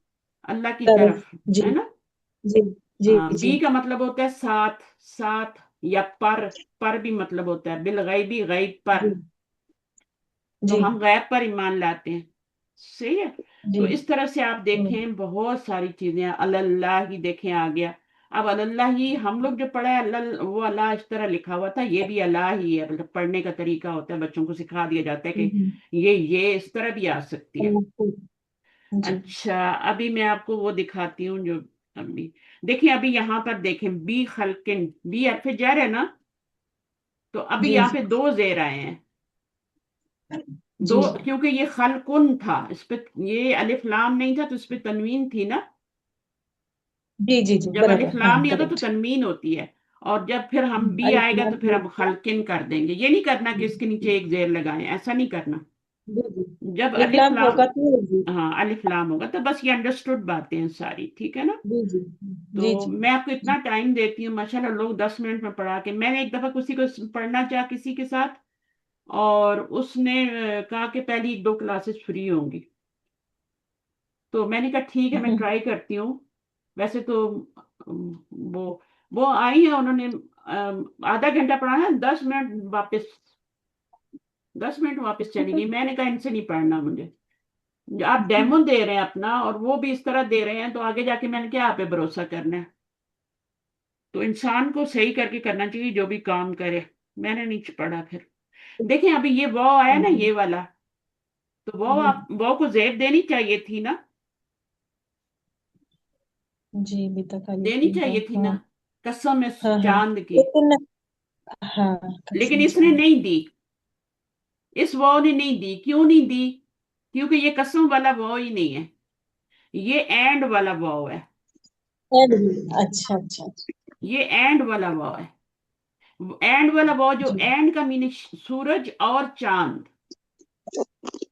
अल्लाह की तरफ तरफ, जी है ना। जी जी जी बी का मतलब होता है साथ, साथ, या पर भी मतलब होता है, बिल गैबी, गैब पर। जी तो जी हम गैब पर ईमान लाते हैं, सही है। जी तो इस तरह से आप हम्म, देखें बहुत सारी चीजें, अल्लाह ही देखें आ गया। अब अल्लाह ही हम लोग जो पढ़ा है, अल्लाह वो अल्लाह इस तरह लिखा हुआ था, ये भी अल्लाह ही है, मतलब पढ़ने का तरीका होता है, बच्चों को सिखा दिया जाता है कि हम्म, ये इस तरह भी आ सकती है। अल्लाह को जी अच्छा, अभी मैं आपको वो दिखाती हूँ जो, अभी देखिए, अभी यहाँ पर देखें, बी खलकिन, बी हरफ जर है ना, तो अभी जी यहाँ पे दो जेर आए हैं, जी दो, क्योंकि ये खलकुन था, इस पे ये अलिफ लाम नहीं था, तो इस पे तनवीन थी ना। जी जी जी जब अलिफ बराबर हाँ लाम नहीं होता तो करेक्ट तनवीन होती है, और जब फिर हम बी अलिफ आएगा लाम तो फिर मीम हम खलकिन कर देंगे। ये नहीं करना कि इसके नीचे एक जेर लगाएं, ऐसा नहीं करना। जी जी जब अलिफ अलिफ लाम लाम, होगा तो जी हाँ अलिफ लाम होगा तो बस ये अंडरस्टूड बातें हैं सारी, ठीक है ना। जी जी जी तो जी मैं आपको इतना टाइम देती हूँ, माशाल्लाह लोग 10 मिनट में पढ़ा के, मैंने एक दफा किसी को पढ़ना चाहा किसी के साथ, और उसने कहा कि पहली 1-2 क्लासेस फ्री होंगी। तो मैंने कहा ठीक है, मैं ट्राई करती हूँ। वैसे तो वो आई है, उन्होंने आधा घंटा पढ़ाना, 10 मिनट वापस, 10 मिनट वापस चली गई। मैंने कहा इनसे नहीं पढ़ना मुझे, आप डेमो दे रहे हैं अपना, और वो भी इस तरह दे रहे हैं, तो आगे जाके मैंने क्या आप पे भरोसा करना है। तो इंसान को सही करके करना चाहिए जो भी काम करे। मैंने नहीं पढ़ा फिर। देखें अभी ये वो आया ना, जी ये वाला, तो वो जी आप वो को जेब देनी चाहिए थी ना, जी देनी बेतकल्लुफ़ चाहिए थी ना, हाँ कसम है हाँ हाँ चांद की। लेकिन हाँ लेकिन कसम इसने चांद नहीं दी, इस वाव ने नहीं दी। क्यों नहीं दी, क्योंकि ये कसम वाला वाव ही नहीं है, ये एंड वाला वाव है। एंड भी अच्छा अच्छा ये एंड वाला वाव है। एंड वाला वाव, जो जी एंड का मीनिंग सूरज और चांद।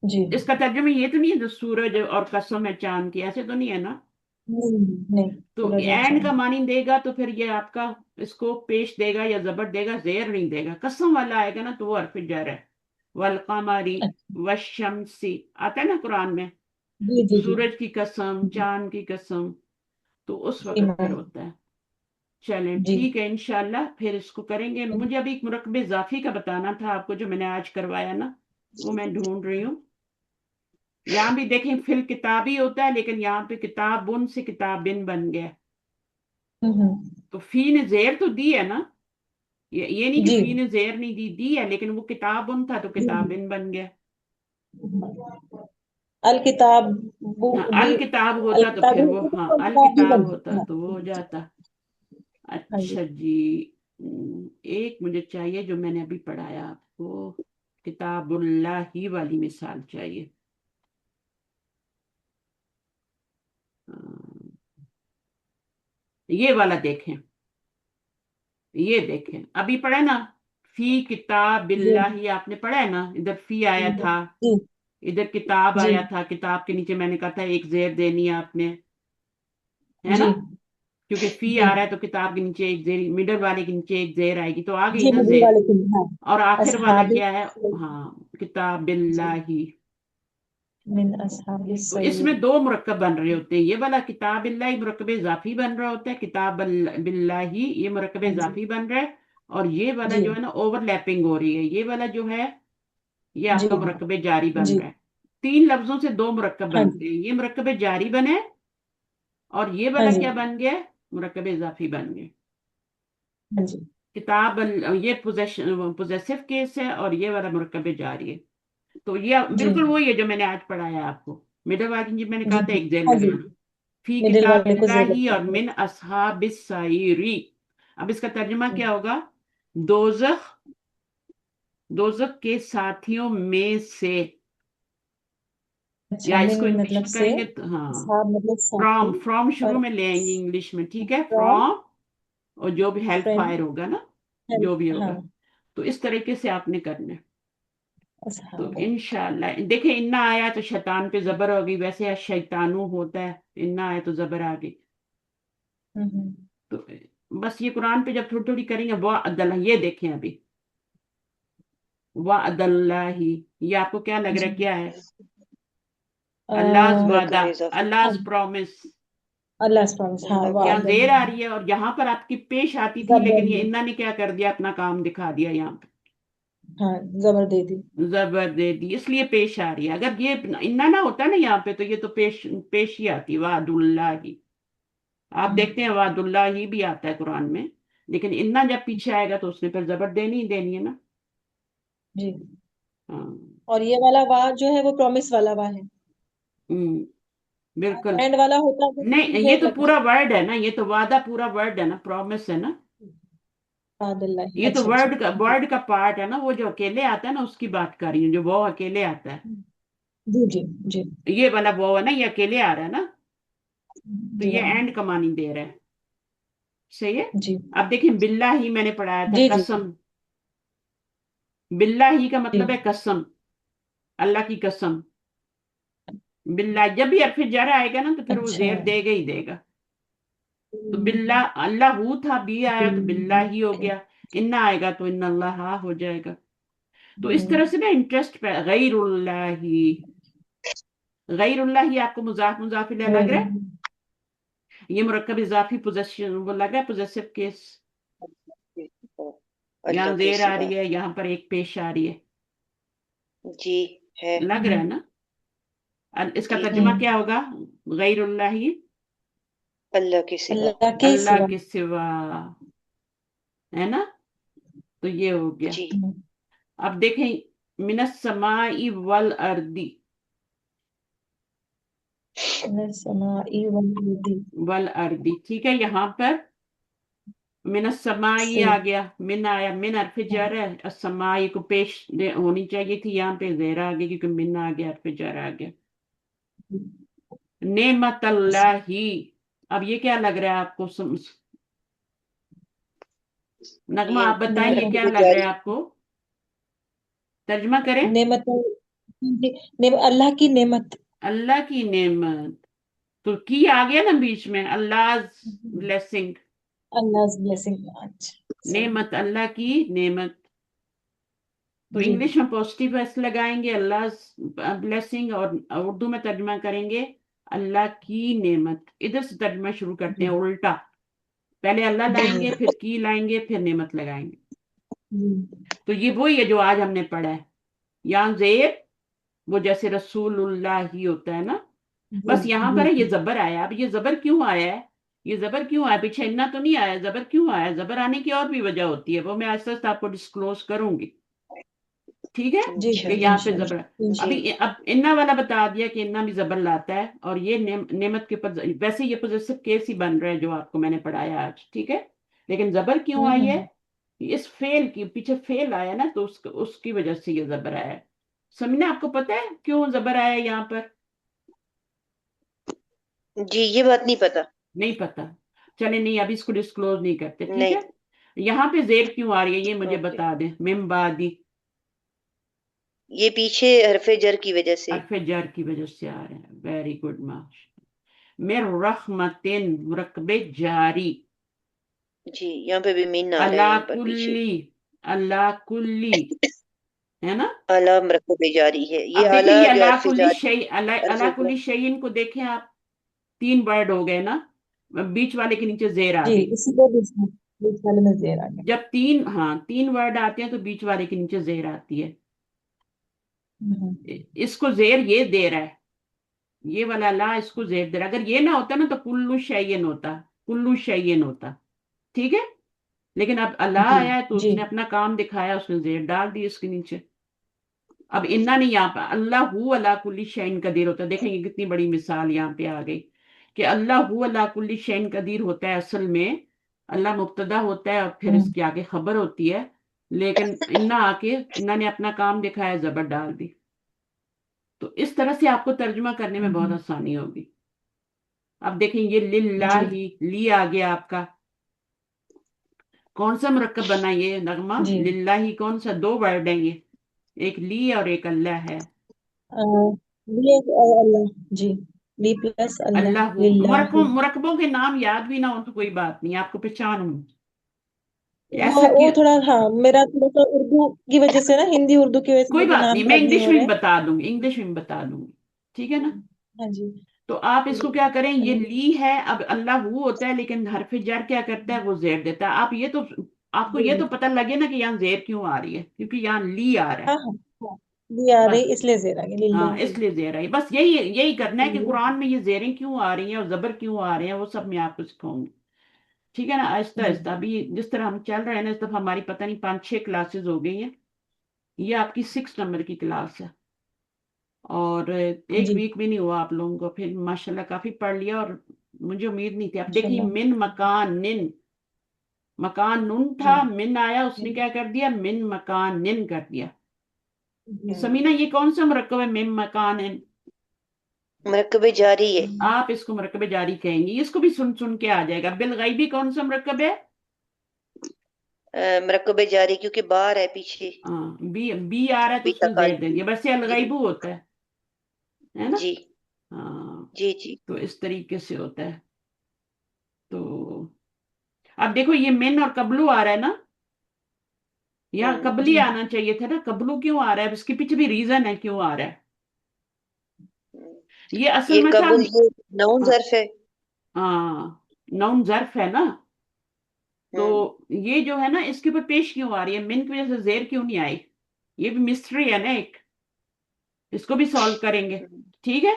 जी इसका तर्जुमा ये तो नहीं है जो सूरज और कसम है चांद की, ऐसे तो नहीं है ना। नहीं नहीं तो सूरज और एंड का चांद मानी देगा तो फिर ये आपका इसको पेश देगा या जबर देगा, जेर नहीं देगा। कसम वाला आएगा ना तो वो हरफ जर है। वल कमरी अच्छा वशमसी, आता है ना कुरान में, जी जी जी सूरज की कसम, जी चांद की कसम, तो उस जी वक्त फिर मैम होता है। चलें जी ठीक है, इंशाल्लाह फिर इसको करेंगे। मुझे अभी एक मुरकब इजाफी का बताना था आपको, जो मैंने आज करवाया ना, वो मैं ढूंढ रही हूँ। यहाँ भी देखें फिल किताबी होता है, लेकिन यहाँ पे किताबुन से किताबिन बन गया। हम्म, तो फी ने जेर तो दी है ना, ये नहीं कि जी फी ने जेर नहीं दी है, लेकिन वो किताबुन था तो जी जी किताबिन बन गया। अल किताब हाँ, भी अल किताब अल होता तो किताब फिर वो, होती हाँ तो अल किताब भी किताब बन होता हाँ तो वो हो जाता। हाँ जी अच्छा जी। एक मुझे चाहिए जो मैंने अभी पढ़ाया आपको, किताबुल्लाह ही वाली मिसाल चाहिए। अ, ये वाला देखें, ये देखें, अभी पढ़ा ना, फी किताब जी बिल्लाही, आपने पढ़ा है ना, इधर फी आया था, जी इधर किताब जी आया था, किताब के नीचे मैंने कहा था एक जेर देनी है आपने, है ना। जी क्योंकि फी जी आ रहा है तो किताब के नीचे एक जेर, मिडल वाले के नीचे एक जेर आएगी, तो आ गई जी ना मिडिल जेर। वाले के हाँ और आखिर वाला असहाबी क्या है, हाँ किताब जी बिल्लाही। मिन असहाबी तो इसमें सईर दो मुरक्कब बन रहे होते हैं, ये वाला किताब बिल्लाही मुरक्कब इजाफी बन रहा होता है, किताब बिल्लाही ये मुरक्कब हाँ जी इजाफी बन रहा है। और ये वाला जी जो है ना, ओवरलैपिंग हो रही है, ये वाला जो है, ये जी आपका मुरक्कब जारी बन जी रहा है। तीन लफ्जों से दो मुरक्कब हाँ बनते जी हैं, ये मुरक्कब जारी बने, और ये हाँ वाला जी क्या बन गया, मुरक्कब इजाफी बन गए। हाँ जी किताब ये पोजेसिव केस है, और ये वाला मुरक्कब जारी है। तो ये जी बिल्कुल वही है जो मैंने आज पढ़ाया आपको। मिडल वाली जी मैंने जी कहा था एक जेल हाँ जी लगाना, फी मिडिल वाले को जेर किताबिल्लाही लगता और है मिन अस्हाबिस साइरी। अब इसका तर्जुमा क्या होगा, दोजख दोजक के साथियों में से, अच्छा, या मिन इसको मतलब इंग्लिश में से, करेंगे तो हाँ, साहब मतलब फ्रॉम, साथी, फ्रॉम शुरू और में ले आएंगे इंग्लिश में, ठीक है, फ्रॉम, फ्रॉम, और जो भी हेल्प फ्रेंड, फायर होगा ना, हेल्प, जो भी हाँ, होगा, तो इस तरीके से आपने करना है। तो असहाब। इंशाल्लाह देखिए, इन्ना आया तो शैतान पे जबर हो गई, वैसे शैतानू होता है, इन्ना आया तो जबर आ गई। हम्म, तो बस ये कुरान पे जब थोड़ी थोड़ी करेंगे, वाह अदल्ला, ये देखें अभी, वाह अदल्ला ही, ये आपको क्या लग रहा जी, है, क्या है? अल्लाह अह, वादा, मरकज इजाफी। हाँ, अल्लाह प्रॉमिस। अल्लाह प्रॉमिस, हाँ, अल्लाह वाह यहाँ वादा। जेर आ रही है, और यहाँ पर आपकी पेश आती थी, जबर लेकिन ये दे, इन्ना ने क्या कर दिया, अपना काम दिखा दिया यहाँ पे, हाँ, जबर दे दी। जबर दे दी, इसलिए पेश आ रही है। अगर ये इन्ना ना होता ना यहाँ पे, तो ये तो पेश पेश ही आती, वादुल्लाह ही। आप देखते हैं वादुल्लाह ही भी आता है कुरान में, लेकिन इन्ना जब पीछे आएगा तो उसने फिर जबर देनी ही देनी है ना। जी, हाँ। और ये वाला वाह जो है वो प्रॉमिस वाला वाह है, बिल्कुल। एंड वाला होता है तो नहीं, ये जेर तो लगता पूरा वर्ड है ना, ये तो वादा पूरा वर्ड है ना, प्रॉमिस है ना। है। अल्लाह, ये तो अच्छा अच्छा, वर्ड का पार्ट है ना, वो जो अकेले आता है ना, उसकी बात कर रही हूँ, जो वो अकेले आता है। जी जी जी ये वाला वो है ना, ये अकेले आ रहा है ना, तो जी, ये हाँ, एंड कमानी दे रहा है। सही है। जी अब देखिए, बिल्ला ही मैंने पढ़ाया था, जी जी कसम। बिल्ला ही का जी, मतलब है कसम, अल्लाह की कसम। बिल्ला जब भी फिर जरा आएगा ना, तो फिर वो अच्छा, जेर देगा ही देगा। तो बिल्ला, अल्लाह हू था, बी आया तो बिल्ला ही हो ओके, गया, इन्ना आएगा तो इन्ना अल्लाह हो जाएगा। तो इस तरह से ना इंटरेस्ट पे गैरुल्लाही, गैरुल्लाही आपको मुजाफ मुजाफ इलैह लग रहा है, ये मुरक्कब इजाफी पोजेशन वो लग रहा है, पोजेसिव केस। यहाँ अल्लाह के जेर आ सिवा। रही है, यहाँ पर एक पेश आ रही है, जी है। लग रहा है ना। इसका जी है। तर्जुमा क्या होगा? गैरुल्लाही, अल्लाह के सिवा। अल्लाह के अल्लाह सिवा। के सिवा, है ना। तो ये हो गया। जी। अब देखें, मिनस समाई वल अर्दी, समाई वल्दी, वल अर्दी, ठीक है, यहाँ पर मिनस समाई से, आ गया, मिन आया, मिन अरफे जर है, समाई को पेश होनी चाहिए थी, यहाँ पे जेर आ गया, क्योंकि मिन आ गया, अरफे जर आ गया। नेमत ही, अब ये क्या लग रहा है आपको? नगमा ये आप बताएं, ये क्या मरकज लग रहा जारी। है आपको? तर्जमा करें। नेमत, अल्लाह की नेमत, अल्लाह की नेमत, तो की आ गया ना बीच में, अल्लाह ब्लेसिंग, अल्लाह ब्लेसिंग, अच्छा सही, नेमत, अल्लाह की नेमत। तो जी इंग्लिश में पॉजिटिव एस लगाएंगे, अल्लाह ब्लेसिंग, और उर्दू में तर्जमा करेंगे अल्लाह की नेमत। इधर से तर्जमा शुरू करते जी हैं उल्टा, पहले अल्लाह जी जी लाएंगे, फिर की लाएंगे, फिर नेमत लगाएंगे। जी तो ये वही है जो आज हमने पढ़ा है। यहाँ जेर, वो जैसे रसूलुल्लाह ही होता है ना, जी बस यहाँ जी पर है ये जी, जबर आया। अब ये जबर क्यों आया है, ये जबर क्यों आया, पीछे इन्ना तो नहीं आया, जबर क्यों आया? जबर आने की और भी वजह होती है, वो मैं आस्ते आस्ते आपको डिस्क्लोज करूंगी, ठीक है, जी कि जी, इंशाल्लाह। यहाँ पे जबर। इंशाल्लाह इंशाल्लाह, जी। अब इन्ना वाला बता दिया कि इन्ना भी जबर लाता है, और ये नेमत के ऊपर वैसे ये पॉजिटिव केस ही बन रहा है जो आपको मैंने पढ़ाया आज, ठीक है। लेकिन जबर क्यों आई है? हम्म, इस फेल की पीछे फेल आया ना, तो उसकी वजह से ये जबर आया है। समझना, आपको पता है क्यों जबर आया है यहाँ पर? जी ये बात नहीं पता। नहीं पता? चले, नहीं, अभी इसको डिस्क्लोज नहीं करते, ठीक नहीं। है। यहाँ पे जेर क्यों आ रही है, ये मुझे ओके। बता दें, मिमबादी, ये पीछे हरफे जर की वजह से। अरफे जर की वजह से आ रहे हैं, वेरी गुड माश। मिर रहमतिन, मुरकबे जारी, जी यहाँ पे भी मीन आ रहा है अला यहाँ पर पीछे। कुल्ली, अला कुल्ली, है ना। आला मरकब जारी है, ये अब देखिए, आला ये जो अला हरफे कुल्ली जारी। शै, अला अला हरफे जर। कुल्ली शैइन को देखें आप, तीन वर्ड हो गए ना, बीच वाले के नीचे जेर आ जी, गई। इसी को बीच वाले में जेर आ गया। जब तीन, हाँ, तीन वर्ड आते हैं तो बीच वाले के नीचे जेर आती है। हम्म, इसको जेर ये दे रहा है, ये वाला ला इसको जेर दे रहा है। अगर ये ना होता ना, तो कुल्लू शैयन होता, कुल्लू शैयन होता, ठीक है। लेकिन अब अल्लाह जी आया है, तो जी, उसने अपना काम दिखाया, उसने जेर डाल दी इसके नीचे। अब इन्ना नहीं, यहाँ पर अल्लाह हु अला कुल्ली शैइन कदीर होता है। देखेंगे कितनी बड़ी मिसाल यहाँ पे आ गई, कि अल्लाह हु अला कुल्ली शैइन कदीर होता है, असल में अल्लाह मुब्तदा होता है, और फिर हम्म, इसके आगे खबर होती है, लेकिन इन्ना आके इन्ना ने अपना काम दिखाया, जबर डाल दी। तो इस तरह से आपको तर्जुमा करने में बहुत आसानी होगी। अब देखें ये जी लिल्लाही, ली आ गया आपका। कौन सा मुरक्कब बना ये नगमा? जी। लिल्लाही कौन सा? दो वर्ड है ये, एक ली और एक अल्लाह है। अ, लिए अल्लाह। जी, ली प्लस अल्लाह, अल्लाह, लिल्लाह। मुरक्कबों के नाम याद भी ना हो तो कोई बात नहीं, आपको पहचान हो ऐसा वो क्यों? थोड़ा, हाँ, मेरा थोड़ा सा उर्दू की वजह से ना, हिंदी उर्दू की वजह से कोई मुझे बात नाम नहीं, मैं याद नहीं इंग्लिश हो में रहे भी हैं। बता दूंगी, इंग्लिश में भी बता दूंगी, ठीक है ना? हाँ जी। तो आप इसको क्या करें, ये अल्लाह। ली है, अब अल्लाह हु होता है लेकिन हरफ जर क्या करता है, वो जेर देता है। आप ये तो, आपको जी ये जी। तो पता लगे ना कि यहाँ जेर क्यों आ रही है, क्योंकि यहाँ ली आ रहा हाँ है। हाँ हाँ, ली आ बस, रही इसलिए जेर आ गई, हाँ, लिल्लाह। इसलिए जेर आई, बस यही यही करना है कि लिल्लाह। कुरान में ये जेरें क्यों आ रही हैं और जबर क्यों आ रहे हैं, वो सब मैं आपको सिखाऊंगी, ठीक है ना? आहिस्ता जी आहिस्ता, अभी जिस तरह हम चल रहे हैं ना, इस दफा हमारी पता नहीं 5-6 क्लासेस हो गई हैं। ये आपकी 6 नंबर की क्लास है, और एक जी। वीक भी नहीं हुआ आप लोगों को, फिर माशाल्लाह काफी पढ़ लिया, और मुझे उम्मीद नहीं थी। अब देखिए, इंशाल्लाह। मिन मकान निन, मकान नुन था, जी मिन आया, उसने क्या कर दिया, मिन मकान निन कर दिया। जी। समीना, ये कौन सा मुरक्कब है, मिन मकान निन? मरकबे जारी है। आप इसको मुरक्कब जारी कहेंगी, इसको भी सुन सुन के आ जाएगा। बिल गैबी कौन सा मुरक्कब है? मरकबे जारी, क्योंकि बार है पीछे। हाँ, बी बी आ रहा है तो बीता उसने जेर दे काली। दिया, वैसे जी अलगैबू होता है ना? जी हाँ, जी जी। तो इस तरीके से होता है। तो अब देखो, ये मिन और कबलू आ रहा है ना, यहाँ कबली जी आना चाहिए था ना, कबलू क्यों आ रहा है? इसके पीछे भी रीजन है क्यों आ रहा है। हम्म, ये असल ये में था, कबुल, ये नाउन ज़र्फ है। नाउन जर्फ है ना, तो हम्म ये जो है ना, इसके ऊपर पेश क्यों आ रही है, मिन की वजह से जेर क्यों नहीं आई? ये भी मिस्ट्री है ना एक, इसको भी सॉल्व करेंगे, हम्म, ठीक है?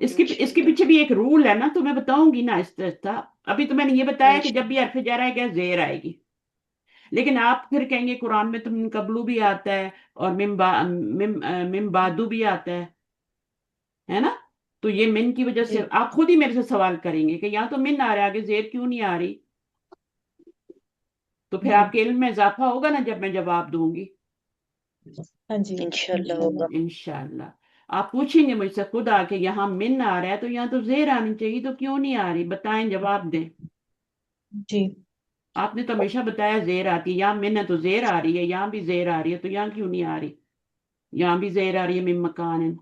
इसके इसके इंशाल्लाह। पीछे भी एक रूल है ना, तो मैं बताऊंगी ना आहिस्ता आहिस्ता। अभी तो मैंने ये बताया कि जब भी इंशाल्लाह। हरफ जर आएगा जेर आएगी, लेकिन आप फिर कहेंगे कुरान में तो मिन कबलू भी आता है, और मिम बादू भी आता है ना? तो ये मिन की वजह से जी आप खुद ही मेरे से सवाल करेंगे कि यहाँ तो मिन आ रहा है, आगे जेर क्यों नहीं आ रही? तो फिर जी। आपके इल्म में इजाफा होगा ना जब मैं जवाब दूंगी, हाँ जी। इंशाल्लाह इंशाल्लाह। होगा। इंशाल्लाह। आप पूछेंगे मुझसे खुद आके, यहाँ मिन आ रहा है तो यहाँ तो जेर आनी चाहिए, तो क्यों नहीं आ रही, बताएं, जवाब दें। जी आपने तो हमेशा बताया जेर आती है, यहाँ मिन है तो जेर आ रही है, यहाँ भी जेर आ रही है, तो यहाँ क्यों नहीं आ रही? यहाँ भी जेर आ रही है, मिन मकान है,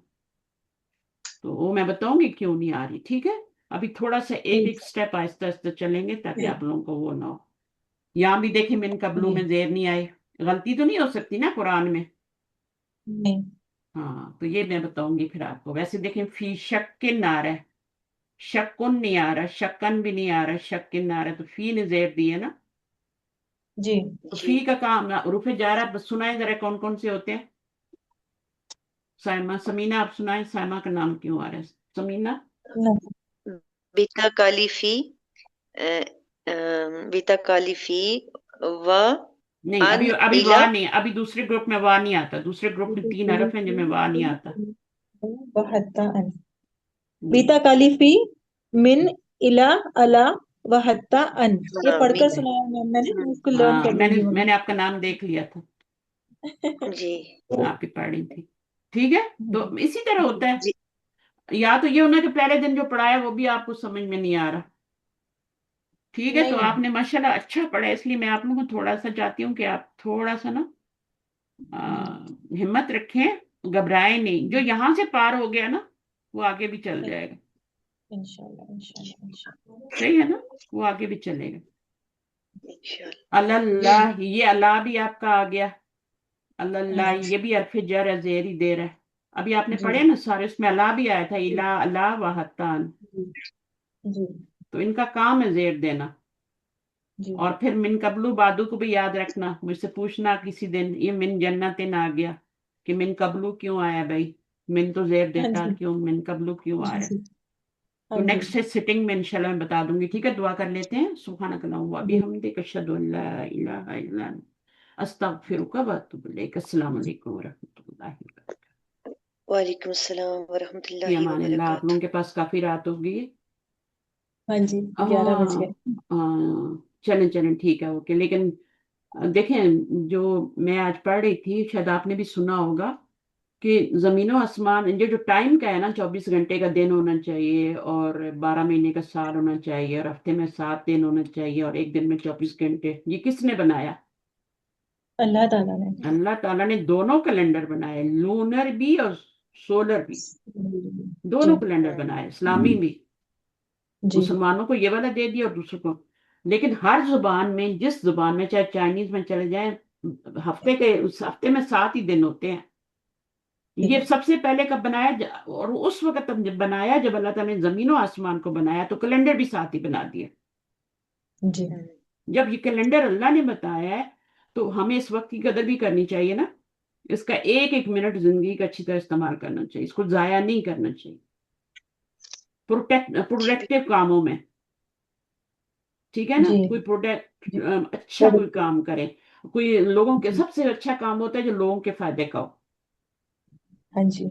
तो वो मैं बताऊंगी क्यों नहीं आ रही, ठीक है? अभी थोड़ा सा एक ठीक। एक स्टेप आहिस्ता आहिस्ता चलेंगे, ताकि आप लोगों को वो ना हो। यहाँ भी देखें, मिन कबलू जी। में जेर नहीं आए, गलती तो नहीं हो सकती ना कुरान में? नहीं। हाँ, तो ये मैं बताऊंगी फिर आपको। वैसे देखें, फी शक्किन आ रहा है, शक्कुन नहीं आ रहा, शक्कन भी नहीं आ रहा, शक्किन आ रहा है, तो फी ने जेर दी है ना। जी। तो जी। फी का काम रुफे जा रहा है, बस सुनाए जरा कौन कौन से होते हैं। साइमा, समीना आप सुनाए, साइमा का नाम क्यों आ रहा है, समीना? नहीं। बीता काली फी, अ, अ, बीता काली फी व नहीं, अन अभी अभी इला। वाह नहीं, अभी दूसरे ग्रुप में वाह नहीं आता, दूसरे ग्रुप में 3 हरफ हैं जिनमें वाह नहीं आता। वहत्ता अन। हम्म, बीता काली फी, मिन, इला, अला, वहत्ता अन। ये हाँ पढ़कर बीता। सुनाया मैंने, मैं इसको लर्न हाँ, कर मैंने लूंगी मगर। मैंने आपका नाम देख लिया था, जी आपकी पढ़ी थी, ठीक है? तो इसी तरह जी होता है। जी या तो ये होना कि पहले दिन जो पढ़ाया वो भी आपको समझ में नहीं आ रहा, ठीक है? तो नहीं। आपने माशाल्लाह अच्छा पढ़ा है, इसलिए मैं आप लोगों को थोड़ा सा चाहती हूँ कि आप थोड़ा सा ना हिम्मत रखें, घबराएं नहीं। जो यहाँ से पार हो गया ना, वो आगे भी चल जाएगा, इंशाल्लाह इंशाल्लाह इंशाल्लाह। सही है ना? वो आगे भी चलेगा। इंशाल्लाह। अल्लाह, ये अल्लाह भी आपका आ गया, अल्लाह, हाँ ये भी हरफ जर है, जेर ही दे रहा है। अभी आपने जी पढ़े ना सारे, उसमें अल्लाह भी आया था, जी इला अल्लाह वहत्तान, जी जी तो इनका काम है जेर देना। जी। और फिर मिन कबलू बादू को भी याद रखना, मुझसे पूछना किसी दिन, ये मिन जन्नतिन आ गया, कि मिन कबलू क्यों आया भाई, मिन तो जेर हाँ देता, जी। क्यों मिन कबलू क्यों आ जी रहा है? जी। तो हाँ जी। नेक्स्ट है सिटिंग में, इंशाल्लाह मैं बता दूंगी, ठीक है? दुआ कर लेते हैं। सुब्हानक अल्लाहुम्मा व जी। बिहम्दिक, अशहदु अल्ला इलाहा इल्ला अंत, अस्तगफिरुका व अतूबु इलैक। अस्सलामु अलैकुम व रहमतुल्लाहि व बरकातुहू। वालेकुम सलाम व फी रहमतुल्लाहि व अमानिल्लाह। आप लोगों बरकातहू। के पास काफी रात हो गई है। हाँ जी, 11 बज हाँ, गए। हाँ, चलें चलें, ठीक है, ओके, लेकिन देखें, जो मैं आज पढ़ रही थी, शायद आपने भी सुना होगा कि जमीनों आसमान, ये जो टाइम का है ना, 24 घंटे का दिन होना चाहिए, और 12 महीने का साल होना चाहिए, और हफ्ते में 7 दिन होना चाहिए, और एक दिन में 24 घंटे, ये किसने बनाया? अल्लाह ताला ने। अल्लाह ताला ने दोनों कैलेंडर बनाए, लूनर भी और सोलर भी, जी दोनों कैलेंडर बनाए, इस्लामी भी। जी मुसलमानों को ये वाला दे दिया और दूसरों को। लेकिन हर जुबान में, जिस जुबान में, चाहे चाइनीज में चले जाए, हफ्ते के, उस हफ्ते में 7 ही दिन होते हैं। जी ये सबसे पहले कब बनाया? और उस वक्त तब जब बनाया, जब अल्लाह ताला ने जमीनों आसमान को बनाया, तो कैलेंडर भी 7 ही बना दिए। जी जब ये कैलेंडर अल्लाह ने बताया है, तो हमें इस वक्त की कदर भी करनी चाहिए ना। इसका एक एक मिनट जिंदगी का अच्छी तरह इस्तेमाल करना चाहिए, इसको जाया नहीं करना चाहिए, जी प्रोडक्टिव कामों में। ठीक है ना? जी कोई प्रोडक्ट, जी अच्छा कोई काम करे। कोई लोगों के, सबसे अच्छा काम होता है जो लोगों के फायदे का हो। हाँ जी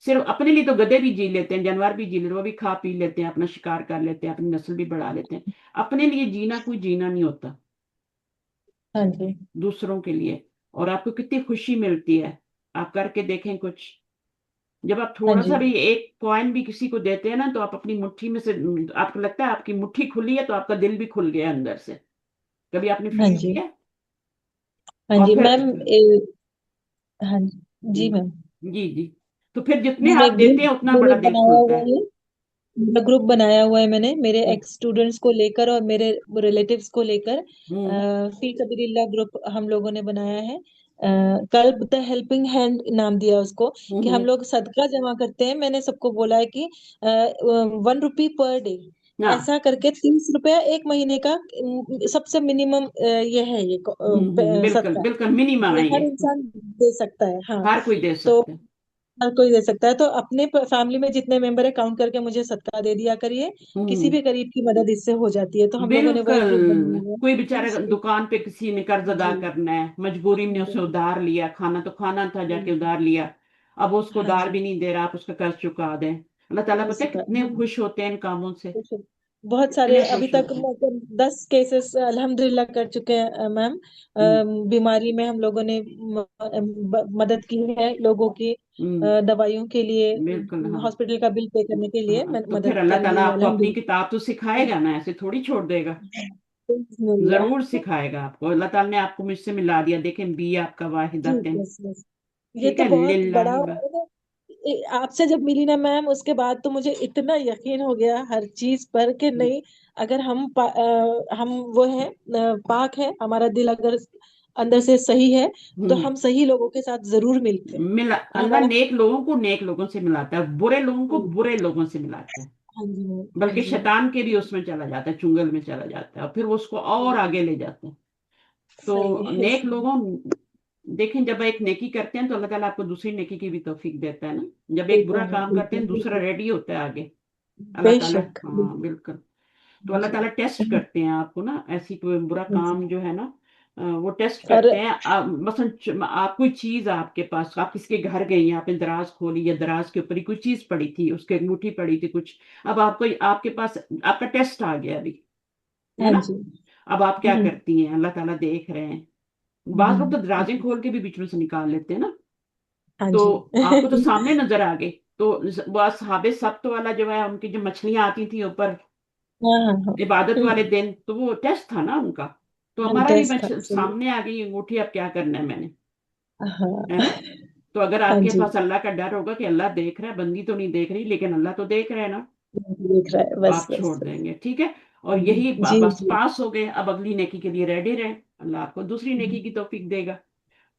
सिर्फ अपने लिए तो गधे भी जी लेते हैं, जानवर भी जी लेते हैं, वो भी खा पी लेते हैं, अपना शिकार कर लेते हैं, अपनी नस्ल भी बढ़ा लेते हैं। अपने लिए जीना कोई जीना नहीं होता, हाँ जी दूसरों के लिए। और आपको कितनी खुशी मिलती है, आप करके देखें कुछ। जब आप हाँ थोड़ा जी सा भी, एक कॉइन भी किसी को देते हैं ना, तो आप अपनी मुट्ठी में से, आपको लगता है आपकी मुट्ठी खुली है, तो आपका दिल भी खुल गया अंदर से। कभी आपने हाँ फील जी किया? हाँ और जी फिर, मैम। हाँ जी मैम। जी जी, तो फिर जितने मैम आप एक देते ग्रुप हैं उतना मैंने बड़ा दिल बनाया खुलता हुआ है। है। ग्रुप बनाया हुआ है मैंने मेरे हम्म एक्स स्टूडेंट्स को लेकर और मेरे रिलेटिव्स को लेकर। हम्म फी सबीलिल्लाह ग्रुप हम लोगों ने बनाया है। कल्ब द हेल्पिंग हैंड नाम दिया उसको, कि हम हम्म, लोग सदका जमा करते हैं। मैंने सबको बोला है कि 1 रुपी पर डे, हाँ, ऐसा करके 30 रुपया एक महीने का, सबसे मिनिमम ये है ये बिल्कुल सदका, बिल्कुल, मिनिमम ये है हर ये। इंसान दे सकता है। हाँ, हर कोई दे तो सकता है। हर कोई दे सकता है। तो अपने फैमिली में जितने मेंबर है काउंट करके मुझे सदका दे दिया करिए। किसी हम्म, भी गरीब की मदद इससे हो जाती है। तो हम लोगों ने वो बिल्कुल। ग्रुप बनाया कोई बेचारा है। दुकान पे, किसी ने कर्ज अदा जी करना है, मजबूरी में उसे जी उधार लिया, खाना तो खाना था, जाके जी, उधार लिया, अब वो उसको हाँ उधार जी। भी नहीं दे रहा, आप उसका कर्ज चुका दें। अल्लाह ताला पता बस है कितने खुश होते हैं इन कामों से, कुछ बहुत सारे कितने अभी खुश तक होते हैं। मतलब 10 केसेस अल्हम्दुलिल्लाह कर चुके हैं मैम। हम्म बीमारी में हम लोगों ने मदद की है लोगों की। हम्म, दवाइयों के लिए, बिल्कुल, हाँ। हॉस्पिटल का बिल पे करने के लिए हाँ, तो फिर मदद अल्लाह करी ताला हुई है आपको अपनी अल्हम्दुलिल्लाह। किताब तो सिखाएगा ना, ऐसे थोड़ी छोड़ देगा। बिस्मिल्लाह। जरूर सिखाएगा आपको। अल्लाह ताला ने आपको मुझसे मिला दिया, देखें, बी आपका जी वाहिदतन। बस बस, ये ठीक तो है, बहुत बड़ा लिल्लाहि बा। मतलब, आपसे जब मिली ना मैम, उसके बाद तो मुझे इतना यकीन हो गया हर चीज पर कि नहीं, अगर हम वो है पाक है, हमारा दिल अगर अंदर से सही है, तो हम्म, हम सही लोगों के साथ जरूर मिलते हैं। मिला, और अल्लाह हमारा, नेक लोगों को नेक लोगों से मिलाता है, बुरे लोगों को बुरे लोगों से मिलाता है। हाँ जी मैम, हाँ बल्कि जी मैम। शैतान के भी उसमें चला जाता है, चुंगल में चला जाता है, और फिर वो उसको और आगे ले जाते हैं। सही तो है नेक सही। लोगों, देखें, जब एक नेकी करते हैं तो अल्लाह ताला आपको दूसरी नेकी की भी तौफीक देता है ना। जब एक देता बुरा है, काम करते बिल्कुल हैं, दूसरा बिल्कुल। रेडी होता है आगे। अल्लाह ताला, बेशक हाँ, बिल्कुल। बिल्कुल। तो अल्लाह जी ताला टेस्ट करते हैं आपको ना, ऐसी कोई बुरा जी। काम जो है ना, वो टेस्ट और करते हैं। मसलन आप, कोई चीज आपके पास, आप किसके घर गई, आपने दराज खोली, या दराज के ऊपर ही कोई चीज पड़ी थी, उसके अंगूठी पड़ी थी कुछ, अब आपको, आपके पास आपका टेस्ट आ गया अभी, है हाँ ना? जी। अब आप क्या हम्म करती हैं? अल्लाह ताला देख रहे हैं। बाज लोग तो दराजें हम्म, खोल के भी बीच में से निकाल लेते हैं ना। हाँ तो जी आपको तो सामने नजर आ गई। तो वो साहबे सब्त वाला जो है, उनकी जो मछलियां आती थी ऊपर, हाँ हाँ हाँ। इबादत वाले हम्म, दिन, तो वो टेस्ट था ना उनका। तो हाँ हमारा भी टेस्ट था सही। सामने आ गई अंगूठी, अब क्या करना है मैंने, हाँ है ना? तो अगर हाँ आपके जी, पास अल्लाह का डर होगा कि अल्लाह देख रहा है, बंदी तो नहीं देख रही, लेकिन अल्लाह तो देख रहा है ना, देख रहा है, तो बस आप बस छोड़ बस। देंगे। ठीक है, और हाँ जी यही जी बस जी। पास हो गए, अब अगली नेकी के लिए रेडी रहें, अल्लाह आपको दूसरी नेकी की तौफीक देगा।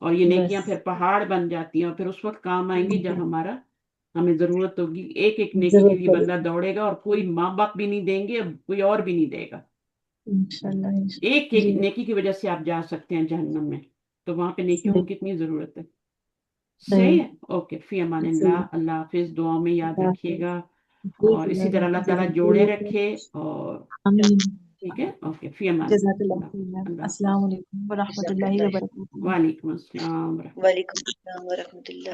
और ये नेकियां बस फिर पहाड़ बन जाती हैं, और फिर उस वक्त काम आएंगी जब हमें जरूरत होगी। एक एक नेकी के जरूरत लिए बंदा पड़ेगी। दौड़ेगा, और कोई माँ बाप भी नहीं देंगे, कोई और भी नहीं देगा। इंशाल्लाह एक इंशाल्लाह एक जी। नेकी की वजह से आप जा सकते हैं जहन्नम में। तो वहां पे नेकियों सही को कितनी जरूरत है। सही सही है। ओके, फी अमानिल्लाह, सही। अल्लाह हाफिज, दुआ में याद अल्लाह हाफिज। रखिएगा। जी और इसी तरह अल्लाह ताला जोड़े जज़ाकल्लाह। रखे। और आमीन। ठीक है, ओके, फी जज़ाकल्लाह अमानिल्लाह, खैर। अल्लाह हाफिज। अस्सलाम वालेकुम व रहमतुल्लाहि व बरकातुहू। वालेकुम अस्सलाम। वालेकुम अस्सलाम वरहमतुल्लाह।